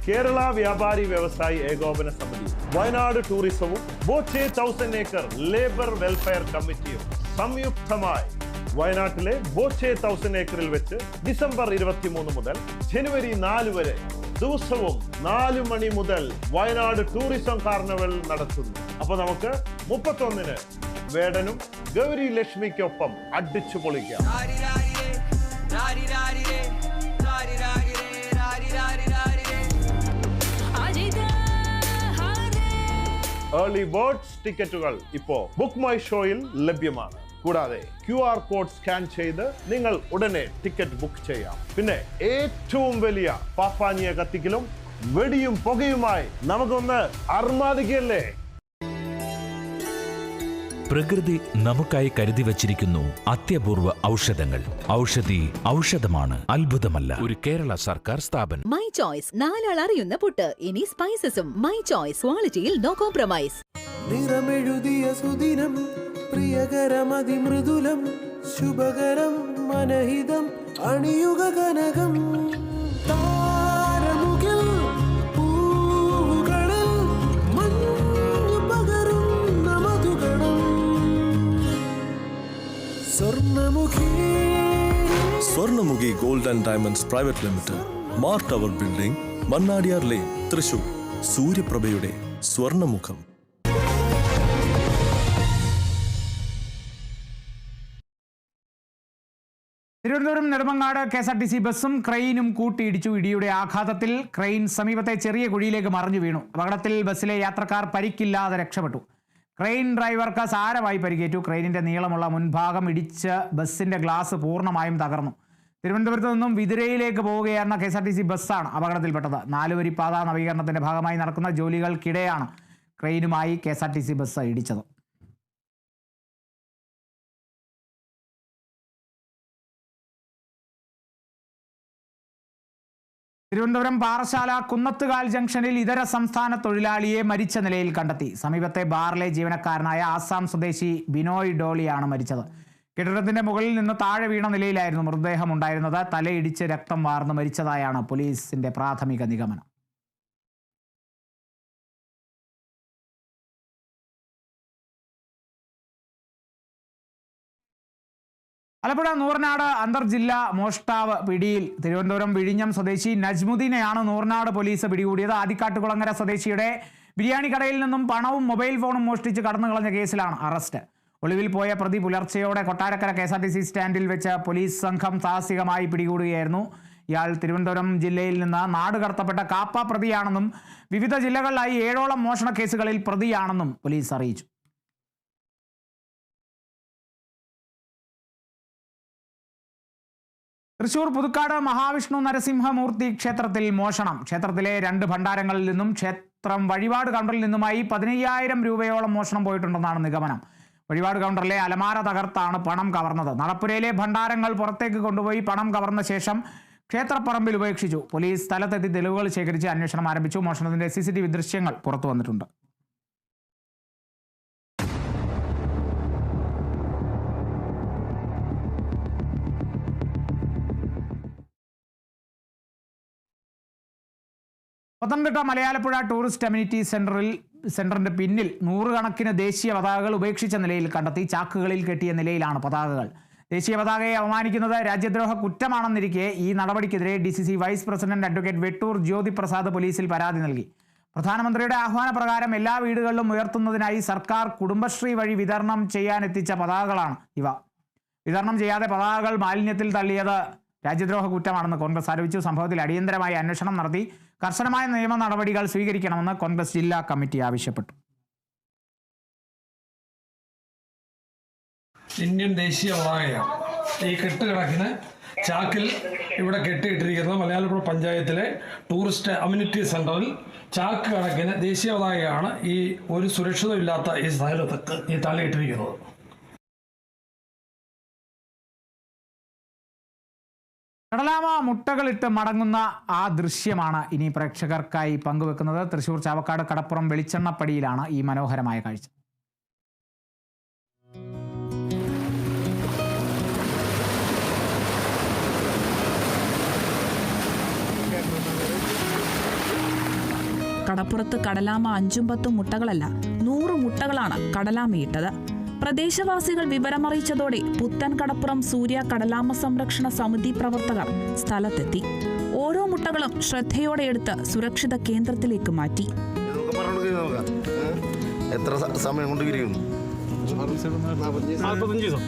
S22: കേരള വ്യാപാരി വ്യവസായി ഏകോപന സമിതി, വയനാട് ടൂറിസവും ബോച്ചെ 1000 ഏക്കർ ലേബർ വെൽഫെയർ കമ്മിറ്റിയും സംയുക്തമായി വയനാട്ടിലെ ബോച്ചെ 1000 ഏക്കറിൽ വെച്ച് ഡിസംബർ 23 മുതൽ ജനുവരി 4 വരെ ദിവസവും 4 മണി മുതൽ വയനാട് ടൂറിസം കാർണിവൽ നടത്തുന്നു. അപ്പൊ നമുക്ക് 31-ന് വേടനും ഗൗരി ലക്ഷ്മിക്കൊപ്പം അടിച്ചു പൊളിക്കാം. ഏർലി ബേർഡ്സ് ടിക്കറ്റുകൾ ഇപ്പോ ബുക്ക് മൈ ഷോയിൽ ലഭ്യമാണ്. കൂടാതെ QR കോഡ് സ്കാൻ ചെയ്ത് നിങ്ങൾ ഉടനെ ടിക്കറ്റ് ബുക്ക് ചെയ്യാം. പിന്നെ ഏറ്റവും വലിയ പാപ്പാനിയ കത്തിക്കലും വെടിയും പുകയുമായി നമുക്കൊന്ന് അർമാദിക്കല്ലേ.
S14: പ്രകൃതി നമുക്കായി കരുതി വച്ചിരിക്കുന്നു അത്യപൂർവ ഔഷധങ്ങൾ. ഔഷധമാണ്, അത്ഭുതമല്ല. ഒരു കേരള സർക്കാർ സ്ഥാപനം.
S15: മൈ ചോയ്സ്, 4 ആൾ അറിയുന്ന പുട്ട്. ഇനി സ്പൈസസും. മൈ ചോയ്സ്, ക്വാളിറ്റിയിൽ നോ കോംപ്രമൈസ്.
S16: നിറമെഴുതിയ സുദിനം, പ്രിയകരമതിമൃദുലം, ശുഭകരം മനഹിതം, അണിയുക കനകം. താരമുകിൽ പൂവുകളിൽ മഞ്ഞു പകരുന്ന മധുകണം.
S13: Swarnamukhi gold and diamonds private limited, Mar tower building, Mannadiyar lane, Thrissur. സൂര്യപ്രഭയുടെ സ്വർണ്ണമുഖം.
S1: തിരുവനന്തപുരം നെടുമങ്ങാട് KSRTC ബസ്സും ക്രെയിനും കൂട്ടിയിടിച്ചു. ഇടിയുടെ ആഘാതത്തിൽ ക്രെയിൻ സമീപത്തെ ചെറിയ കുഴിയിലേക്ക് മറിഞ്ഞു വീണു. അപകടത്തിൽ ബസ്സിലെ യാത്രക്കാർ പരിക്കില്ലാതെ രക്ഷപ്പെട്ടു. ക്രെയിൻ ഡ്രൈവർക്ക് സാരമായി പരിക്കേറ്റു. ക്രെയിനിന്റെ നീളമുള്ള മുൻഭാഗം ഇടിച്ച് ബസ്സിന്റെ ഗ്ലാസ് പൂർണ്ണമായും തകർന്നു. തിരുവനന്തപുരത്ത് നിന്നും വിതുരയിലേക്ക് പോവുകയായിരുന്ന KSRTC ബസ്സാണ് അപകടത്തിൽപ്പെട്ടത്. 4 വരിപ്പാത നവീകരണത്തിന്റെ ഭാഗമായി നടക്കുന്ന ജോലികൾക്കിടെയാണ് ക്രെയിനുമായി KSRTC ബസ് ഇടിച്ചത്. തിരുവനന്തപുരം പാറശാല കുന്നത്തുകാൽ ജംഗ്ഷനിൽ ഇതര സംസ്ഥാന തൊഴിലാളിയെ മരിച്ച നിലയിൽ കണ്ടെത്തി. സമീപത്തെ ബാറിലെ ജീവനക്കാരനായ ആസാം സ്വദേശി ബിനോയ് ഡോളിയാണ് മരിച്ചത്. കെട്ടിടത്തിന്റെ മുകളിൽ നിന്ന് താഴെ വീണ നിലയിലായിരുന്നു മൃതദേഹം ഉണ്ടായിരുന്നത്. തലയിടിച്ച് രക്തം വാർന്ന് മരിച്ചതായാണ് പോലീസിന്റെ പ്രാഥമിക നിഗമനം. ആലപ്പുഴ നൂർനാട് അന്തർജില്ലാ മോഷ്ടാവ് പിടിയിൽ. തിരുവനന്തപുരം വിഴിഞ്ഞം സ്വദേശി നജ്മുദ്ദീനെയാണ് നൂർനാട് പോലീസ് പിടികൂടിയത്. ആദിക്കാട്ടുകുളങ്ങര സ്വദേശിയുടെ ബിരിയാണി കടയിൽ നിന്നും പണവും മൊബൈൽ ഫോണും മോഷ്ടിച്ച് കടന്നു കളഞ്ഞ കേസിലാണ് അറസ്റ്റ്. ഒളിവിൽ പോയ പ്രതി പുലർച്ചെയോടെ കൊട്ടാരക്കര KSRTC സ്റ്റാൻഡിൽ വെച്ച് പോലീസ് സംഘം സാഹസികമായി പിടികൂടുകയായിരുന്നു. ഇയാൾ തിരുവനന്തപുരം ജില്ലയിൽ നിന്ന് നാടുകടത്തപ്പെട്ട കാപ്പ പ്രതിയാണെന്നും വിവിധ ജില്ലകളിലായി 7ഓളം മോഷണ കേസുകളിൽ പ്രതിയാണെന്നും പോലീസ് അറിയിച്ചു. തൃശൂർ പുതുക്കാട് മഹാവിഷ്ണു നരസിംഹമൂർത്തി ക്ഷേത്രത്തിൽ മോഷണം. ക്ഷേത്രത്തിലെ 2 ഭണ്ഡാരങ്ങളിൽ നിന്നും ക്ഷേത്രം വഴിപാട് കൗണ്ടറിൽ നിന്നുമായി 15,000 രൂപയോളം മോഷണം പോയിട്ടുണ്ടെന്നാണ് നിഗമനം. വഴിപാട് കൗണ്ടറിലെ അലമാര തകർത്താണ് പണം കവർന്നത്. നടപ്പുരയിലെ ഭണ്ഡാരങ്ങൾ പുറത്തേക്ക് കൊണ്ടുപോയി പണം കവർന്ന ശേഷം ക്ഷേത്രപ്പറമ്പിൽ ഉപേക്ഷിച്ചു. പോലീസ് സ്ഥലത്തെത്തി തെളിവുകൾ ശേഖരിച്ച് അന്വേഷണം ആരംഭിച്ചു. മോഷണത്തിന്റെ CCTV ദൃശ്യങ്ങൾ പുറത്തു വന്നിട്ടുണ്ട്. പത്തനംതിട്ട മലയാലപ്പുഴ ടൂറിസ്റ്റ് അമ്യൂണിറ്റി സെന്ററിന്റെ പിന്നിൽ 100 കണക്കിന് ദേശീയ പതാകകൾ ഉപേക്ഷിച്ച നിലയിൽ കണ്ടെത്തി. ചാക്കുകളിൽ കെട്ടിയ നിലയിലാണ് പതാകകൾ. ദേശീയ പതാകയെ അവമാനിക്കുന്നത് രാജ്യദ്രോഹ കുറ്റമാണെന്നിരിക്കെ ഈ നടപടിക്കെതിരെ DCC vice president advocate Vettoor Jyothiprasad പോലീസിൽ പരാതി നൽകി. പ്രധാനമന്ത്രിയുടെ ആഹ്വാനപ്രകാരം എല്ലാ വീടുകളിലും ഉയർത്തുന്നതിനായി സർക്കാർ കുടുംബശ്രീ വഴി വിതരണം ചെയ്യാനെത്തിച്ച പതാകകളാണ് ഇവ. വിതരണം ചെയ്യാതെ പതാകകൾ മാലിന്യത്തിൽ തള്ളിയത് രാജ്യദ്രോഹ കുറ്റമാണെന്ന് കോൺഗ്രസ് ആരോപിച്ചു. സംഭവത്തിൽ അടിയന്തരമായി അന്വേഷണം നടത്തി കർശനമായ നിയമ നടപടികൾ സ്വീകരിക്കണമെന്ന് കോൺഗ്രസ് ജില്ലാ കമ്മിറ്റി ആവശ്യപ്പെട്ടു.
S17: ഇന്ത്യൻ ദേശീയ പതാകയാണ് ഈ കെട്ടുകണക്കിന് ചാക്കിൽ ഇവിടെ കെട്ടിയിട്ടിരിക്കുന്നത്. മലയാളപ്പുഴ പഞ്ചായത്തിലെ ടൂറിസ്റ്റ് അമ്യൂണിറ്റി സെന്ററിൽ ചാക്ക് കണക്കിന് ദേശീയ പതാകയാണ് ഈ ഒരു സുരക്ഷിതമില്ലാത്ത ഈ സ്ഥലത്ത് ഈ തള്ളിയിട്ടിരിക്കുന്നത്.
S1: കടലാമ മുട്ടകളിട്ട് മടങ്ങുന്ന ആ ദൃശ്യമാണ് ഇനി പ്രേക്ഷകർക്കായി പങ്കുവെക്കുന്നത്. തൃശൂർ ചാവക്കാട് കടപ്പുറം വെളിച്ചെണ്ണപ്പടിയിലാണ് ഈ മനോഹരമായ കാഴ്ച.
S20: കടപ്പുറത്ത് കടലാമ 5-10 മുട്ടകളല്ല 100 മുട്ടകളാണ് കടലാമയിട്ടത്.
S8: പ്രദേശവാസികൾ വിവരമറിയിച്ചതോടെ പുത്തൻ കടപ്പുറം സൂര്യ കടലാമ സംരക്ഷണ സമിതി പ്രവർത്തകർ സ്ഥലത്തെത്തി. ഓരോ മുട്ടകളും ശ്രദ്ധയോടെ എടുത്ത് സുരക്ഷിത കേന്ദ്രത്തിലേക്ക് മാറ്റി.
S10: എത്ര സമയം കൊണ്ട് വിരിയും?
S20: 45 ദിവസം.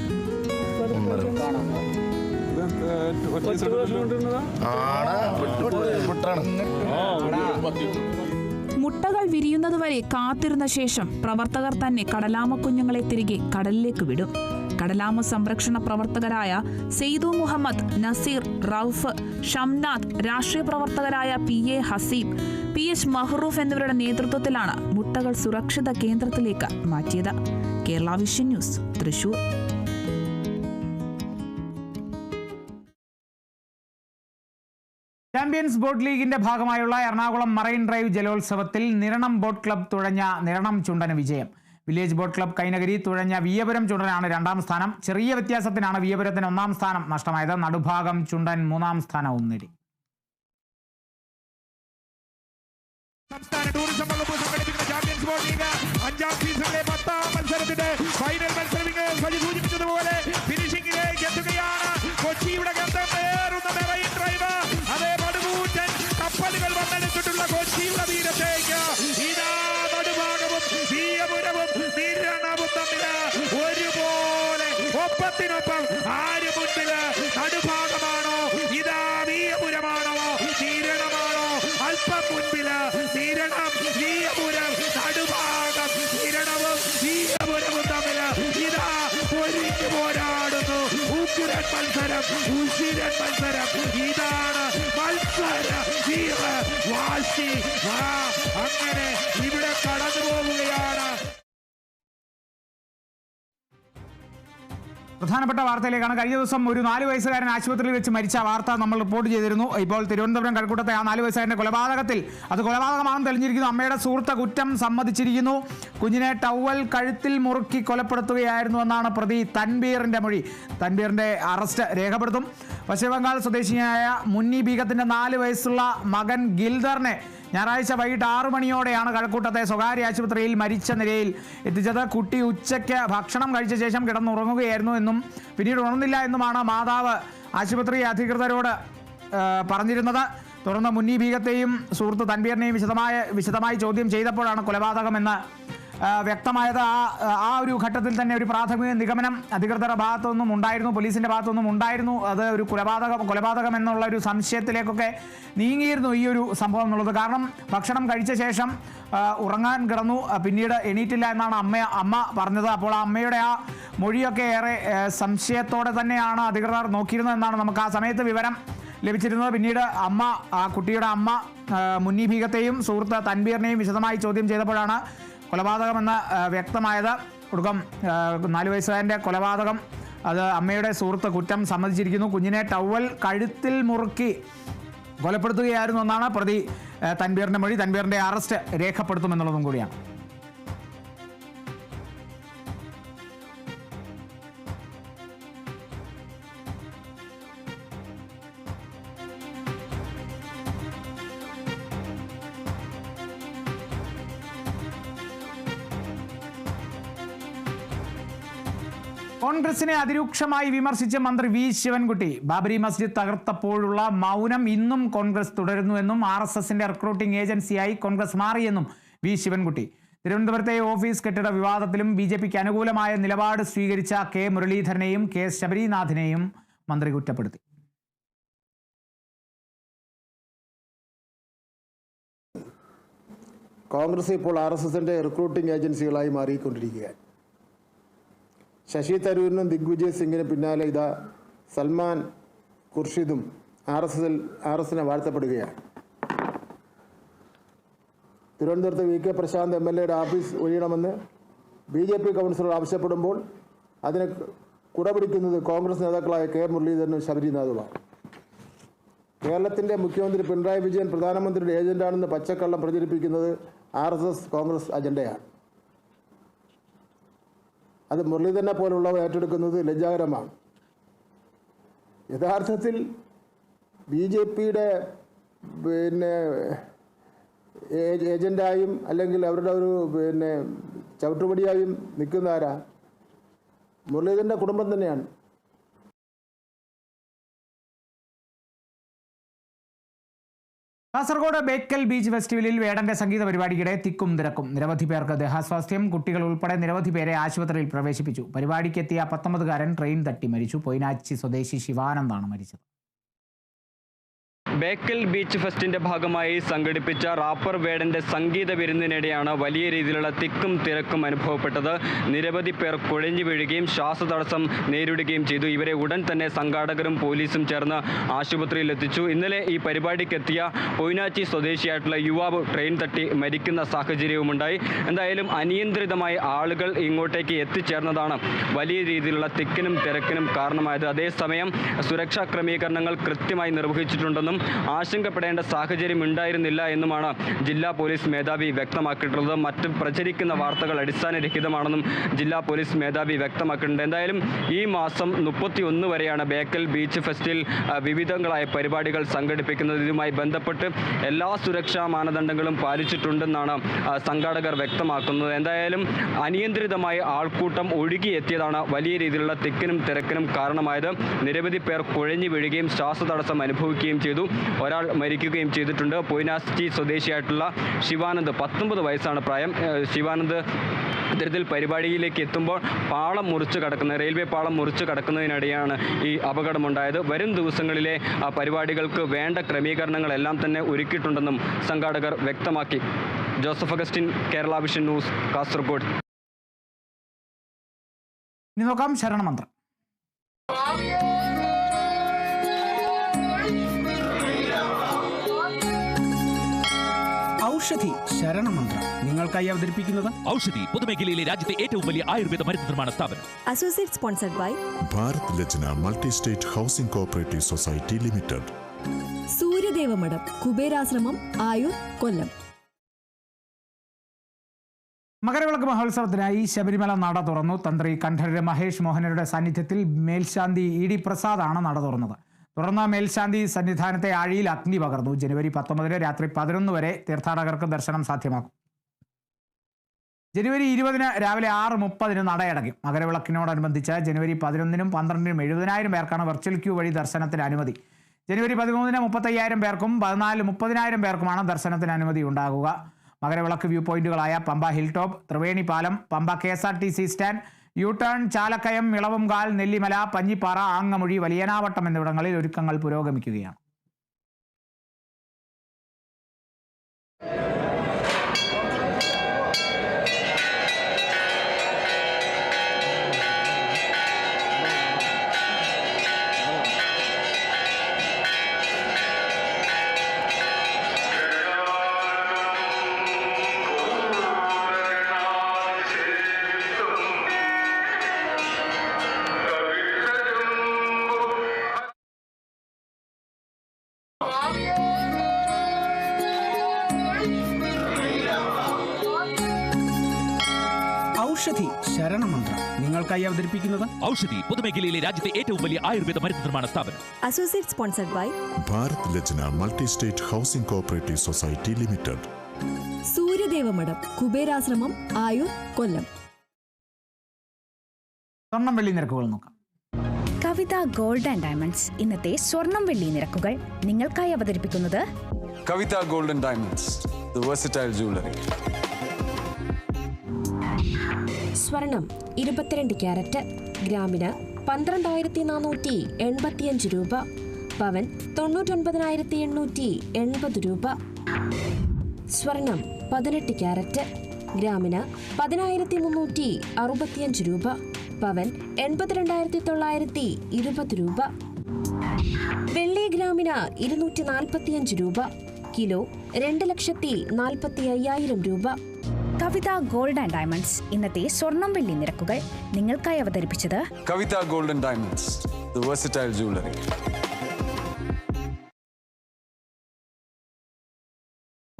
S8: മുട്ടകൾ വിരിയുന്നതുവരെ കാത്തിരുന്ന ശേഷം പ്രവർത്തകർ തന്നെ കടലാമ കുഞ്ഞുങ്ങളെ തിരികെ കടലിലേക്ക് വിടും. കടലാമ സംരക്ഷണ പ്രവർത്തകരായ സെയ്ദു മുഹമ്മദ്, നസീർ, റൌഫ്, ഷംനാഥ്, രാഷ്ട്രീയ പ്രവർത്തകരായ PA ഹസീബ്, PH മഹ്റൂഫ് എന്നിവരുടെ നേതൃത്വത്തിലാണ് മുട്ടകൾ സുരക്ഷിത കേന്ദ്രത്തിലേക്ക് മാറ്റിയത്. Kerala vision news, Thrissur.
S1: Champions boat ലീഗിന്റെ ഭാഗമായുള്ള എറണാകുളം മറൈൻ ഡ്രൈവ് ജലോത്സവത്തിൽ നിരണം ബോട്ട് ക്ലബ് തുഴഞ്ഞ നിരണം ചുണ്ടന് വിജയം. വില്ലേജ് ബോട്ട് ക്ലബ് കൈനഗരി തുഴഞ്ഞ വിയപുരം ചുണ്ടനാണ് 2ാം സ്ഥാനം. ചെറിയ വ്യത്യാസത്തിനാണ് വിയപുരത്തിന് 1ാം സ്ഥാനം നഷ്ടമായത്. നടുഭാഗം ചുണ്ടൻ 3ാം സ്ഥാനവും നേടി.
S21: സംസ്ഥാന ടൂറിസം വകുപ്പ് സംഘടിപ്പിക്കുന്ന ചാമ്പ്യൻസ് ബോട്ട് ലീഗ് 5ാം സീസണിലെ 10ാം മത്സരത്തിന്റെ ഫൈനൽ മത്സരങ്ങൾ സൂചിപ്പിച്ചതുപോലെ ഫിനിഷിംഗിലേക്ക് എത്തുകയാണ്. കൊച്ചിയുടെ ഗന്ധമേറുന്ന മെറൈൻ ഡ്രൈവ്, അതേ പടുകൂറ്റൻ കപ്പലുകൾ വന്നെടുത്തിട്ടുള്ള കൊച്ചിയുടെ തീരത്തേക്ക് ഇതാ നടുഭാഗവും വിയപുരവും നിരണവും തമ്മില് ഒരുപോലെ ഒപ്പത്തിനൊപ്പം. ആര് മുൻപില്? നടുഭാഗമാണോ? ഇതാ വിയപുരമാണോ? നിരണമാണോ? അല്പം മുൻപില് നിരണം, വിയപുരം, നടുഭാഗം നിരണവും വിയപുരവും തമ്മില് ഇതാ ഒരുങ്ങി പോരാടുന്നു. ഉഗ്രൻ മത്സരം, ഉശിരൻ മത്സരം. ഇതാണ് മത്സര വീര വാശി. അങ്ങനെ ഇവിടെ കടന്നു പോവുകയാണ്.
S1: പ്രധാനപ്പെട്ട വാർത്തയിലേക്കാണ്. കഴിഞ്ഞ ദിവസം ഒരു 4 വയസ്സുകാരൻ ആശുപത്രിയിൽ വെച്ച് മരിച്ച വാർത്ത നമ്മൾ റിപ്പോർട്ട് ചെയ്തിരുന്നു. ഇപ്പോൾ തിരുവനന്തപുരം കഴക്കൂട്ടത്തെ ആ 4 വയസ്സുകാരൻ്റെ കൊലപാതകത്തിൽ അത് കൊലപാതകമാണെന്ന് തെളിഞ്ഞിരിക്കുന്നു. അമ്മയുടെ സുഹൃത്ത് കുറ്റം സമ്മതിച്ചിരിക്കുന്നു. കുഞ്ഞിനെ ടവൽ കഴുത്തിൽ മുറുക്കി കൊലപ്പെടുത്തുകയായിരുന്നു എന്നാണ് പ്രതി തൻബീറിൻ്റെ മൊഴി. തൻബീറിൻ്റെ അറസ്റ്റ് രേഖപ്പെടുത്തും. പശ്ചിമബംഗാൾ സ്വദേശിയായ മുന്നി ബീഗത്തിൻ്റെ 4 വയസ്സുള്ള മകൻ ഗിൽദറിനെ ഞായറാഴ്ച വൈകിട്ട് 6 മണിയോടെയാണ് കഴക്കൂട്ടത്തെ സ്വകാര്യ ആശുപത്രിയിൽ മരിച്ച നിലയിൽ എത്തിച്ചത്. കുട്ടി ഉച്ചയ്ക്ക് ഭക്ഷണം കഴിച്ച ശേഷം കിടന്നുറങ്ങുകയായിരുന്നു എന്നും പിന്നീട് ഉണർന്നില്ല എന്നുമാണ് മാതാവ് ആശുപത്രി അധികൃതരോട് പറഞ്ഞിരുന്നത്. തുടർന്ന് മുന്നി ബീഗത്തെയും സുഹൃത്ത് തൻബീറിനെയും വിശദമായി ചോദ്യം ചെയ്തപ്പോഴാണ് കൊലപാതകമെന്ന് വ്യക്തമായത്. ആ ഒരു ഘട്ടത്തിൽ തന്നെ ഒരു പ്രാഥമിക നിഗമനം അധികൃതരുടെ ഭാഗത്തുനിന്നും ഉണ്ടായിരുന്നു, പോലീസിൻ്റെ ഭാഗത്തുനിന്നും ഉണ്ടായിരുന്നു. അത് ഒരു കൊലപാതകം എന്നുള്ള ഒരു സംശയത്തിലേക്കൊക്കെ നീങ്ങിയിരുന്നു ഈ ഒരു സംഭവം എന്നുള്ളത്. കാരണം ഭക്ഷണം കഴിച്ച ശേഷം ഉറങ്ങാൻ കിടന്നു, പിന്നീട് എണീറ്റില്ല എന്നാണ് അമ്മ പറഞ്ഞത്. അപ്പോൾ ആ അമ്മയുടെ ആ മൊഴിയൊക്കെ ഏറെ സംശയത്തോടെ തന്നെയാണ് അധികൃതർ നോക്കിയിരുന്നത് എന്നാണ് നമുക്ക് ആ സമയത്ത് വിവരം ലഭിച്ചിരുന്നത്. പിന്നീട് ആ കുട്ടിയുടെ അമ്മ മുന്നി ബീഗത്തെയും സുഹൃത്ത് തൻബീറിനെയും വിശദമായി ചോദ്യം ചെയ്തപ്പോഴാണ് കൊലപാതകമെന്ന് വ്യക്തമായത്. ഒടുക്കം 4 വയസ്സുകാരൻ്റെ കൊലപാതകം, അത് അമ്മയുടെ സുഹൃത്ത് കുറ്റം സമ്മതിച്ചിരിക്കുന്നു. കുഞ്ഞിനെ ടവൽ കഴുത്തിൽ മുറുക്കി കൊലപ്പെടുത്തുകയായിരുന്നു എന്നാണ് പ്രതി തൻബീറിൻ്റെ മൊഴി. തൻബീറിൻ്റെ അറസ്റ്റ് രേഖപ്പെടുത്തുമെന്നുള്ളതും കൂടിയാണ്. കോൺഗ്രസിനെ അതിരൂക്ഷമായി വിമർശിച്ച മന്ത്രി വി ശിവൻകുട്ടി. ബാബരി മസ്ജിദ് തകർത്തപ്പോഴുള്ള മൗനം ഇന്നും കോൺഗ്രസ് തുടരുന്നുവെന്നും RSSന്റെ റിക്രൂട്ടിംഗ് ഏജൻസിയായി കോൺഗ്രസ് മാറിയെന്നും വി ശിവൻകുട്ടി. തിരുവനന്തപുരത്തെ ഓഫീസ് കെട്ടിട വിവാദത്തിലും BJPക്ക് അനുകൂലമായ നിലപാട് സ്വീകരിച്ച കെ മുരളീധരനെയും KS ശബരിനാഥിനെയും മന്ത്രി കുറ്റപ്പെടുത്തി.
S25: കോൺഗ്രസ് ഇപ്പോൾ RSSന്റെ റിക്രൂട്ടിംഗ് ഏജൻസികളായി മാറിക്കൊണ്ടിരിക്കുകയാണ്. ശശി തരൂരിനും ദിഗ്വിജയ് സിംഗിന് പിന്നാലെ ഇതാ സൽമാൻ ഖുർഷിദും RSSനെ വാഴ്ത്തപ്പെടുകയാണ്. തിരുവനന്തപുരത്ത് VK പ്രശാന്ത് MLAയുടെ ഓഫീസ് ഒഴിയണമെന്ന് BJP കൗൺസിലർ ആവശ്യപ്പെടുമ്പോൾ അതിന് കുടപിടിക്കുന്നത് കോൺഗ്രസ് നേതാക്കളായ K മുരളീധരനും ശബരിനാഥുമാണ്. കേരളത്തിൻ്റെ മുഖ്യമന്ത്രി പിണറായി വിജയൻ പ്രധാനമന്ത്രിയുടെ ഏജന്റാണെന്ന് പച്ചക്കള്ളം പ്രചരിപ്പിക്കുന്നത് RSS കോൺഗ്രസ് അജണ്ടയാണ്. അത് മുരളീധരനെ പോലുള്ളവ ഏറ്റെടുക്കുന്നത് ലജ്ജാകരമാണ്. യഥാർത്ഥത്തിൽ BJPയുടെ ഏജൻ്റായും അല്ലെങ്കിൽ അവരുടെ ഒരു ചവിട്ടുപടിയായും നിൽക്കുന്ന ആരാ? മുരളീധരൻ്റെ കുടുംബം തന്നെയാണ്.
S1: കാസർഗോഡ് ബേക്കൽ ബീച്ച് ഫെസ്റ്റിവലിൽ വേടന്റെ സംഗീത പരിപാടിക്കിടെ തിക്കും തിരക്കും. നിരവധി പേർക്ക് ദേഹാസ്വാസ്ഥ്യം, കുട്ടികൾ ഉൾപ്പെടെ നിരവധി പേരെ ആശുപത്രിയിൽ പ്രവേശിപ്പിച്ചു. പരിപാടിക്കെത്തിയ 19-കാരൻ ട്രെയിൻ തട്ടി മരിച്ചു. പൊയിനാച്ചി സ്വദേശി ശിവാനന്ദാണ് മരിച്ചത്.
S2: ബേക്കൽ ബീച്ച് ഫെസ്റ്റിന്റെ ഭാഗമായി സംഘടിപ്പിച്ച റാപ്പർ വേടന്റെ സംഗീത വിരുന്നിനിടെയാണ് വലിയ രീതിയിലുള്ള തിക്കും തിരക്കും അനുഭവപ്പെട്ടത്. നിരവധി പേർ കുഴഞ്ഞു വീഴുകയും ശ്വാസതടസ്സം നേരിടുകയും ചെയ്തു. ഇവരെ ഉടൻ തന്നെ സംഘാടകരും പോലീസും ചേർന്ന് ആശുപത്രിയിൽ എത്തിച്ചു. ഇന്നലെ ഈ പരിപാടിക്കെത്തിയ പൊയിനാച്ചി സ്വദേശിയായിട്ടുള്ള യുവാവ് ട്രെയിൻ തട്ടി മരിക്കുന്ന സാഹചര്യവുമുണ്ടായി. എന്തായാലും അനിയന്ത്രിതമായി ആളുകൾ ഇങ്ങോട്ടേക്ക് എത്തിച്ചേർന്നതാണ് വലിയ രീതിയിലുള്ള തിക്കിനും തിരക്കിനും കാരണമായത്. അതേസമയം സുരക്ഷാ ക്രമീകരണങ്ങൾ കൃത്യമായി നിർവഹിച്ചിട്ടുണ്ടെന്നും ആശങ്കപ്പെടേണ്ട സാഹചര്യം ഉണ്ടായിരുന്നില്ല എന്നുമാണ് ജില്ലാ പോലീസ് മേധാവി വ്യക്തമാക്കിയിട്ടുള്ളത്. മറ്റ് പ്രചരിക്കുന്ന വാർത്തകൾ അടിസ്ഥാനരഹിതമാണെന്നും ജില്ലാ പോലീസ് മേധാവി വ്യക്തമാക്കിയിട്ടുണ്ട്. എന്തായാലും ഈ മാസം 31 വരെയാണ് ബേക്കൽ ബീച്ച് ഫെസ്റ്റിൽ വിവിധങ്ങളായ പരിപാടികൾ സംഘടിപ്പിക്കുന്നത്. ഇതുമായി ബന്ധപ്പെട്ട് എല്ലാ സുരക്ഷാ മാനദണ്ഡങ്ങളും പാലിച്ചിട്ടുണ്ടെന്നാണ് സംഘാടകർ വ്യക്തമാക്കുന്നത്. എന്തായാലും അനിയന്ത്രിതമായി ആൾക്കൂട്ടം ഒഴുകിയെത്തിയതാണ് വലിയ രീതിയിലുള്ള തിക്കിനും തിരക്കിനും കാരണമായത്. നിരവധി പേർ കുഴഞ്ഞു വീഴുകയും ശ്വാസതടസ്സം അനുഭവിക്കുകയും ചെയ്തു. ഒരാൾ മരിക്കുകയും ചെയ്തിട്ടുണ്ട്. പൊയിനാച്ചി സ്വദേശിയായിട്ടുള്ള ശിവാനന്ദ്, 19 വയസ്സാണ് പ്രായം. ശിവാനന്ദ് ഇത്തരത്തിൽ പരിപാടിയിലേക്ക് എത്തുമ്പോൾ പാളം മുറിച്ച് കടക്കുന്ന റെയിൽവേ പാളം മുറിച്ച് കടക്കുന്നതിനിടെയാണ് ഈ അപകടമുണ്ടായത്. വരും ദിവസങ്ങളിലെ പരിപാടികൾക്ക് വേണ്ട ക്രമീകരണങ്ങളെല്ലാം തന്നെ ഒരുക്കിയിട്ടുണ്ടെന്നും സംഘാടകർ വ്യക്തമാക്കി. Joseph Augustine, Kerala vision news, Kasaragod.
S1: ഇനി നോക്കാം ശരണമന്ത്രം.
S3: ഔഷധി ശരണമന്ത്രം നിങ്ങൾക്കായി അവതരിപ്പിക്കുന്നത്
S14: ഔഷധി പൊതുമേഖലയിലെ രാജ്യത്തെ ഏറ്റവും വലിയ ആയുർവേദ മരുന്ന് നിർമ്മാണ സ്ഥാപനം.
S4: Associate sponsored by
S9: Bharat Lajna multi state housing cooperative society limited,
S4: Suryadevamadam, Kuberashramam, Ayur, Kollam.
S1: Makaravilakku മഹോത്സവത്തിനായി ശബരിമല നട തുറന്നു. തന്ത്രി കണ്ഠരര് മഹേഷ് മോഹനരുടെ സാന്നിധ്യത്തിൽ മേൽശാന്തി ഇ ഡി പ്രസാദാണ് നട തുറന്നത്. തുടർന്ന് മേൽശാന്തി സന്നിധാനത്തെ ആഴിയിൽ അഗ്നി പകർന്നു. ജനുവരി 19 രാത്രി 11 വരെ തീർത്ഥാടകർക്ക് ദർശനം സാധ്യമാക്കും. ജനുവരി 20 രാവിലെ 6:30 നടയടയ്ക്കും. മകരവിളക്കിനോടനുബന്ധിച്ച് ജനുവരി 11 12 70,000 പേർക്കാണ് വെർച്വൽ ക്യൂ വഴി ദർശനത്തിന് അനുമതി. ജനുവരി 13 35,000 പേർക്കും 14 30,000 പേർക്കുമാണ് ദർശനത്തിന് അനുമതി ഉണ്ടാകുക. മകരവിളക്ക് വ്യൂ പോയിന്റുകളായ പമ്പ ഹിൽ ടോപ്പ്, ത്രിവേണി പാലം, Pamba KSRTC stand, U turn, Chalakkayam, Milavumkal, Nellimala, Panjippara, ആങ്ങമൊഴി, വലിയനാവട്ടം എന്നിവിടങ്ങളിൽ ഒരുക്കങ്ങൾ പുരോഗമിക്കുകയാണ്.
S3: ഔഷധി ശരണമന്ത്രം നിങ്ങൾക്കായി അവതരിപ്പിക്കുന്നത്
S14: ഔഷധി പൊതുമേഖലയിലെ രാജ്യത്തെ ഏറ്റവും വലിയ ആയുർവേദ മരുന്ന് നിർമ്മാണ സ്ഥാപനം.
S4: Associate sponsored by
S9: Bharat Lajna multi state housing cooperative society limited,
S4: Suryadevamadam, Kuberashramam, Ayur, Kollam.
S1: സ്വർണം വെള്ളി നിരക്കുകൾ നോക്കാം.
S20: കവിത ഗോൾഡ് ആൻഡ് ഡയമണ്ട്സ് ഇന്നത്തെ സ്വർണം വെള്ളി നിരക്കുകൾ നിങ്ങൾക്കായി അവതരിപ്പിക്കുന്നത്
S26: Kavitha gold and diamonds, the versatile jewellery.
S20: സ്വർണം 22 ക്യാരറ്റ് ഗ്രാമിന് 12,485 രൂപ, പവൻ 99,880 രൂപ. സ്വർണം 18 ക്യാരറ്റ് ഗ്രാമിന് 10,365 രൂപ, പവൻ 82,920 രൂപ. വെള്ളി ഗ്രാമിന് 245 രൂപ, കിലോ 2,45,000 രൂപ. കവിത ഗോൾഡ് ആൻഡ് ഡയമണ്ട്സ് ഇന്നത്തെ സ്വർണം വെള്ളി നിരക്കുകൾ നിങ്ങൾക്കായി അവതരിപ്പിച്ചത്
S26: Kavitha gold and diamonds, the versatile jewellery.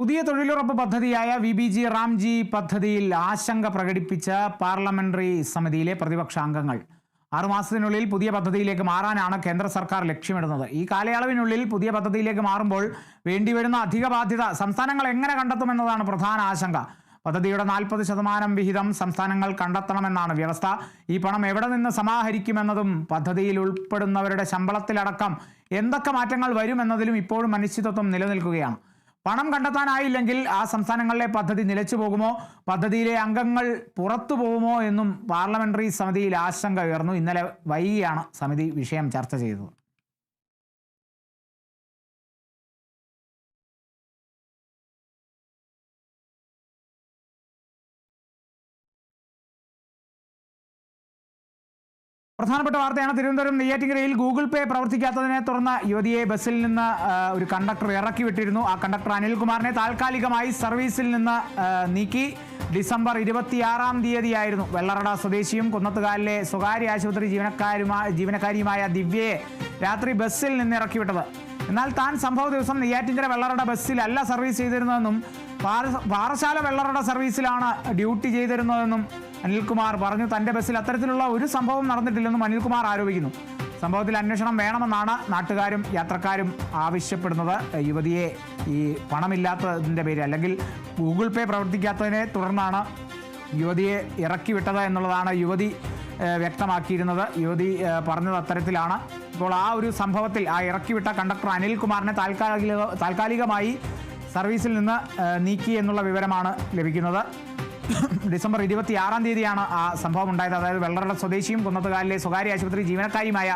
S1: പുതിയ തൊഴിലുറപ്പ് പദ്ധതിയായ VBG റാംജി പദ്ധതിയിൽ ആശങ്ക പ്രകടിപ്പിച്ച പാർലമെന്ററി സമിതിയിലെ പ്രതിപക്ഷാംഗങ്ങൾ 6 മാസത്തിനുള്ളിൽ പുതിയ പദ്ധതിയിലേക്ക് മാറാനാണ് കേന്ദ്ര സർക്കാർ ലക്ഷ്യമിടുന്നത്. ഈ കാലയളവിനുള്ളിൽ പുതിയ പദ്ധതിയിലേക്ക് മാറുമ്പോൾ വേണ്ടിവരുന്ന അധിക ബാധ്യത സംസ്ഥാനങ്ങൾ എങ്ങനെ കണ്ടെത്തുമെന്നതാണ് പ്രധാന ആശങ്ക. പദ്ധതിയുടെ 40% വിഹിതം സംസ്ഥാനങ്ങൾ കണ്ടെത്തണമെന്നാണ് വ്യവസ്ഥ. ഈ പണം എവിടെ നിന്ന് സമാഹരിക്കുമെന്നതും പദ്ധതിയിൽ ഉൾപ്പെടുന്നവരുടെ ശമ്പളത്തിലടക്കം എന്തൊക്കെ മാറ്റങ്ങൾ വരുമെന്നതിലും ഇപ്പോഴും അനിശ്ചിതത്വം നിലനിൽക്കുകയാണ്. പണം കണ്ടെത്താനായില്ലെങ്കിൽ ആ സംസ്ഥാനങ്ങളിലെ പദ്ധതി നിലച്ചു പോകുമോ, പദ്ധതിയിലെ അംഗങ്ങൾ പുറത്തു പോകുമോ എന്നും പാർലമെന്ററി സമിതിയിൽ ആശങ്ക ഉയർന്നു. ഇന്നലെ വൈകിയാണ് സമിതി വിഷയം ചർച്ച ചെയ്തത്. പ്രധാനപ്പെട്ട വാർത്തയാണ്. തിരുവനന്തപുരം നെയ്യാറ്റിൻകരയിൽ ഗൂഗിൾ പേ പ്രവർത്തിക്കാത്തതിനെ തുടർന്ന് യുവതിയെ ബസ്സിൽ നിന്ന് ഒരു കണ്ടക്ടർ ഇറക്കി വിട്ടിരുന്നു. ആ കണ്ടക്ടർ അനിൽകുമാറിനെ താൽക്കാലികമായി സർവീസിൽ നിന്ന് നീക്കി. ഡിസംബർ 26-ാം തീയതിയായിരുന്നു വെള്ളറട സ്വദേശിയും കുന്നത്തുകാലിലെ സ്വകാര്യ ആശുപത്രി ജീവനക്കാരിയുമായ ദിവ്യയെ രാത്രി ബസ്സിൽ നിന്ന് ഇറക്കി വിട്ടത്. എന്നാൽ താൻ സംഭവ ദിവസം നെയ്യാറ്റിൻകര വെള്ളറട ബസ്സിലല്ല സർവീസ് ചെയ്തിരുന്നതെന്നും പാറശാല വെള്ളറട സർവീസിലാണ് ഡ്യൂട്ടി ചെയ്തിരുന്നതെന്നും അനിൽകുമാർ പറഞ്ഞു. തൻ്റെ ബസ്സിൽ അത്തരത്തിലുള്ള ഒരു സംഭവം നടന്നിട്ടില്ലെന്നും അനിൽകുമാർ ആരോപിക്കുന്നു. സംഭവത്തിൽ അന്വേഷണം വേണമെന്നാണ് നാട്ടുകാരും യാത്രക്കാരും ആവശ്യപ്പെടുന്നത്. യുവതിയെ ഈ പണമില്ലാത്തതിൻ്റെ പേര് അല്ലെങ്കിൽ ഗൂഗിൾ പേ പ്രവർത്തിക്കാത്തതിനെ തുടർന്നാണ് യുവതിയെ ഇറക്കി വിട്ടത് എന്നുള്ളതാണ് യുവതി വ്യക്തമാക്കിയിരുന്നത്. യുവതി പറഞ്ഞത് അത്തരത്തിലാണ്. ഇപ്പോൾ ആ ഒരു സംഭവത്തിൽ ആ ഇറക്കിവിട്ട കണ്ടക്ടർ അനിൽകുമാറിനെ താൽക്കാലികമായി സർവീസിൽ നിന്ന് നീക്കി എന്നുള്ള വിവരമാണ് ലഭിക്കുന്നത്. ഡിസംബർ 26-ാം തീയതിയാണ് ആ സംഭവം ഉണ്ടായത്. അതായത് വെള്ളറട സ്വദേശിയും കുന്നത്തുകാലിലെ സ്വകാര്യ ആശുപത്രി ജീവനക്കാരിയുമായ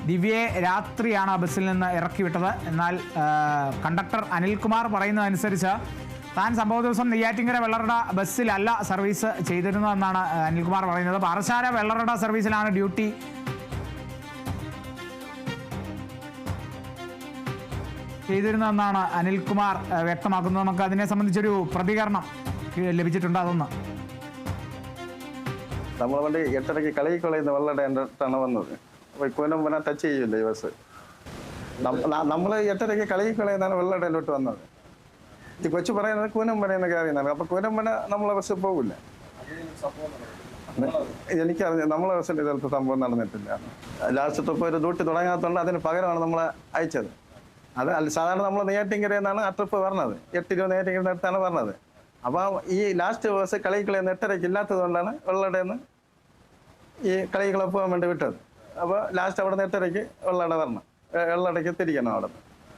S1: ദിവ്യയെ രാത്രിയാണ് ബസ്സിൽ നിന്ന് ഇറക്കി വിട്ടത്. എന്നാൽ കണ്ടക്ടർ അനിൽകുമാർ പറയുന്നതനുസരിച്ച് താൻ സംഭവ ദിവസം നെയ്യാറ്റിൻകര വെള്ളറട ബസ്സിലല്ല സർവീസ് ചെയ്തിരുന്നതെന്നാണ് അനിൽകുമാർ പറയുന്നത്. പാറശാല വെള്ളറട സർവീസിലാണ് ഡ്യൂട്ടി ചെയ്തിരുന്നതെന്നാണ് അനിൽകുമാർ വ്യക്തമാക്കുന്നത്. നമുക്ക് അതിനെ സംബന്ധിച്ചൊരു പ്രതികരണം ലഭിച്ചിട്ടുണ്ട്. അതൊന്ന്
S5: നമ്മൾ വണ്ടി 8:30 കളയിക്കൊള്ളുന്ന വെള്ളയുടെ എൻ്റെ അടുത്താണ് വന്നത്. അപ്പോൾ കൂനമ്പന ടച്ച് ചെയ്യില്ല ഈ ബസ്. നമ്മൾ 8:30 കളയിക്കൊള്ളുന്നതാണ് വെള്ളയുടെ എൻ്റെ അടുത്ത് വന്നത്. ഈ കൊച്ചു പറയുന്നത് കൂനമ്പന കയറിയെന്നാണ്. അപ്പോൾ കൂനമ്പന നമ്മളെ ബസ് പോകില്ല. എനിക്കറിഞ്ഞ നമ്മളെ ബസ്സിൻ്റെ ചിലപ്പോൾ സംഭവം നടന്നിട്ടില്ല. ലാസ്റ്റ് ട്രിപ്പ് ഒരു ഡ്യൂട്ടി തുടങ്ങാത്തതുകൊണ്ട് അതിന് പകരമാണ് നമ്മളെ അയച്ചത്. അത് സാധാരണ നമ്മൾ നെയ്യാറ്റിൻകരയിൽ നിന്നാണ് ആ ട്രിപ്പ് പറഞ്ഞത്. 8:20 നെയ്യാറ്റിൻകരയുടെ അടുത്താണ് പറഞ്ഞത്. അപ്പോൾ ഈ ലാസ്റ്റ് ബസ് കളികളെന്ന് 8:30 ഇല്ലാത്തത് കൊണ്ടാണ് വെള്ളയുടെ നിന്ന് ഈ കളികളെ പോകാൻ വേണ്ടി വിട്ടത്. അപ്പോൾ ലാസ്റ്റ് അവിടെ നിന്ന് 8:30 വെള്ളയുടെ വരണം, വെള്ളടയ്ക്ക് തിരിക്കണം അവിടെ നിന്ന്.